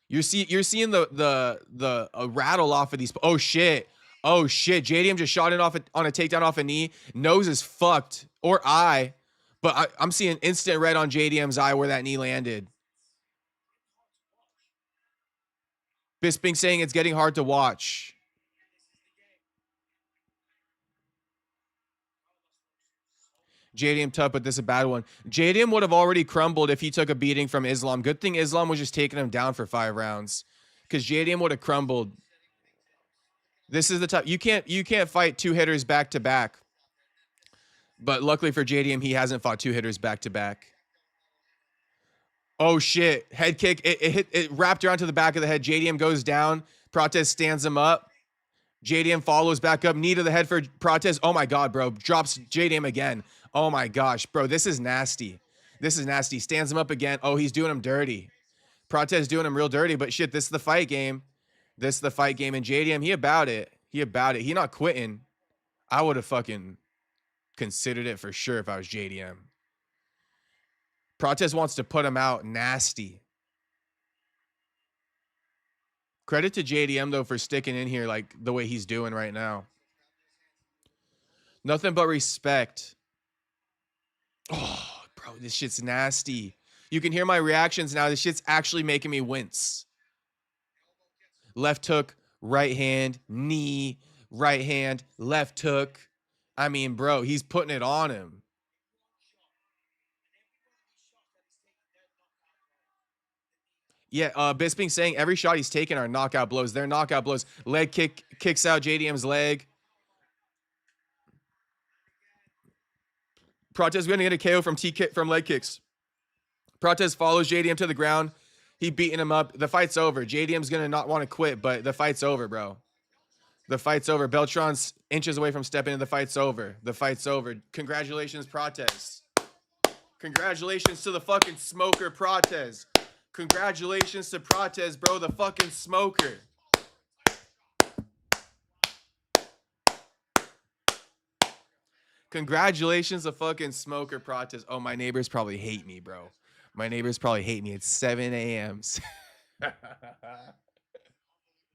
You're seeing the rattle off of these. Oh, shit. JDM just shot it off on a takedown off a knee. Nose is fucked. Or eye. But I'm seeing instant red on JDM's eye where that knee landed. Bisping saying it's getting hard to watch. JDM tough, but this is a bad one. JDM would have already crumbled if he took a beating from Islam. Good thing Islam was just taking him down for 5 rounds. Because JDM would have crumbled. This is the tough. You can't fight 2 hitters back to back. But luckily for JDM, he hasn't fought 2 hitters back to back. Oh shit. Head kick. It wrapped around to the back of the head. JDM goes down. Protesz stands him up. JDM follows back up. Knee to the head for Protesz. Oh my god, bro. Drops JDM again. Oh my gosh, bro. This is nasty. This is nasty. Stands him up again. Oh, he's doing him dirty. Protesz doing him real dirty, but shit, this is the fight game. This is the fight game. And JDM, he about it. He not quitting. I would have fucking considered it for sure if I was JDM. Protesz wants to put him out nasty. Credit to JDM, though, for sticking in here like the way he's doing right now. Nothing but respect. Oh, bro, this shit's nasty. You can hear my reactions now. This shit's actually making me wince. Left hook, right hand, knee, right hand, left hook. I mean, bro, he's putting it on him. Yeah, Bisping saying every shot he's taking are knockout blows. They're knockout blows. Leg kick kicks out JDM's leg. Protesz going to get a KO from leg kicks. Protesz follows JDM to the ground. He beating him up. The fight's over. JDM's going to not want to quit, but the fight's over, bro. The fight's over. Beltran's inches away from stepping in. The fight's over. The fight's over. Congratulations, Protesz. Congratulations to the fucking smoker, Protesz. Congratulations to Protesz, bro, the fucking smoker. Congratulations to fucking smoker, Protesz. Oh, my neighbors probably hate me, bro. My neighbors probably hate me. It's 7 a.m.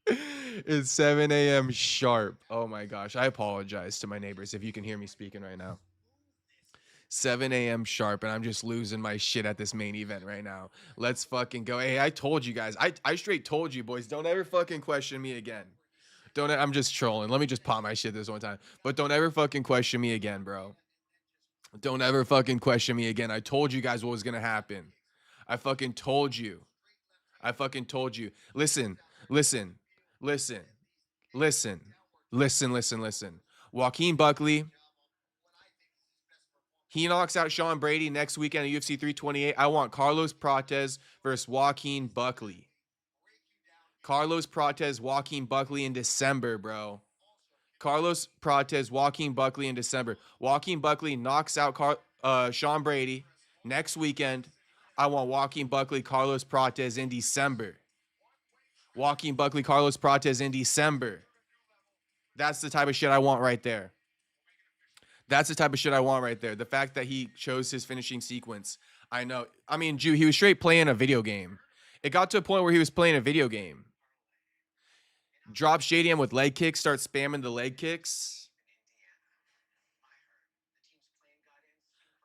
It's 7 a.m. sharp. Oh my gosh. I apologize to my neighbors if you can hear me speaking right now. 7 a.m. sharp, and I'm just losing my shit at this main event right now. Let's fucking go. Hey, I told you guys. I straight told you, boys. Don't ever fucking question me again. I'm just trolling. Let me just pop my shit this one time. But don't ever fucking question me again, bro. Don't ever fucking question me again. I told you guys what was going to happen. I fucking told you. I fucking told you. Listen. Joaquin Buckley. He knocks out Sean Brady next weekend at UFC 328. I want Carlos Protesz versus Joaquin Buckley. Carlos Protesz, Joaquin Buckley in December, bro. Carlos Protesz, Joaquin Buckley in December. Joaquin Buckley knocks out Sean Brady next weekend. I want Joaquin Buckley, Carlos Protesz in December. Joaquin Buckley, Carlos Protesz in December. That's the type of shit I want right there. That's the type of shit I want right there. The fact that he chose his finishing sequence. I know. I mean, Jew, he was straight playing a video game. It got to a point where he was playing a video game. Drops JDM with leg kicks, starts spamming the leg kicks.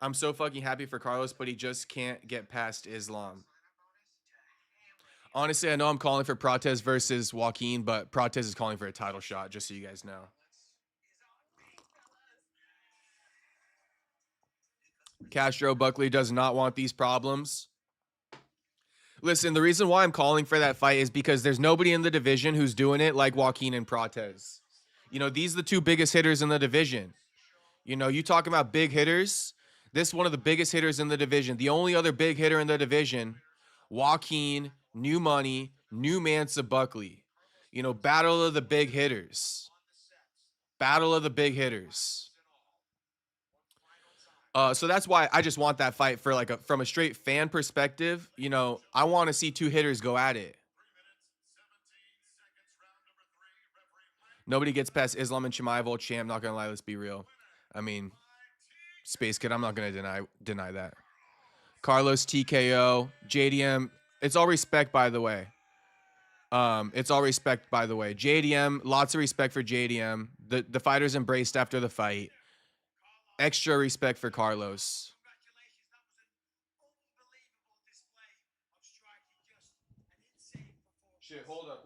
I'm so fucking happy for Carlos, but he just can't get past Islam. Honestly, I know I'm calling for Protesz versus Joaquin, but Protesz is calling for a title shot, just so you guys know. Castro Buckley does not want these problems. Listen, the reason why I'm calling for that fight is because there's nobody in the division who's doing it like Joaquin and You know, these are the two biggest hitters in the division. You know, you talking about big hitters. This is one of the biggest hitters in the division. The only other big hitter in the division, Joaquin, new money, new Mansa Buckley. You know, battle of the big hitters. Battle of the big hitters. So that's why I just want that fight for like from a straight fan perspective. You know, I want to see two hitters go at it. Nobody gets past Islam and Chimaev, old champ. Not gonna lie, let's be real. I mean, Space Kid, I'm not gonna deny that. Carlos TKO, JDM. It's all respect, by the way. It's all respect, by the way. JDM, lots of respect for JDM. The fighters embraced after the fight. Extra respect for Carlos. Shit, hold up.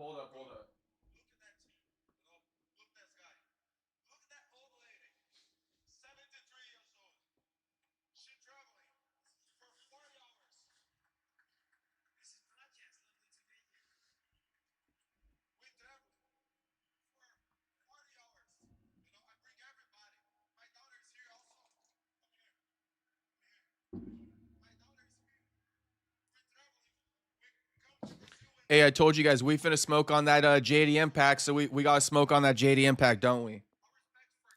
Hey, I told you guys we finna smoke on that JDM pack, so we gotta smoke on that JDM pack, don't we?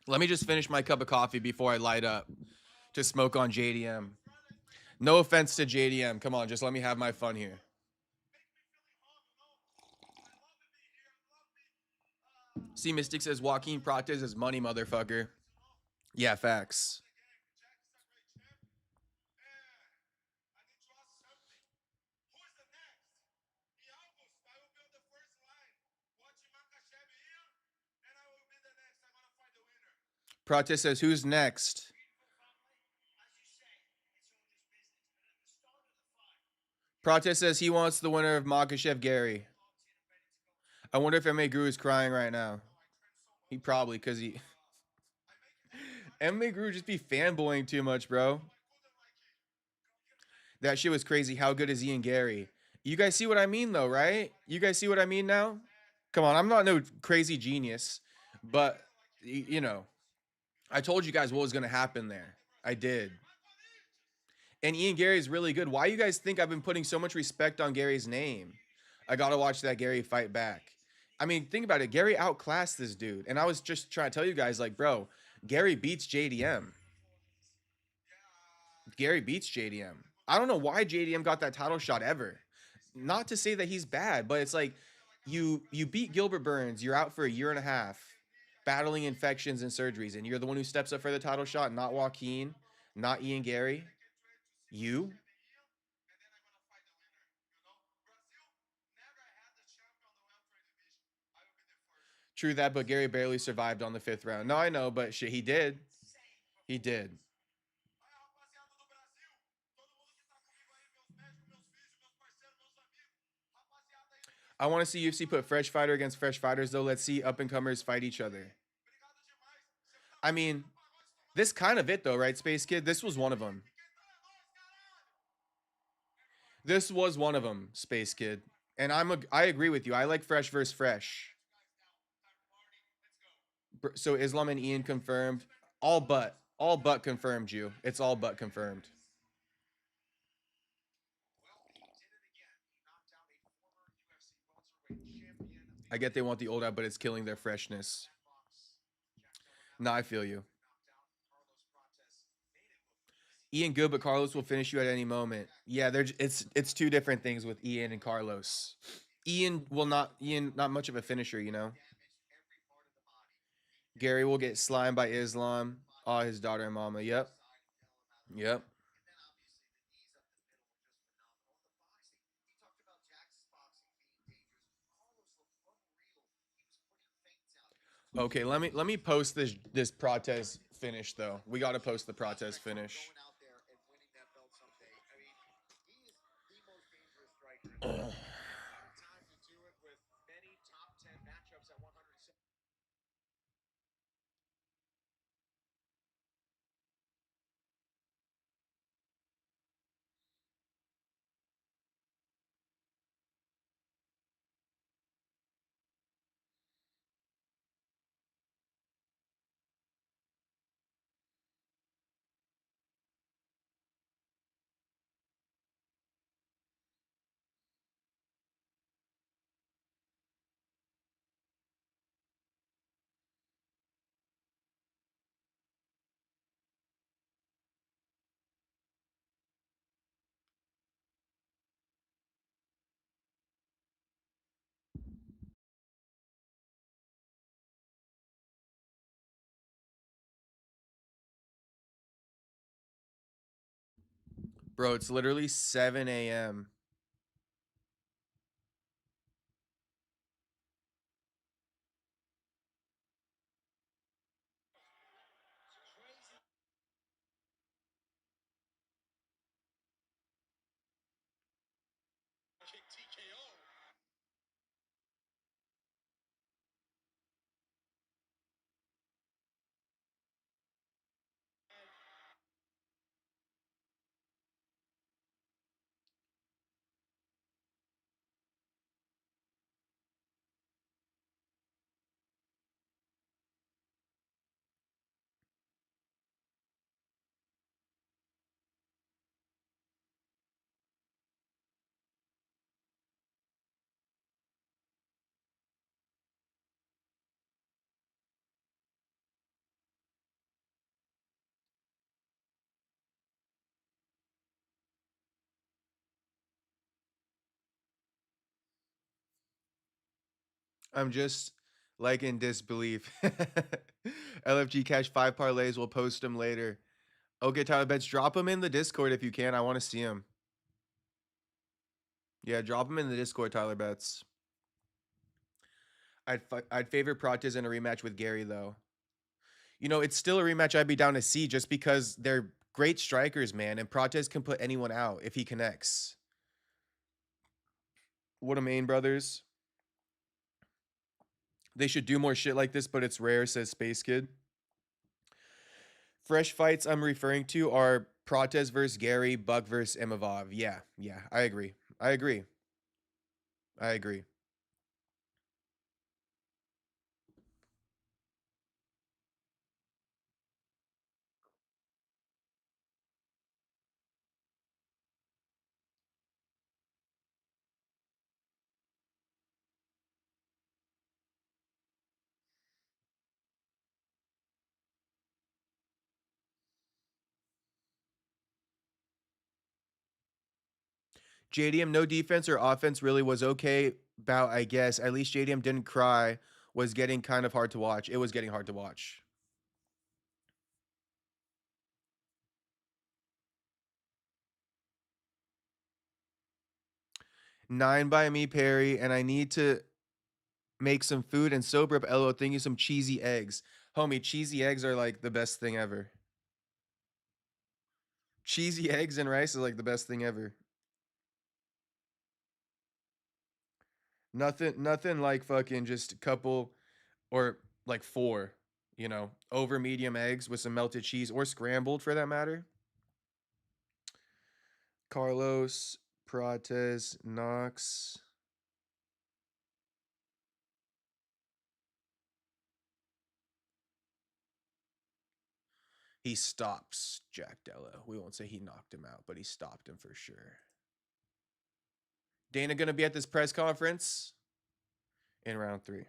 Let me just finish my cup of coffee before I light up to smoke on JDM. No offense to JDM. Come on, just let me have my fun here. See, Mystic says Joaquin Prates is money, motherfucker. Yeah, facts. Protest says, who's next? Protest says he wants the winner of Makhachev Gary. I wonder if MMA Guru is crying right now. He probably, because he... MMA Guru just be fanboying too much, bro. That shit was crazy. How good is Ian Gary? You guys see what I mean, though, right? You guys see what I mean now? Come on, I'm not no crazy genius, but, you know, I told you guys what was going to happen there. I did. And Ian Gary is really good. Why you guys think I've been putting so much respect on Gary's name? I got to watch that Gary fight back. I mean, think about it. Gary outclassed this dude. And I was just trying to tell you guys, like, bro, Gary beats JDM. Gary beats JDM. I don't know why JDM got that title shot ever. Not to say that he's bad, but it's like you beat Gilbert Burns. You're out for a year and a half, battling infections and surgeries, and you're the one who steps up for the title shot, not Joaquin, not Ian Gary. You? True that, but Gary barely survived on the 5th round. No, I know, but shit, he did. He did. I want to see UFC put fresh fighter against fresh fighters, though. Let's see up and comers fight each other. I mean, this kind of it, though, right, Space Kid? This was one of them. This was one of them, Space Kid. And I agree with you. I like fresh versus fresh. So Islam and Ian confirmed. All but confirmed you. It's all but confirmed. I get they want the old out, but it's killing their freshness. No, I feel you. Ian good, but Carlos will finish you at any moment. Yeah, it's two different things with Ian and Carlos. Ian not much of a finisher, you know. Gary will get slimed by Islam. Oh, his daughter and mama. Yep. Yep. Okay, let me post this Protesz finish though. We got to post the Protesz finish. Bro, it's literally 7 a.m. I'm just like in disbelief. LFG Cash 5 parlays. We'll post them later. Okay, Tyler Betts, drop them in the Discord if you can. I want to see them. Yeah, drop them in the Discord, Tyler Betts. I'd favor Protesz in a rematch with Gary though. You know, it's still a rematch I'd be down to see just because they're great strikers, man, and Protesz can put anyone out if he connects. What a main brothers. They should do more shit like this, but it's rare, says Space Kid. Fresh fights I'm referring to are Protesz versus Gary, Buck versus Imavov. Yeah, I agree. I agree. I agree. JDM, no defense or offense really was okay about, I guess. At least JDM didn't cry. Was getting kind of hard to watch. It was getting hard to watch. 9 by me, Perry, and I need to make some food and sober up Elliott thinking some cheesy eggs. Homie, cheesy eggs are like the best thing ever. Cheesy eggs and rice is like the best thing ever. Nothing like fucking just a couple or like 4, over medium eggs with some melted cheese or scrambled for that matter. Carlos, Protesz, Knox. He stops Jack Della. We won't say he knocked him out, but he stopped him for sure. Dana gonna be at this press conference in round 3.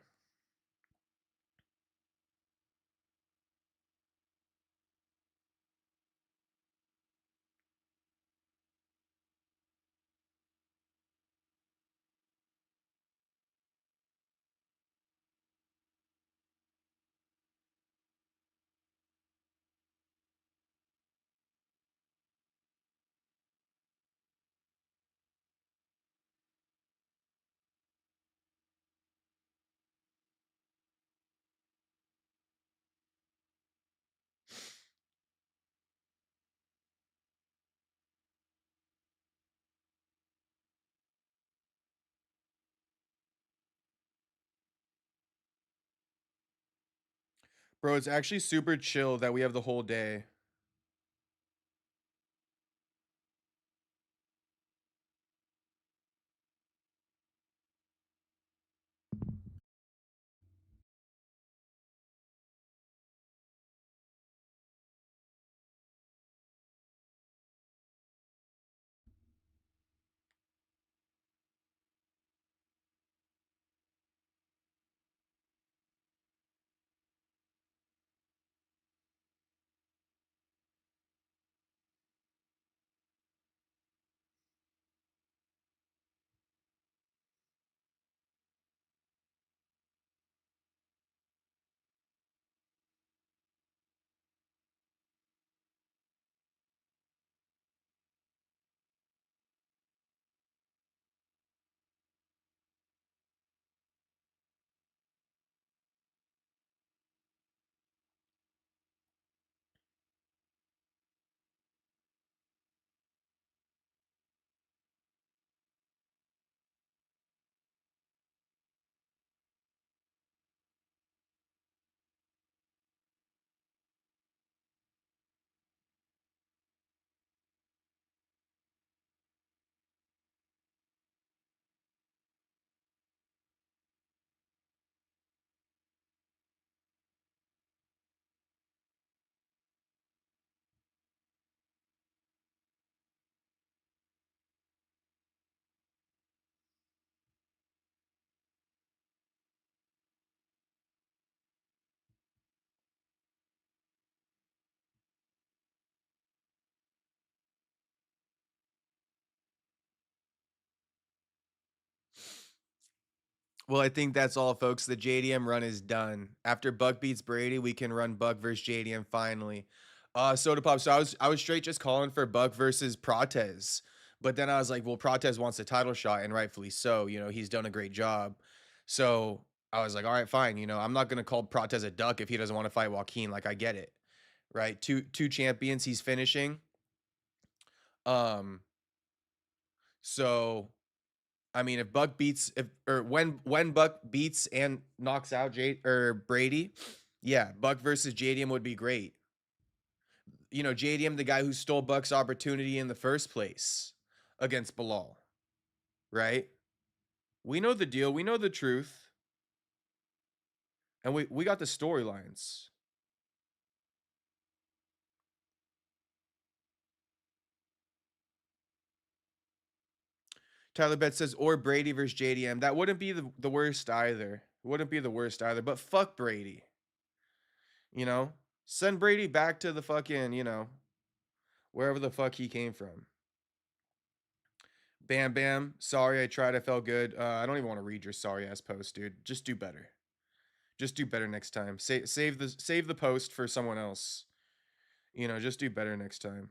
Bro, it's actually super chill that we have the whole day. Well, I think that's all, folks. The JDM run is done. After Buck beats Brady, we can run Buck versus JDM finally. Soda Pop. So I was straight just calling for Buck versus Protesz. But then I was like, well, Protesz wants a title shot, and rightfully so. You know, he's done a great job. So I was like, all right, fine. You know, I'm not gonna call Protesz a duck if he doesn't want to fight Joaquin. Like, I get it. Right? Two champions he's finishing. Um, so I mean, if Buck beats if or when Buck beats and knocks out Jade or Brady, yeah, Buck versus JDM would be great. You know, JDM, the guy who stole Buck's opportunity in the first place against Bilal, right? We know the deal, we know the truth, and we got the storylines. Tyler Bet says, or Brady versus JDM. That wouldn't be the worst either. Wouldn't be the worst either. But fuck Brady. You know? Send Brady back to the fucking, you know, wherever the fuck he came from. Bam Bam, sorry I tried. I felt good. I don't even want to read your sorry ass post, dude. Just do better. Just do better next time. Save the post for someone else. You know, just do better next time.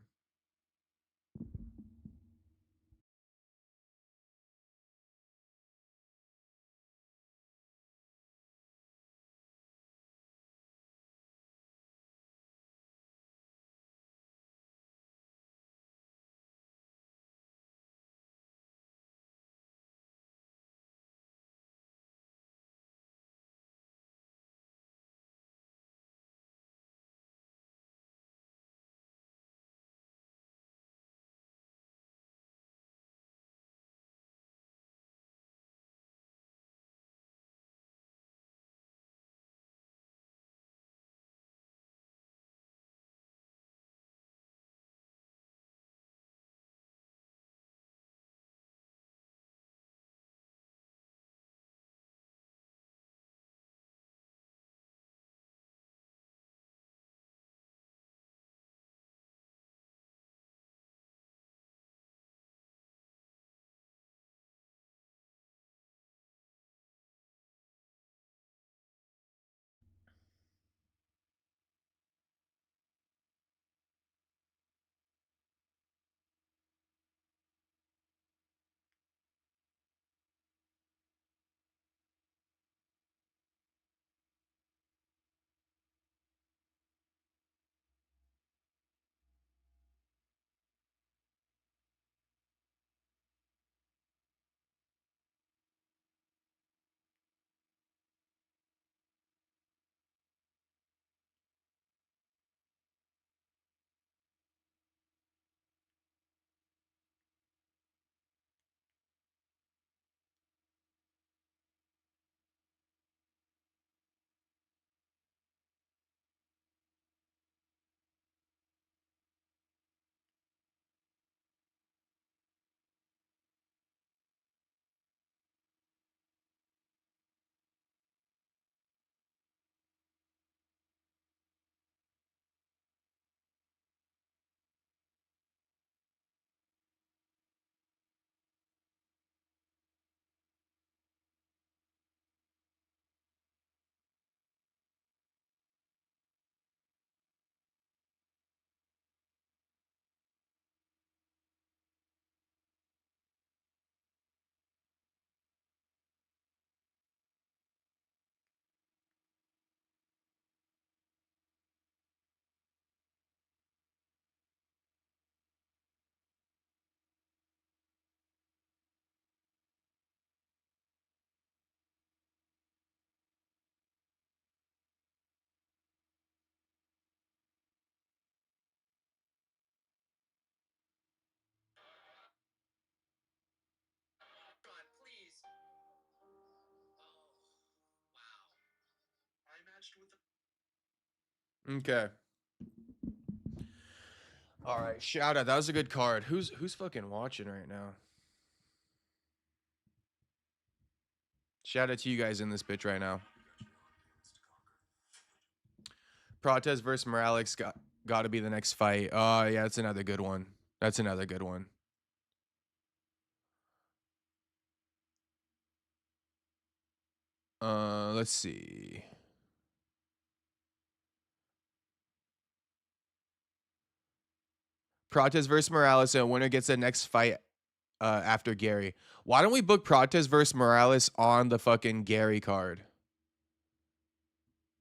Okay. All right. Shout out. That was a good card. Who's fucking watching right now? Shout out to you guys in this bitch right now. Protez versus Morales got to be the next fight. Oh, yeah, that's another good one. That's another good one. Let's see. Protesz versus Morales, and winner gets the next fight after Gary. Why don't we book Protesz versus Morales on the fucking Gary card?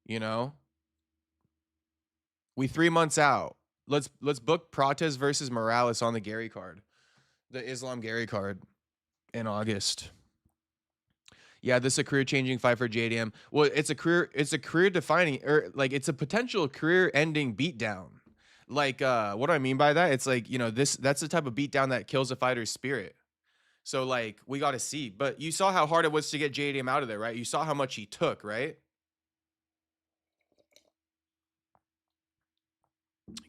You know, we 3 months out. Let's book Protesz versus Morales on the Gary card, the Islam Gary card in August. Yeah, this is a career-changing fight for JDM. Well, it's a career-defining, or like it's a potential career-ending beatdown. Like, what do I mean by that? It's like, you know, that's the type of beatdown that kills a fighter's spirit. So like, we got to see. But you saw how hard it was to get JDM out of there, right? You saw how much he took, right?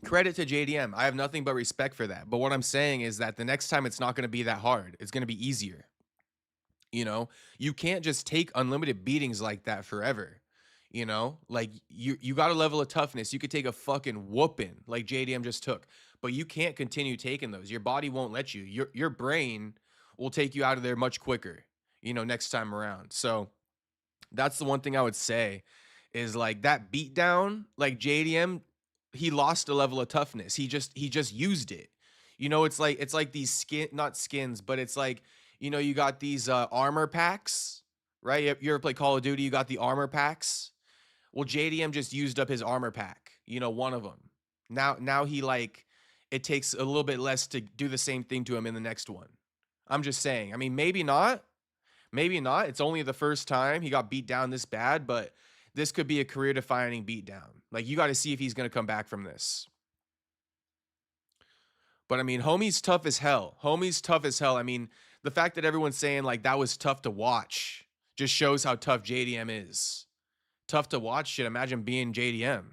Credit to JDM. I have nothing but respect for that. But what I'm saying is that the next time it's not going to be that hard. It's going to be easier. You know, you can't just take unlimited beatings like that forever. You know, like you got a level of toughness. You could take a fucking whooping like JDM just took, but you can't continue taking those. Your body won't let you. Your brain will take you out of there much quicker, you know, next time around. So that's the one thing I would say is like that beatdown, like JDM, he lost a level of toughness. He just used it. You know, it's like these not skins, but it's like, you know, you got these armor packs, right? You ever play Call of Duty? You got the armor packs. Well, JDM just used up his armor pack, you know, one of them. Now he like, it takes a little bit less to do the same thing to him in the next one. I'm just saying. I mean, maybe not. Maybe not. It's only the first time he got beat down this bad, but this could be a career-defining beatdown. Like, you got to see if he's going to come back from this. But I mean, homie's tough as hell. Homie's tough as hell. I mean, the fact that everyone's saying like that was tough to watch just shows how tough JDM is. Tough to watch. Shit, imagine being JDM.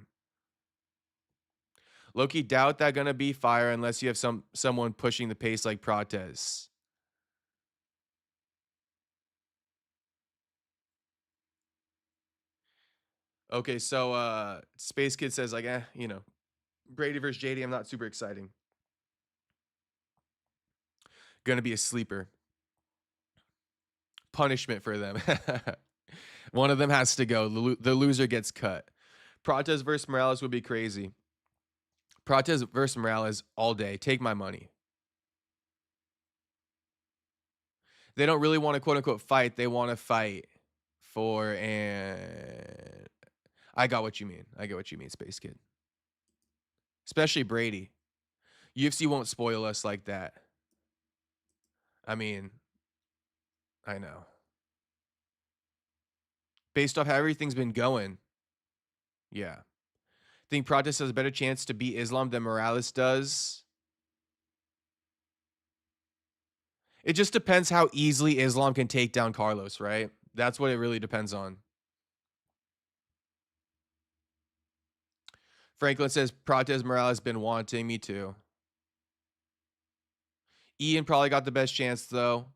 Low-key doubt that gonna be fire unless you have someone pushing the pace like Protesz. Okay, so Space Kid says like, you know, Brady versus JDM not super exciting. Gonna be a sleeper. Punishment for them. One of them has to go. The loser gets cut. Protesz versus Morales would be crazy. Protesz versus Morales all day. Take my money. They don't really want to quote unquote fight. They want to fight for an. I got what you mean. I get what you mean, Space Kid. Especially Brady. UFC won't spoil us like that. I mean, I know. Based off how everything's been going. Yeah. Think Protesz has a better chance to beat Islam than Morales does? It just depends how easily Islam can take down Carlos, right? That's what it really depends on. Franklin says, Protesz Morales been wanting me too. Ian probably got the best chance, though.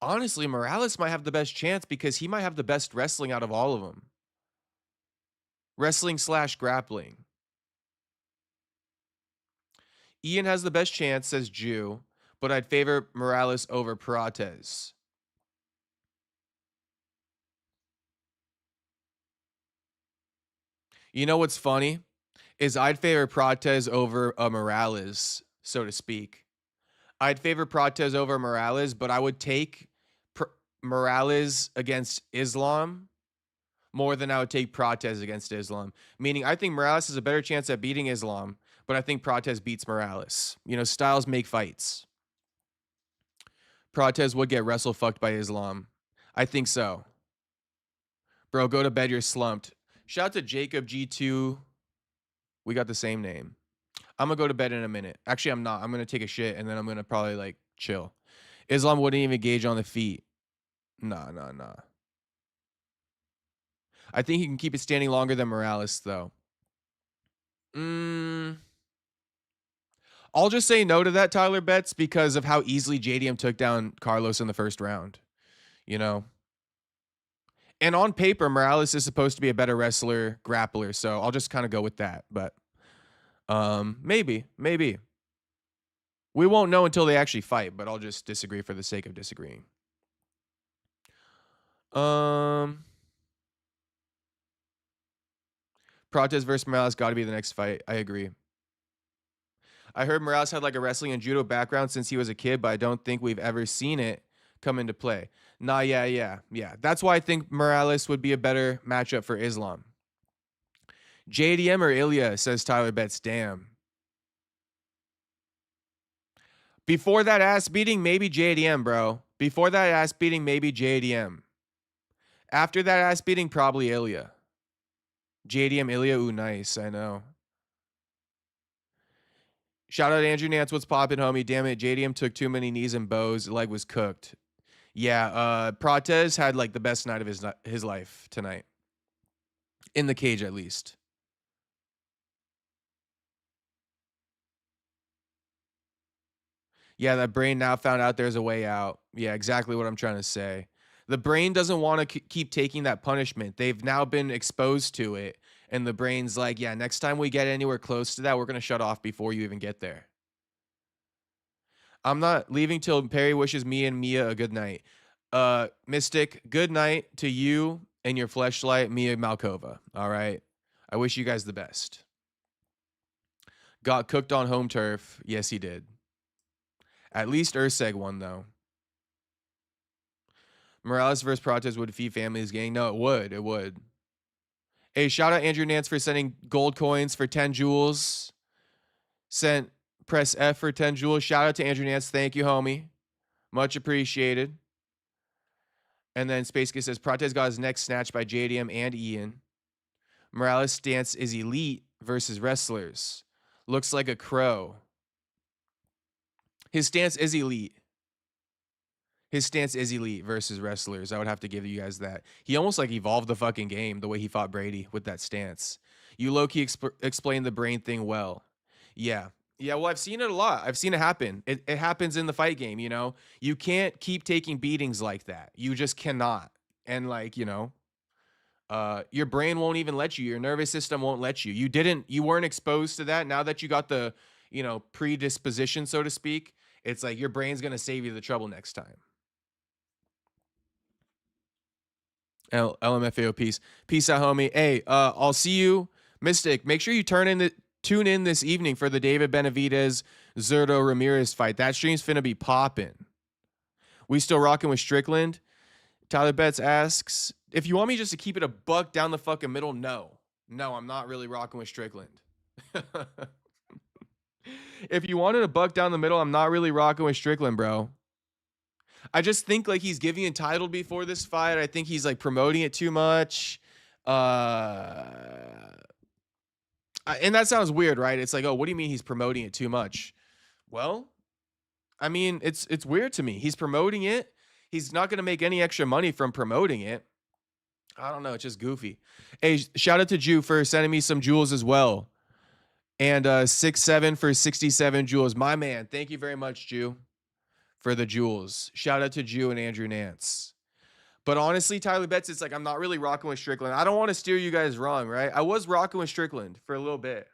Honestly, Morales might have the best chance because he might have the best wrestling out of all of them. Wrestling / grappling. Ian has the best chance, says Jew, but I'd favor Morales over Protesz. You know what's funny? Is I'd favor Protesz over Morales, so to speak. I'd favor Protesz over Morales, but I would take Morales against Islam more than I would take Protesz against Islam. Meaning, I think Morales has a better chance at beating Islam, but I think Protesz beats Morales. You know, styles make fights. Protesz would get wrestle fucked by Islam. I think so. Bro, go to bed, you're slumped. Shout out to Jacob G2. We got the same name. I'm going to go to bed in a minute. Actually, I'm not. I'm going to take a shit, and then I'm going to probably, like, chill. Islam wouldn't even gauge on the feet. Nah. I think he can keep it standing longer than Morales, though. I'll just say no to that, Tyler Betts, because of how easily JDM took down Carlos in the first round. You know? And on paper, Morales is supposed to be a better wrestler, grappler, so I'll just kind of go with that. But maybe. We won't know until they actually fight, but I'll just disagree for the sake of disagreeing. Protesz versus Morales got to be the next fight. I agree. I heard Morales had like a wrestling and judo background since he was a kid, but I don't think we've ever seen it come into play. Nah, yeah. That's why I think Morales would be a better matchup for Islam. JDM or Ilya, says Tyler Betts. Damn. Before that ass beating, maybe JDM, bro. Before that ass beating, maybe JDM. After that ass beating, probably Ilya. JDM, Ilya, ooh, nice. I know. Shout out Andrew Nance, what's poppin', homie? Damn it, JDM took too many knees and bows. Leg was cooked. Yeah, Protesz had like the best night of his life tonight. In the cage, at least. Yeah, that brain now found out there's a way out. Yeah, exactly what I'm trying to say. The brain doesn't want to keep taking that punishment. They've now been exposed to it. And the brain's like, yeah, next time we get anywhere close to that, we're going to shut off before you even get there. I'm not leaving till Perry wishes me and Mia a good night. Mystic, good night to you and your fleshlight, Mia Malkova. All right. I wish you guys the best. Got cooked on home turf. Yes, he did. At least Ersk won, though. Morales versus Protesz would defeat Families Gang. No, it would. It would. Hey, shout out Andrew Nance for sending gold coins for 10 jewels. Sent press F for 10 jewels. Shout out to Andrew Nance. Thank you, homie. Much appreciated. And then Space Kid says, Protesz got his neck snatched by JDM and Ian. Morales' stance is elite versus wrestlers. Looks like a crow. His stance is elite. His stance is elite versus wrestlers. I would have to give you guys that. He almost like evolved the fucking game the way he fought Brady with that stance. You low-key explained the brain thing well. Yeah. Yeah, well, I've seen it a lot. I've seen it happen. It happens in the fight game, you know? You can't keep taking beatings like that. You just cannot. And like, you know, your brain won't even let you. Your nervous system won't let you. You weren't exposed to that. Now that you got the, you know, predisposition, so to speak, it's like your brain's going to save you the trouble next time. LMFAO, peace out, homie. Hey, I'll see you, Mystic. Make sure you tune in this evening for the David Benavidez Zurdo Ramirez fight. That stream's finna be popping. We still rocking with Strickland? Tyler Betts asks, if you want me just to keep it a buck down the fucking middle, no, I'm not really rocking with Strickland. If you wanted a buck down the middle, I'm not really rocking with Strickland, bro. I just think like he's getting entitled before this fight. I think he's like promoting it too much. And that sounds weird, right? It's like, oh, what do you mean he's promoting it too much? Well, I mean, it's weird to me. He's promoting it. He's not going to make any extra money from promoting it. I don't know. It's just goofy. Hey, shout out to Jew for sending me some jewels as well. And 6-7 for 67 jewels. My man, thank you very much, Jew, for the jewels. Shout out to Jew and Andrew Nance. But honestly, Tyler Betts, it's like I'm not really rocking with Strickland. I don't want to steer you guys wrong, right? I was rocking with Strickland for a little bit.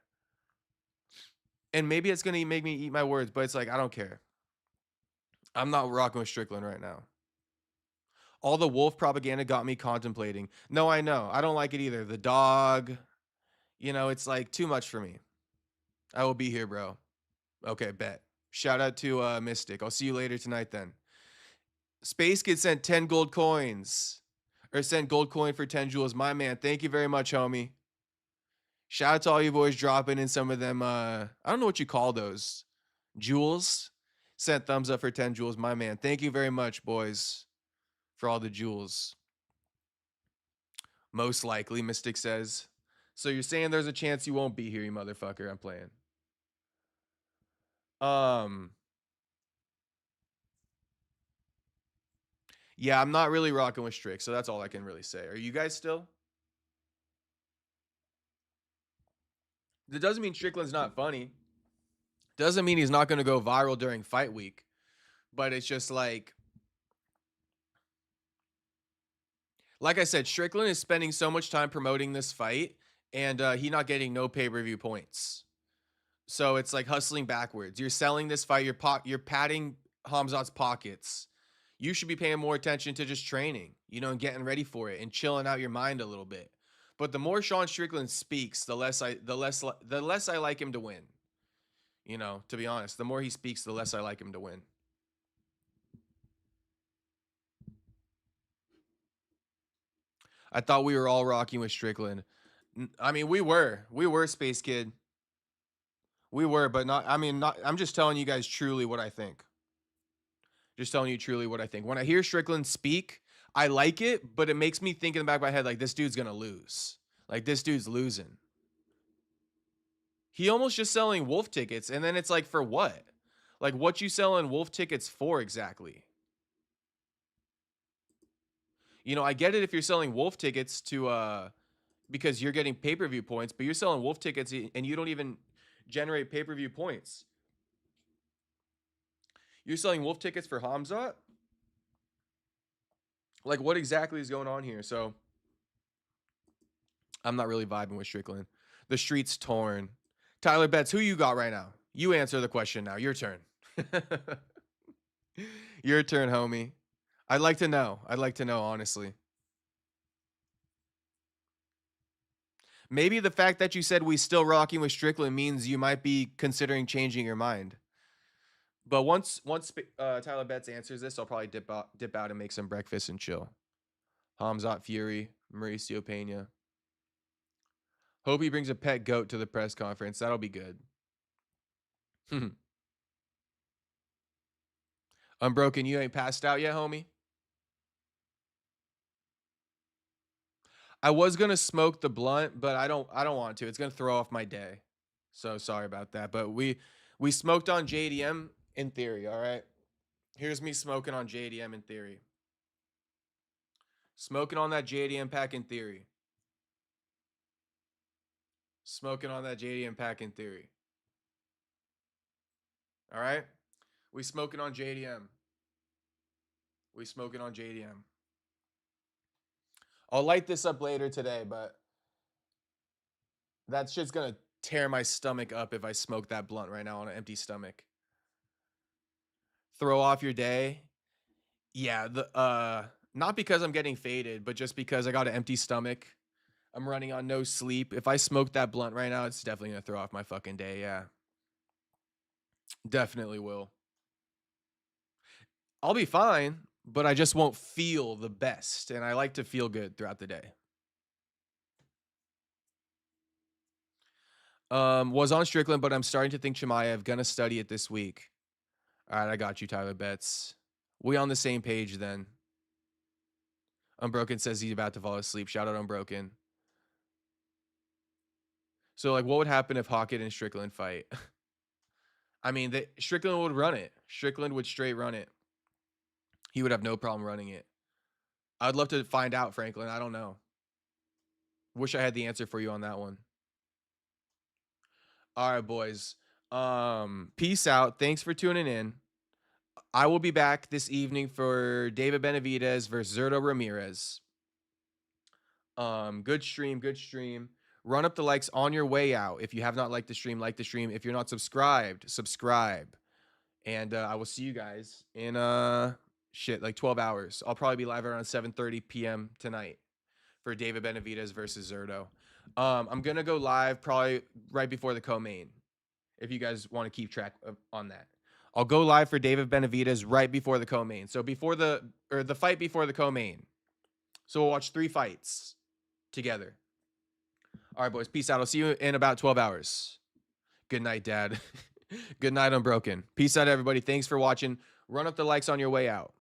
And maybe it's going to make me eat my words, but it's like I don't care. I'm not rocking with Strickland right now. All the wolf propaganda got me contemplating. No, I know. I don't like it either. The dog, you know, it's like too much for me. I will be here, bro. Okay, bet. Shout out to Mystic. I'll see you later tonight then. Space Kid sent 10 gold coins. Or sent gold coin for 10 jewels. My man, thank you very much, homie. Shout out to all you boys dropping in some of them. I don't know what you call those. Jewels. Sent thumbs up for 10 jewels. My man, thank you very much, boys, for all the jewels. Most likely, Mystic says. So you're saying there's a chance you won't be here, you motherfucker. I'm playing. Yeah, I'm not really rocking with Strick, so that's all I can really say. Are you guys still? That doesn't mean Strickland's not funny. Doesn't mean he's not going to go viral during fight week. But it's just like I said, Strickland is spending so much time promoting this fight, and he not getting no pay-per-view points. So it's like hustling backwards. You're selling this fight. You're padding Hamzat's pockets. You should be paying more attention to just training, you know, and getting ready for it and chilling out your mind a little bit. But the more Sean Strickland speaks, the less I like him to win. You know, to be honest, the more he speaks, the less I like him to win. I thought we were all rocking with Strickland. I mean, we were Space Kid. We were, but not. I mean, not. I'm just telling you guys truly what I think. Just telling you truly what I think. When I hear Strickland speak, I like it, but it makes me think in the back of my head like this dude's gonna lose. Like this dude's losing. He almost just selling wolf tickets, and then it's like for what? Like what you selling wolf tickets for exactly? You know, I get it if you're selling wolf tickets to because you're getting pay-per-view points, but you're selling wolf tickets and you don't even generate pay-per-view points. You're selling wolf tickets for Hamzat? Like what exactly is going on here? So I'm not really vibing with Strickland. The street's torn. Tyler Betts, who you got right now? You answer the question now. Your turn. Your turn, homie. I'd like to know. I'd like to know, honestly. Maybe the fact that you said we still rocking with Strickland means you might be considering changing your mind. But once Tyler Betts answers this, I'll probably dip out and make some breakfast and chill. Hamzat Fury, Mauricio Pena. Hope he brings a pet goat to the press conference. That'll be good. Unbroken, you ain't passed out yet, homie? I was gonna smoke the blunt, but I don't want to. It's gonna throw off my day. So sorry about that. But we smoked on JDM in theory, all right? Here's me smoking on JDM in theory. Smoking on that JDM pack in theory. Smoking on that JDM pack in theory. All right? We smoking on JDM. We smoking on JDM. I'll light this up later today, but that shit's gonna tear my stomach up if I smoke that blunt right now on an empty stomach. Throw off your day. Yeah, not because I'm getting faded, but just because I got an empty stomach. I'm running on no sleep. If I smoke that blunt right now, it's definitely gonna throw off my fucking day. Yeah. Definitely will. I'll be fine, but I just won't feel the best. And I like to feel good throughout the day. Was on Strickland, but I'm starting to think Chimaev. Gonna study it this week. All right, I got you, Tyler Betts. We on the same page then. Unbroken says he's about to fall asleep. Shout out Unbroken. So, like, what would happen if Hockett and Strickland fight? I mean, Strickland would run it. Strickland would straight run it. He would have no problem running it. I'd love to find out, Franklin. I don't know. Wish I had the answer for you on that one. All right, boys. Peace out. Thanks for tuning in. I will be back this evening for David Benavidez versus Zurdo Ramirez. Good stream, good stream. Run up the likes on your way out. If you have not liked the stream, like the stream. If you're not subscribed, subscribe. And I will see you guys in like 12 hours. I'll probably be live around 7:30 p.m. tonight for David Benavidez versus Zurdo. I'm gonna go live probably right before the co-main. If you guys want to keep track on that, I'll go live for David Benavidez right before the co-main. So before the fight before the co-main. So we'll watch 3 fights together. All right, boys. Peace out. I'll see you in about 12 hours. Good night, Dad. Good night, Unbroken. Peace out, everybody. Thanks for watching. Run up the likes on your way out.